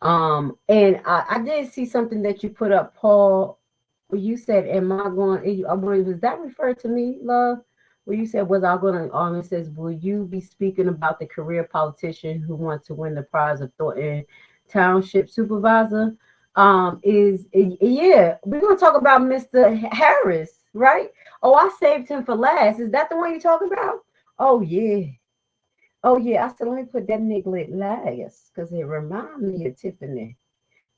And I did see something that you put up, Paul, where you said, am I going, was that referred to me, love? Where you said, was I going to, it says, will you be speaking about the career politician who wants to win the prize of Thornton Township Supervisor? Yeah, we're going to talk about Mr. Harris, right? Oh, I saved him for last. Is that the one you're talking about? Oh, yeah. I said, let me put that nigga at last because it reminds me of Tiffany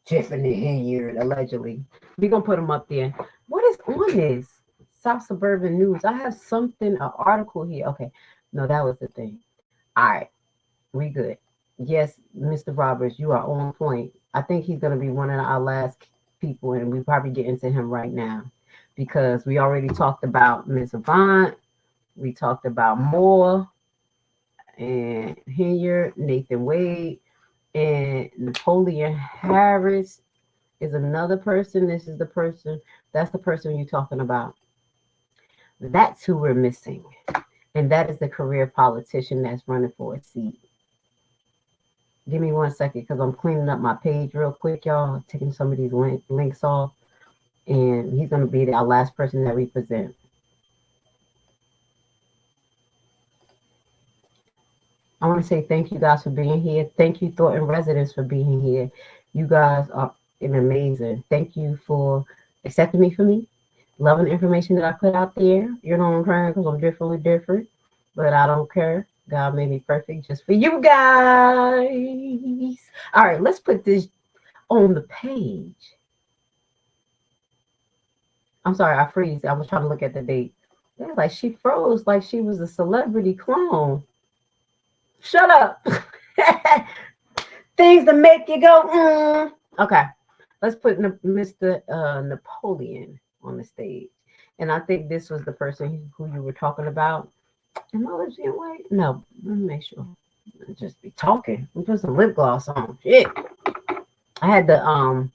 Henyard, allegedly. We're going to put him up there. What is on this? South Suburban News. I have an article here. Okay. No, that was the thing. All right. We good. Yes, Mr. Roberts, you are on point. I think he's going to be one of our last people, and we probably get into him right now because we already talked about Ms. Avant. We talked about Moore and Henyard, Nathan Wade, and Napoleon Harris is another person. This is the person. That's the person you're talking about. That's who we're missing. And that is the career politician that's running for a seat. Give me 1 second because I'm cleaning up my page real quick, y'all. Taking some of these links off. And he's going to be our last person that we present. I want to say thank you guys for being here. Thank you, Thornton residents, for being here. You guys are amazing. Thank you for accepting me for me. Loving the information that I put out there. You know, I'm crying because I'm different, but I don't care. God made me perfect just for you guys. All right, let's put this on the page. I'm sorry, I freeze. I was trying to look at the date. Yeah, like she froze like she was a celebrity clone. Shut up. Things that make you go, Okay, let's put Mr. Napoleon on the stage. And I think this was the person who you were talking about. Am I losing weight? No, let me make sure. I'll just be talking. I'm putting some lip gloss on. Shit. I had the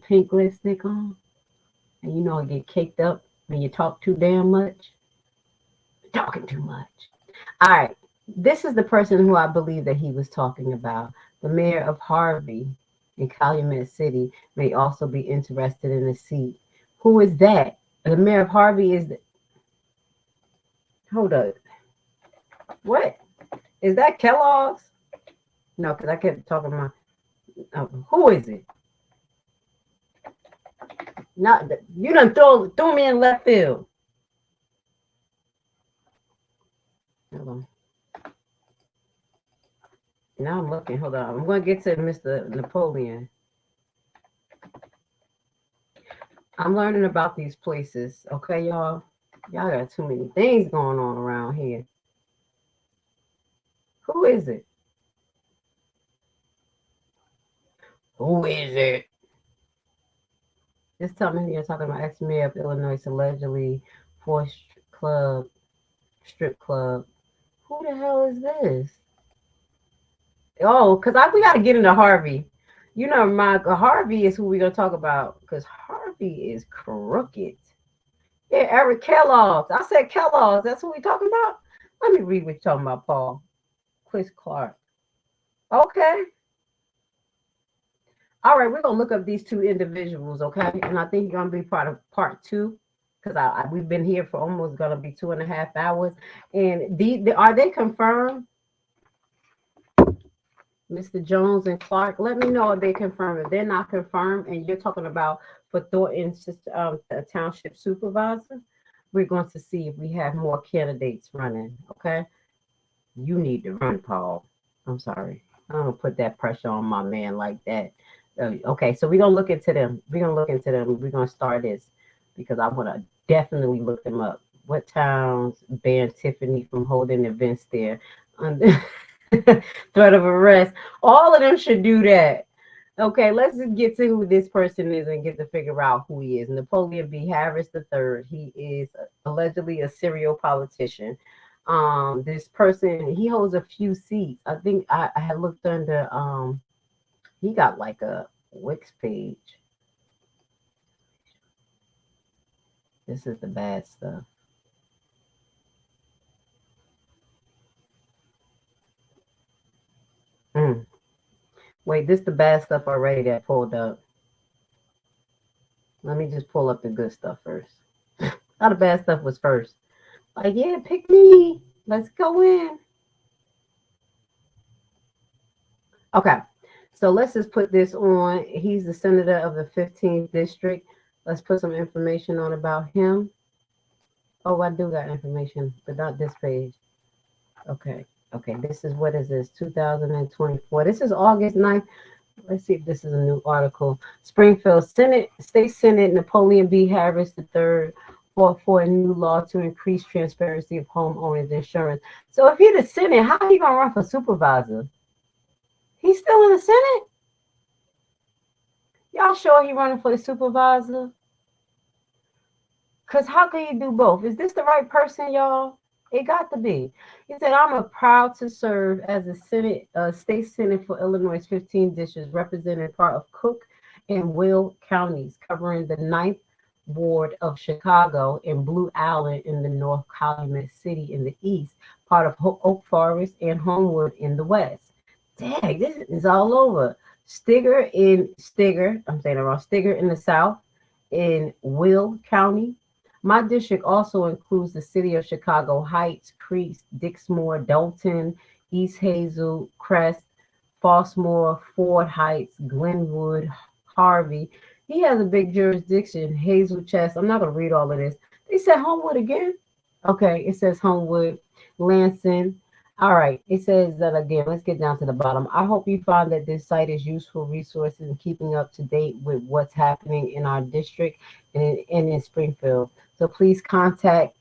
pink lipstick on. And you know I get caked up when you talk too damn much. Talking too much. All right. This is the person who I believe that he was talking about. The mayor of Harvey in Calumet City may also be interested in a seat. Who is that? The mayor of Harvey is hold up. What? Is that Kellogg's? No, because I kept talking about who is it? Not you done throw me in left field. Hold on. Now I'm looking. Hold on. I'm going to get to Mr. Napoleon. I'm learning about these places. Okay, y'all. Y'all got too many things going on around here. Who is it? Who is it? Just tell me you're talking about ex-mayor of Illinois allegedly forced strip club. Who the hell is this? Oh, because we got to get into Harvey. You know, Harvey is who we're going to talk about because Harvey is crooked. Yeah, Eric Kellogg's. I said Kellogg's. That's what we're talking about? Let me read what you're talking about, Paul. Chris Clark. Okay. All right, we're going to look up these two individuals, okay? And I think you're going to be part of part 2 because we've been here for almost going to be 2.5 hours. And are they confirmed? Mr. Jones and Clark, let me know if they confirm. If they're not confirmed, and you're talking about for Thornton Township Supervisor, we're going to see if we have more candidates running, okay? You need to run, Paul. I'm sorry. I don't put that pressure on my man like that. Okay, so we're going to look into them. We're going to start this because I want to definitely look them up. What towns banned Tiffany from holding events there? Threat of arrest. All of them should do that. Okay, let's just get to who this person is and get to figure out who he is. Napoleon B. Harris III. He is allegedly a serial politician. This person, he holds a few seats. I think I had looked under, he got like a Wix page. This is the bad stuff. Wait, this is the bad stuff already that pulled up. Let me just pull up the good stuff first. All the bad stuff was first. Like, yeah, pick me. Let's go in. Okay, so let's just put this on. He's the senator of the 15th district. Let's put some information on about him. Oh, I do got information, but not this page. Okay. Okay, this is, what is this, 2024. This is August 9th. Let's see if this is a new article. Springfield State Senate, Napoleon B. Harris III fought for a new law to increase transparency of homeowners insurance. So if he's the Senate, how are you going to run for supervisor? He's still in the Senate? Y'all sure he running for the supervisor? Because how can you do both? Is this the right person, y'all? It got to be. He said, I'm proud to serve as a state senate for Illinois' 15 districts, representing part of Cook and Will counties, covering the 9th ward of Chicago and Blue Island in the north, Calumet City in the east, part of Oak Forest and Homewood in the west. Dang, this is all over. Stigger in the south, in Will County. My district also includes the city of Chicago Heights, Creeks, Dixmoor, Dolton, East Hazel, Crest, Flossmoor, Ford Heights, Glenwood, Harvey. He has a big jurisdiction, Hazel Chest. I'm not going to read all of this. They said Homewood again? Okay, it says Homewood, Lansing. All right, it says that again. Let's get down to the bottom. I hope you find that this site is useful resources in keeping up to date with what's happening in our district and in Springfield. So please contact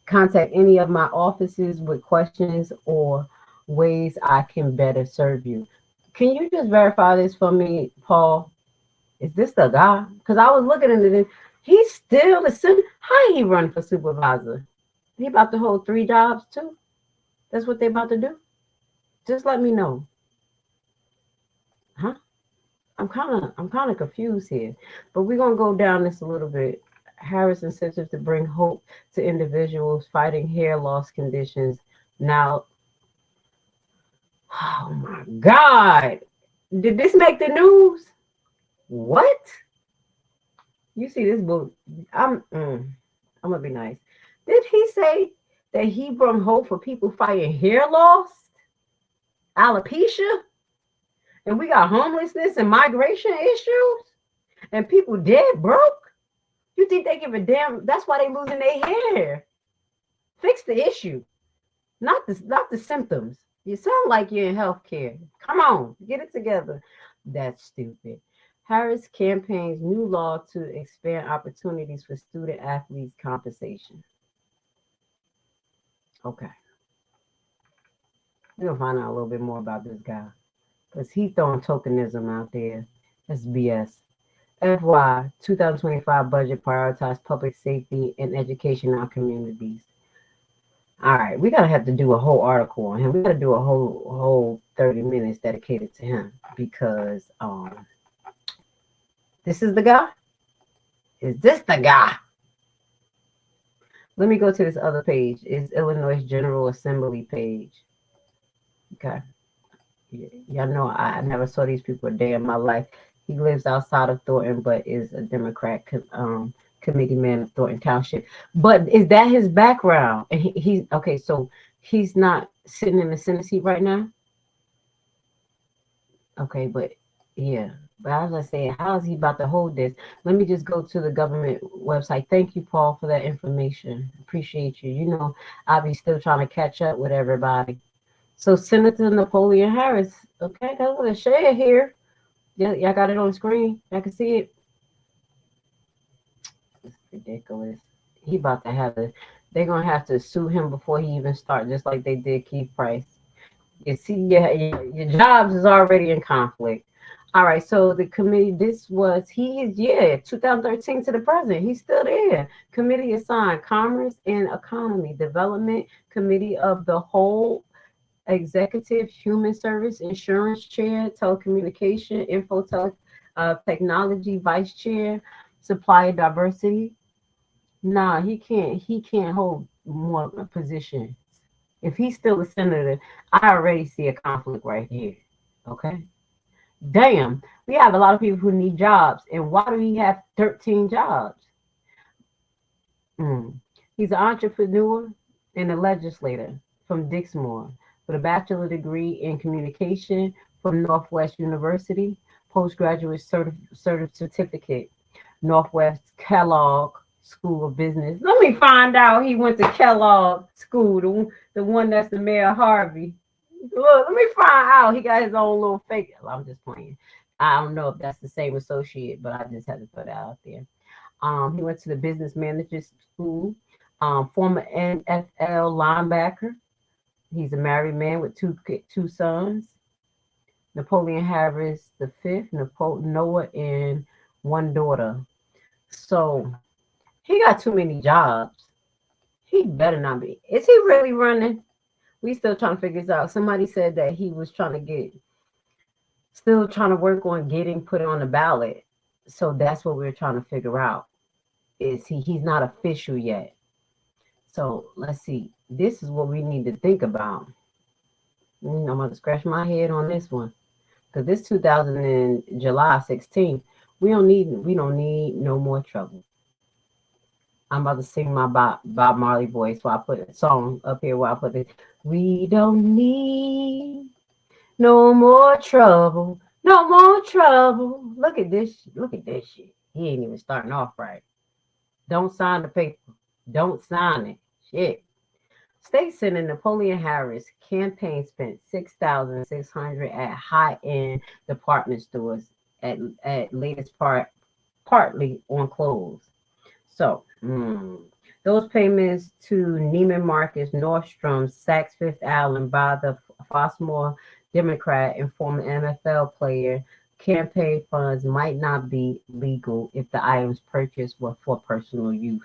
any of my offices with questions or ways I can better serve you. Can you just verify this for me, Paul? Is this the guy? Because I was looking at it. He's still the how he run for supervisor? He about to hold 3 jobs too? That's what they about to do? Just let me know. Huh? I'm kind of confused here. But we're gonna go down this a little bit. Harris incentive to bring hope to individuals fighting hair loss conditions. Now, oh my God. Did this make the news? What? You see this book? I'm gonna be nice. Did he say that he brought hope for people fighting hair loss, alopecia, and we got homelessness and migration issues, and people dead broke? You think they give a damn? That's why they losing their hair. Fix the issue, not the symptoms. You sound like you're in healthcare. Come on, get it together. That's stupid. Harris campaigns new law to expand opportunities for student athletes compensation. Okay. We're gonna find out a little bit more about this guy, because he's throwing tokenism out there. That's BS. FY 2025 budget prioritize public safety and education in our communities. All right, we gotta have to do a whole article on him. We gotta do a whole 30 minutes dedicated to him, because this is the guy. Is this the guy? Let me go to this other page. It's Illinois General Assembly page. Okay. Y'all know I never saw these people a day in my life. He lives outside of Thornton, but is a Democrat committee man of Thornton Township. But is that his background? And he's okay. So he's not sitting in the Senate seat right now. Okay, but yeah. But as I say, how is he about to hold this? Let me just go to the government website. Thank you, Paul, for that information. Appreciate you. You know, I'll be still trying to catch up with everybody. So Senator Napoleon Harris. Okay, got a little share here. Yeah, y'all got it on the screen. I can see it. It's ridiculous. He about to have to, they're going to have to sue him before he even starts, just like they did Keith Price. You see, your jobs is already in conflict. All right, so the committee, he is 2013 to the present. He's still there. Committee assigned Commerce and Economy Development, Committee of the Whole, Executive Human Service, Insurance Chair, Telecommunication, Technology Vice Chair, Supplier Diversity. Nah, he can't hold more positions. If he's still a senator, I already see a conflict right here. Okay. Damn, we have a lot of people who need jobs, and why do we have 13 jobs? He's an entrepreneur and a legislator from Dixmoor with a bachelor degree in communication from Northwest University, postgraduate certificate, Northwest Kellogg School of Business. Let me find out he went to Kellogg School, the one that's the Mayor Harvey. Look, let me find out. He got his own little fake. I'm just playing. I don't know if that's the same associate, but I just had to put that out there. He went to the Business Managers School. Former NFL linebacker. He's a married man with two sons. Napoleon Harris V, Noah, and one daughter. So he got too many jobs. He better not be. Is he really running? We still trying to figure this out. Somebody said that he was trying to work on getting put on the ballot. So that's what we're trying to figure out. Is he's not official yet. So let's see. This is what we need to think about. I'm going to scratch my head on this one. Because this 2000 and July 16th, we don't need no more trouble. I'm about to sing my Bob Marley voice, so I put a song up here where I put it. We don't need no more trouble. No more trouble. Look at this shit. He ain't even starting off right. Don't sign the paper. Don't sign it. Shit. State Senator Napoleon Harris campaign spent $6,600 at high-end department stores at latest partly on clothes. So those payments to Neiman Marcus, Nordstrom, Saks Fifth Allen by the Fossmore Democrat and former NFL player campaign funds might not be legal if the items purchased were for personal use.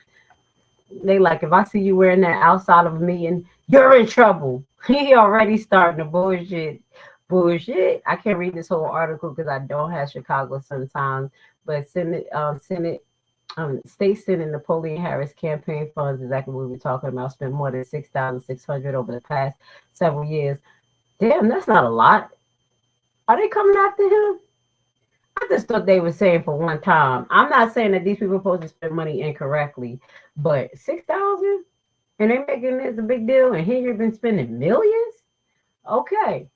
They like, if I see you wearing that outside of a meeting, you're in trouble. He already starting the bullshit. I can't read this whole article because I don't have Chicago sometimes, but State Senate Napoleon Harris campaign funds, exactly what we're talking about, spent more than $6,600 over the past several years. Damn, that's not a lot. Are they coming after him? I just thought they were saying for one time. I'm not saying that these people are supposed to spend money incorrectly, but $6,000 and they're making this a big deal, and here you've been spending millions? Okay.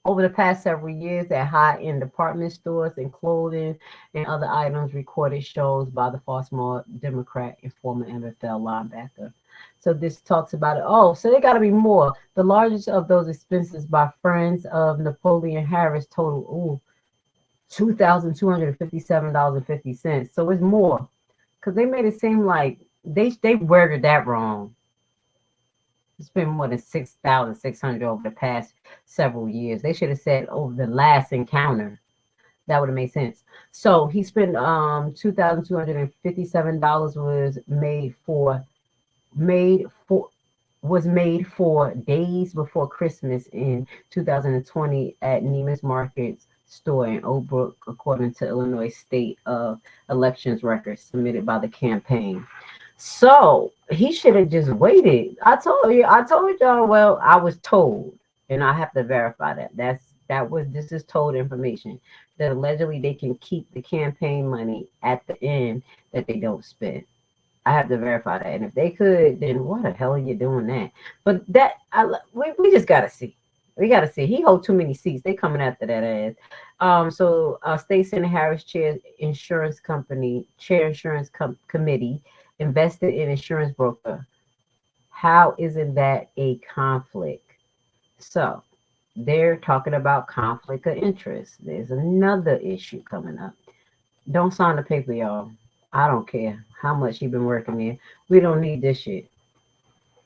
Over the past several years at high-end department stores and clothing and other items, recorded shows by the Baltimore Democrat and former NFL linebacker. So this talks about it. Oh, so they got to be more. The largest of those expenses by friends of Napoleon Harris total $2,257.50. So it's more, because they made it seem like they worded that wrong. It's been more than $6,600 over the past several years. They should have said over the last encounter. That would have made sense. So he spent $2,257 was made for days before Christmas in 2020 at Neiman's Market's store in Oak Brook, according to Illinois State Elections records submitted by the campaign. So he should have just waited. I told y'all. Well, I was told, and I have to verify that. This is told information that allegedly they can keep the campaign money at the end that they don't spend. I have to verify that, and if they could, then what the hell are you doing that? But we just gotta see. We gotta see. He holds too many seats. They coming after that ass. So State Senator Harris chair insurance committee invested in insurance broker. How isn't that a conflict? So they're talking about conflict of interest. There's another issue coming up. Don't sign the paper, y'all. I don't care how much you've been working there. We don't need this shit.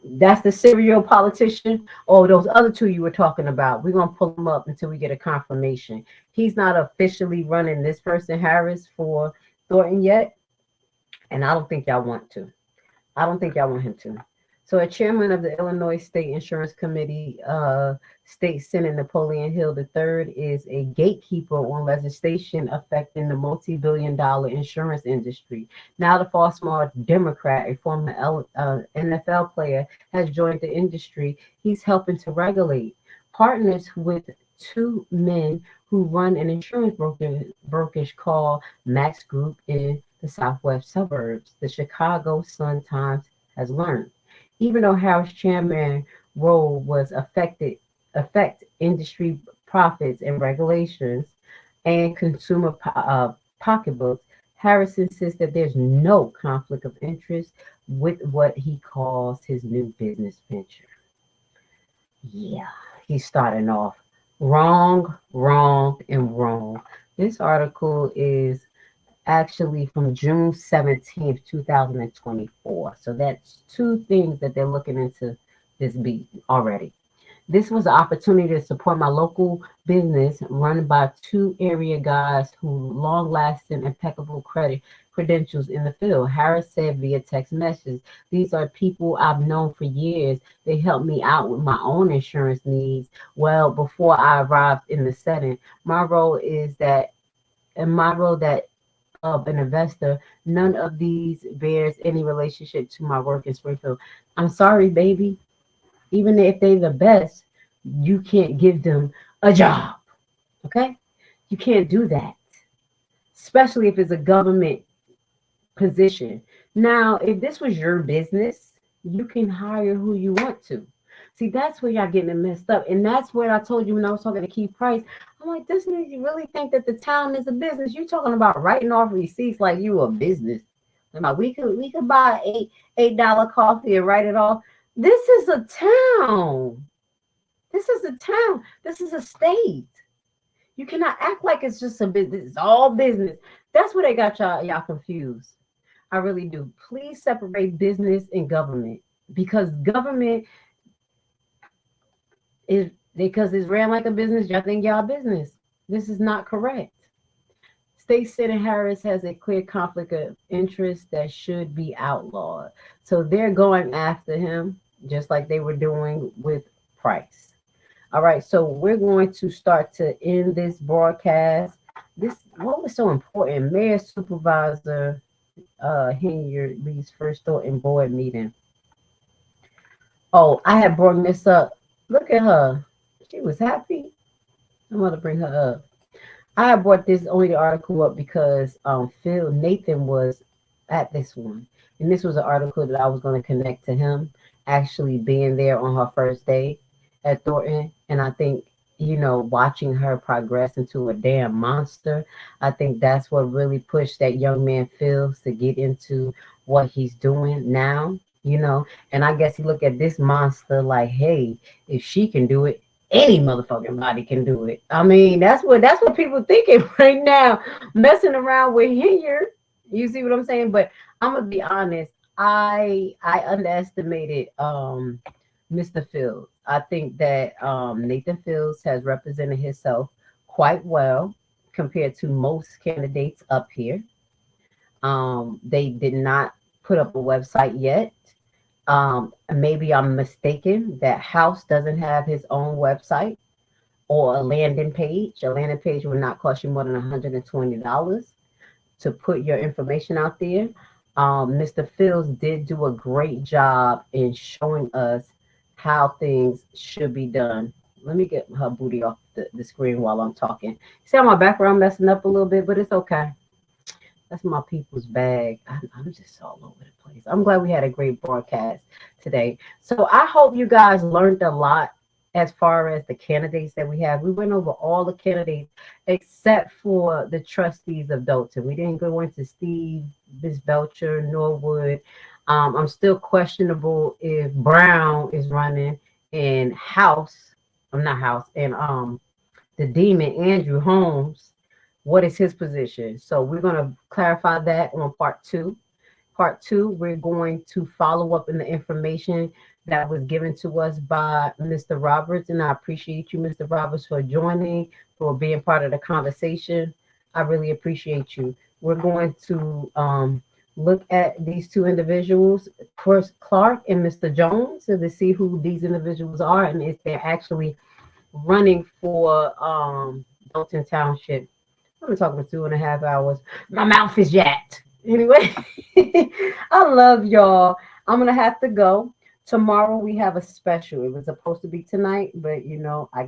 That's the serial politician or those other two you were talking about. We're going to pull them up until we get a confirmation. He's not officially running this person, Harris, for Thornton yet. And I don't think y'all want to. I don't think y'all want him to. So a chairman of the Illinois State Insurance Committee, State Senator Napoleon Hill III, is a gatekeeper on legislation affecting the multi-billion-dollar insurance industry. Now the Baltimore Democrat, a former NFL player, has joined the industry. He's helping to regulate. Partners with two men who run an insurance brokerage called Max Group in the southwest suburbs, the Chicago Sun-Times has learned. Even though Harris' chairman role was affect industry profits and regulations and consumer pocketbooks, Harris insists that there's no conflict of interest with what he calls his new business venture. Yeah, he's starting off wrong. This article is actually from June 17th, 2024. So that's two things that they're looking into this beat already. This was an opportunity to support my local business run by two area guys who long-lasting impeccable credentials in the field. Harris said via text message, these are people I've known for years. They helped me out with my own insurance needs. Well, before I arrived in the setting, my role of an investor, none of these bears any relationship to my work in Springfield. I'm sorry, baby. Even if they're the best, you can't give them a job. Okay? You can't do that. Especially if it's a government position. Now, if this was your business, you can hire who you want to. See, that's where y'all getting it messed up. And that's what I told you when I was talking to Keith Price. I'm like, this nigga, you really think that the town is a business? You're talking about writing off receipts like you a business. I'm like, we could buy $8 coffee and write it off. This is a town. This is a town. This is a state. You cannot act like it's just a business. It's all business. That's where they got y'all confused. I really do. Please separate business and government, because government is because it's ran like a business. Y'all think y'all business. This is not correct. State Senator Harris has a clear conflict of interest that should be outlawed. So they're going after him, just like they were doing with Price. All right, so we're going to start to end this broadcast. What was so important? Mayor Supervisor Henyard leads first Thornton board meeting. Oh, I had brought this up. Look at her. She was happy. I'm going to bring her up. I brought this only the article up because Nathan was at this one. And this was an article that I was going to connect to him actually being there on her first day at Thornton. And I think, watching her progress into a damn monster, I think that's what really pushed that young man Phils to get into what he's doing now, And I guess he looked at this monster like, hey, if she can do it, any motherfucking body can do it. I mean, that's what people thinking right now, messing around with Henyard. You see what I'm saying? But I'm gonna be honest. I underestimated Mr. Fields. I think that Nathan Fields has represented himself quite well compared to most candidates up here. They did not put up a website yet. Maybe I'm mistaken that House doesn't have his own website or a landing page. A landing page would not cost you more than $120 to put your information out there. Mr. Fields did do a great job in showing us how things should be done. Let me get her booty off the screen while I'm talking. See how my background messing up a little bit, but it's okay. That's my people's bag. I'm just all over the place. I'm glad we had a great broadcast today. So I hope you guys learned a lot as far as the candidates that we have. We went over all the candidates except for the trustees of Dolton. We didn't go into Steve, Ms. Belcher, Norwood. I'm still questionable if Brown is running in House. I'm not House. And the demon, Andrew Holmes. What is his position? So we're going to clarify that on part 2. Part 2, we're going to follow up in the information that was given to us by Mr. Roberts. And I appreciate you, Mr. Roberts, for joining, for being part of the conversation. I really appreciate you. We're going to look at these 2 individuals, Chris Clark and Mr. Jones, to see who these individuals are and if they're actually running for Thornton Township. I've been talking for 2.5 hours. My mouth is yacked. Anyway, I love y'all. I'm going to have to go. Tomorrow we have a special. It was supposed to be tonight, but I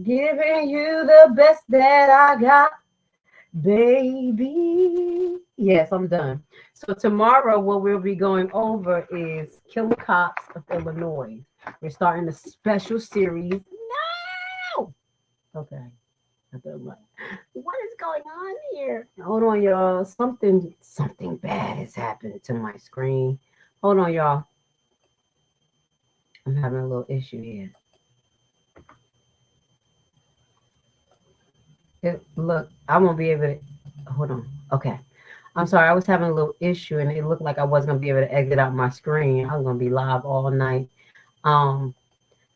giving you the best that I got, baby. Yes, I'm done. So tomorrow what we'll be going over is Killer Cops of Illinois. We're starting a special series. No! Okay. What is going on here? Hold on, y'all. Something bad has happened to my screen. Hold on, y'all. I'm having a little issue here. Look, I won't be able to. Hold on. Okay. I'm sorry. I was having a little issue, and it looked like I wasn't going to be able to exit out my screen. I was going to be live all night.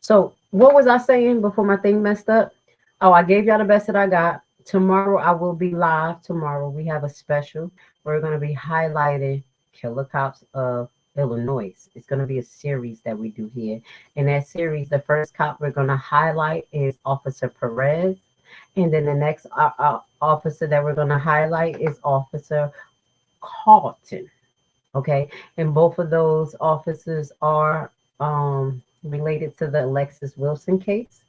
So what was I saying before my thing messed up? Oh, I gave y'all the best that I got. Tomorrow I will be live. Tomorrow we have a special. We're going to be highlighting Killer Cops of Illinois. It's going to be a series that we do here. In that series, the first cop we're going to highlight is Officer Perez. And then the next officer that we're going to highlight is Officer Carlton. Okay. And both of those officers are related to the Alexis Wilson case.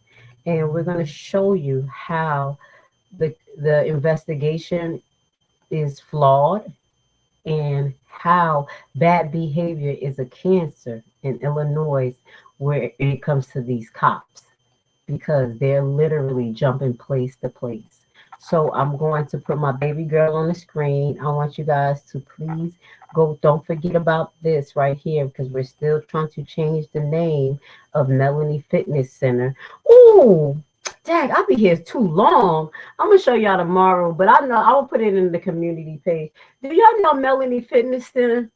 And we're going to show you how the investigation is flawed and how bad behavior is a cancer in Illinois where it comes to these cops, because they're literally jumping place to place. So I'm going to put my baby girl on the screen. I want you guys to please go. Don't forget about this right here, because we're still trying to change the name of Melanie Fitness Center. Ooh, dang, I'll be here too long. I'm going to show y'all tomorrow, but I know I will put it in the community page. Do y'all know Melanie Fitness Center?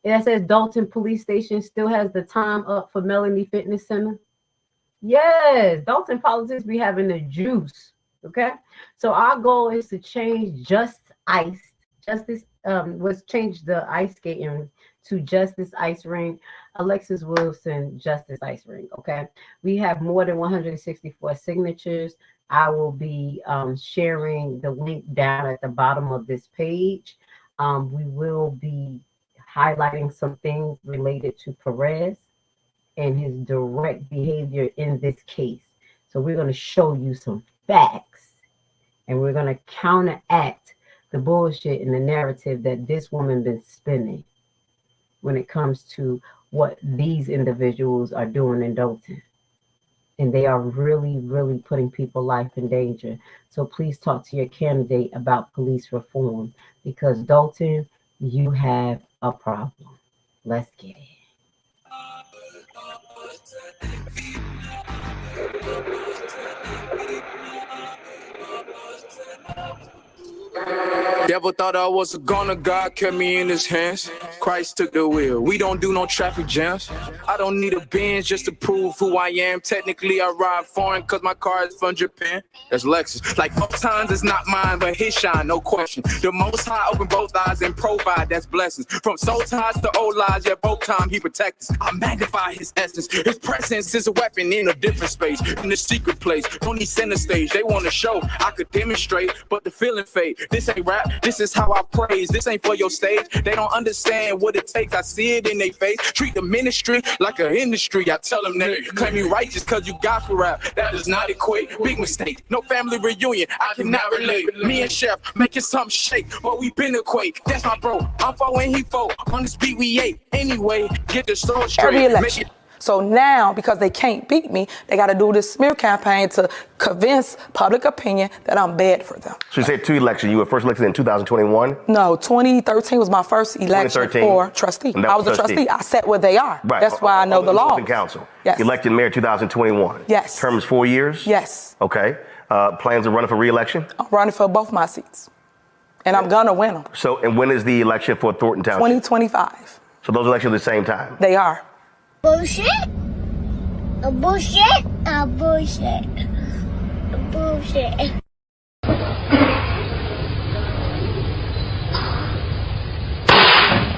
It says Dolton Police Station still has the time up for Melanie Fitness Center. Yes, Dolton politics be having the juice. Okay, so our goal is to change was change the ice skating to Justice Ice Rink, Alexis Wilson Justice Ice Rink. Okay, we have more than 164 signatures. I will be sharing the link down at the bottom of this page. We will be highlighting some things related to Perez and his direct behavior in this case. So we're going to show you some facts, and we're going to counteract the bullshit and the narrative that this woman been spinning when it comes to what these individuals are doing in Dolton. And they are really, really putting people's life in danger. So please talk to your candidate about police reform, because Dolton, you have a problem. Let's get it. Devil thought I was a goner, God kept me in his hands. Christ took the wheel. We don't do no traffic jams. I don't need a Benz just to prove who I am. Technically, I ride foreign cause my car is from Japan. That's Lexus. Like 4 times, it's not mine, but his shine, no question. The Most High open both eyes and provide, that's blessings. From soul ties to old lies, yeah, both times he protects us. I magnify his essence. His presence is a weapon in a different space, in the secret place. Don't need center stage. They want to show I could demonstrate, but the feeling fade. This ain't rap. This is how I praise. This ain't for your stage. They don't understand what it takes. I see it in their face. Treat the ministry like an industry. I tell them that claim you righteous cause you gospel rap. That does not equate. Big mistake. No family reunion. I cannot relate. Me and Chef making something shake, but we been a quake. That's my bro. I'm 4 and he 4. On this beat we 8. Anyway, get the story straight. Every election. So now, because they can't beat me, they got to do this smear campaign to convince public opinion that I'm bad for them. So you said 2 elections. You were first elected in 2021? No, 2013 was my first election for trustee. I was a trustee. I sat where they are. Right. That's why I know the law. Council. Yes. Elected mayor 2021. Yes. Terms 4 years? Yes. Okay. Plans of running for re-election? I'm running for both my seats. And I'm going to win them. So, and when is the election for Thornton Township? 2025. So those elections at the same time? They are. Bullshit. A bullshit. A bullshit. A bullshit.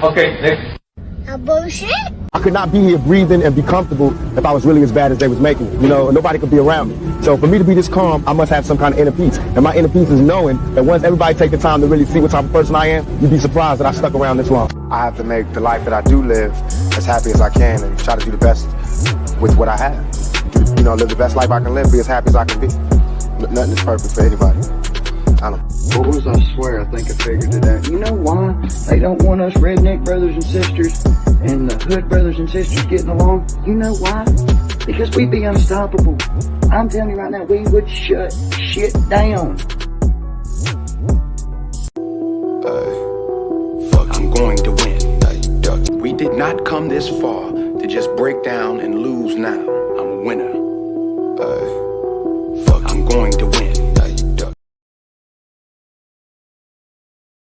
Okay, next. A bullshit. I could not be here breathing and be comfortable if I was really as bad as they was making it. You know, nobody could be around me. So for me to be this calm, I must have some kind of inner peace. And my inner peace is knowing that once everybody take the time to really see what type of person I am, you'd be surprised that I stuck around this long. I have to make the life that I do live as happy as I can and try to do the best with what I have. You know, live the best life I can live, be as happy as I can be. Nothing is perfect for anybody. I don't know. Boys, I swear, I think I figured it out. You know why they don't want us redneck brothers and sisters and the hood brothers and sisters getting along? You know why? Because we'd be unstoppable. I'm telling you right now, we would shut shit down. I'm going to win. We did not come this far to just break down and lose now. I'm a winner. I'm going to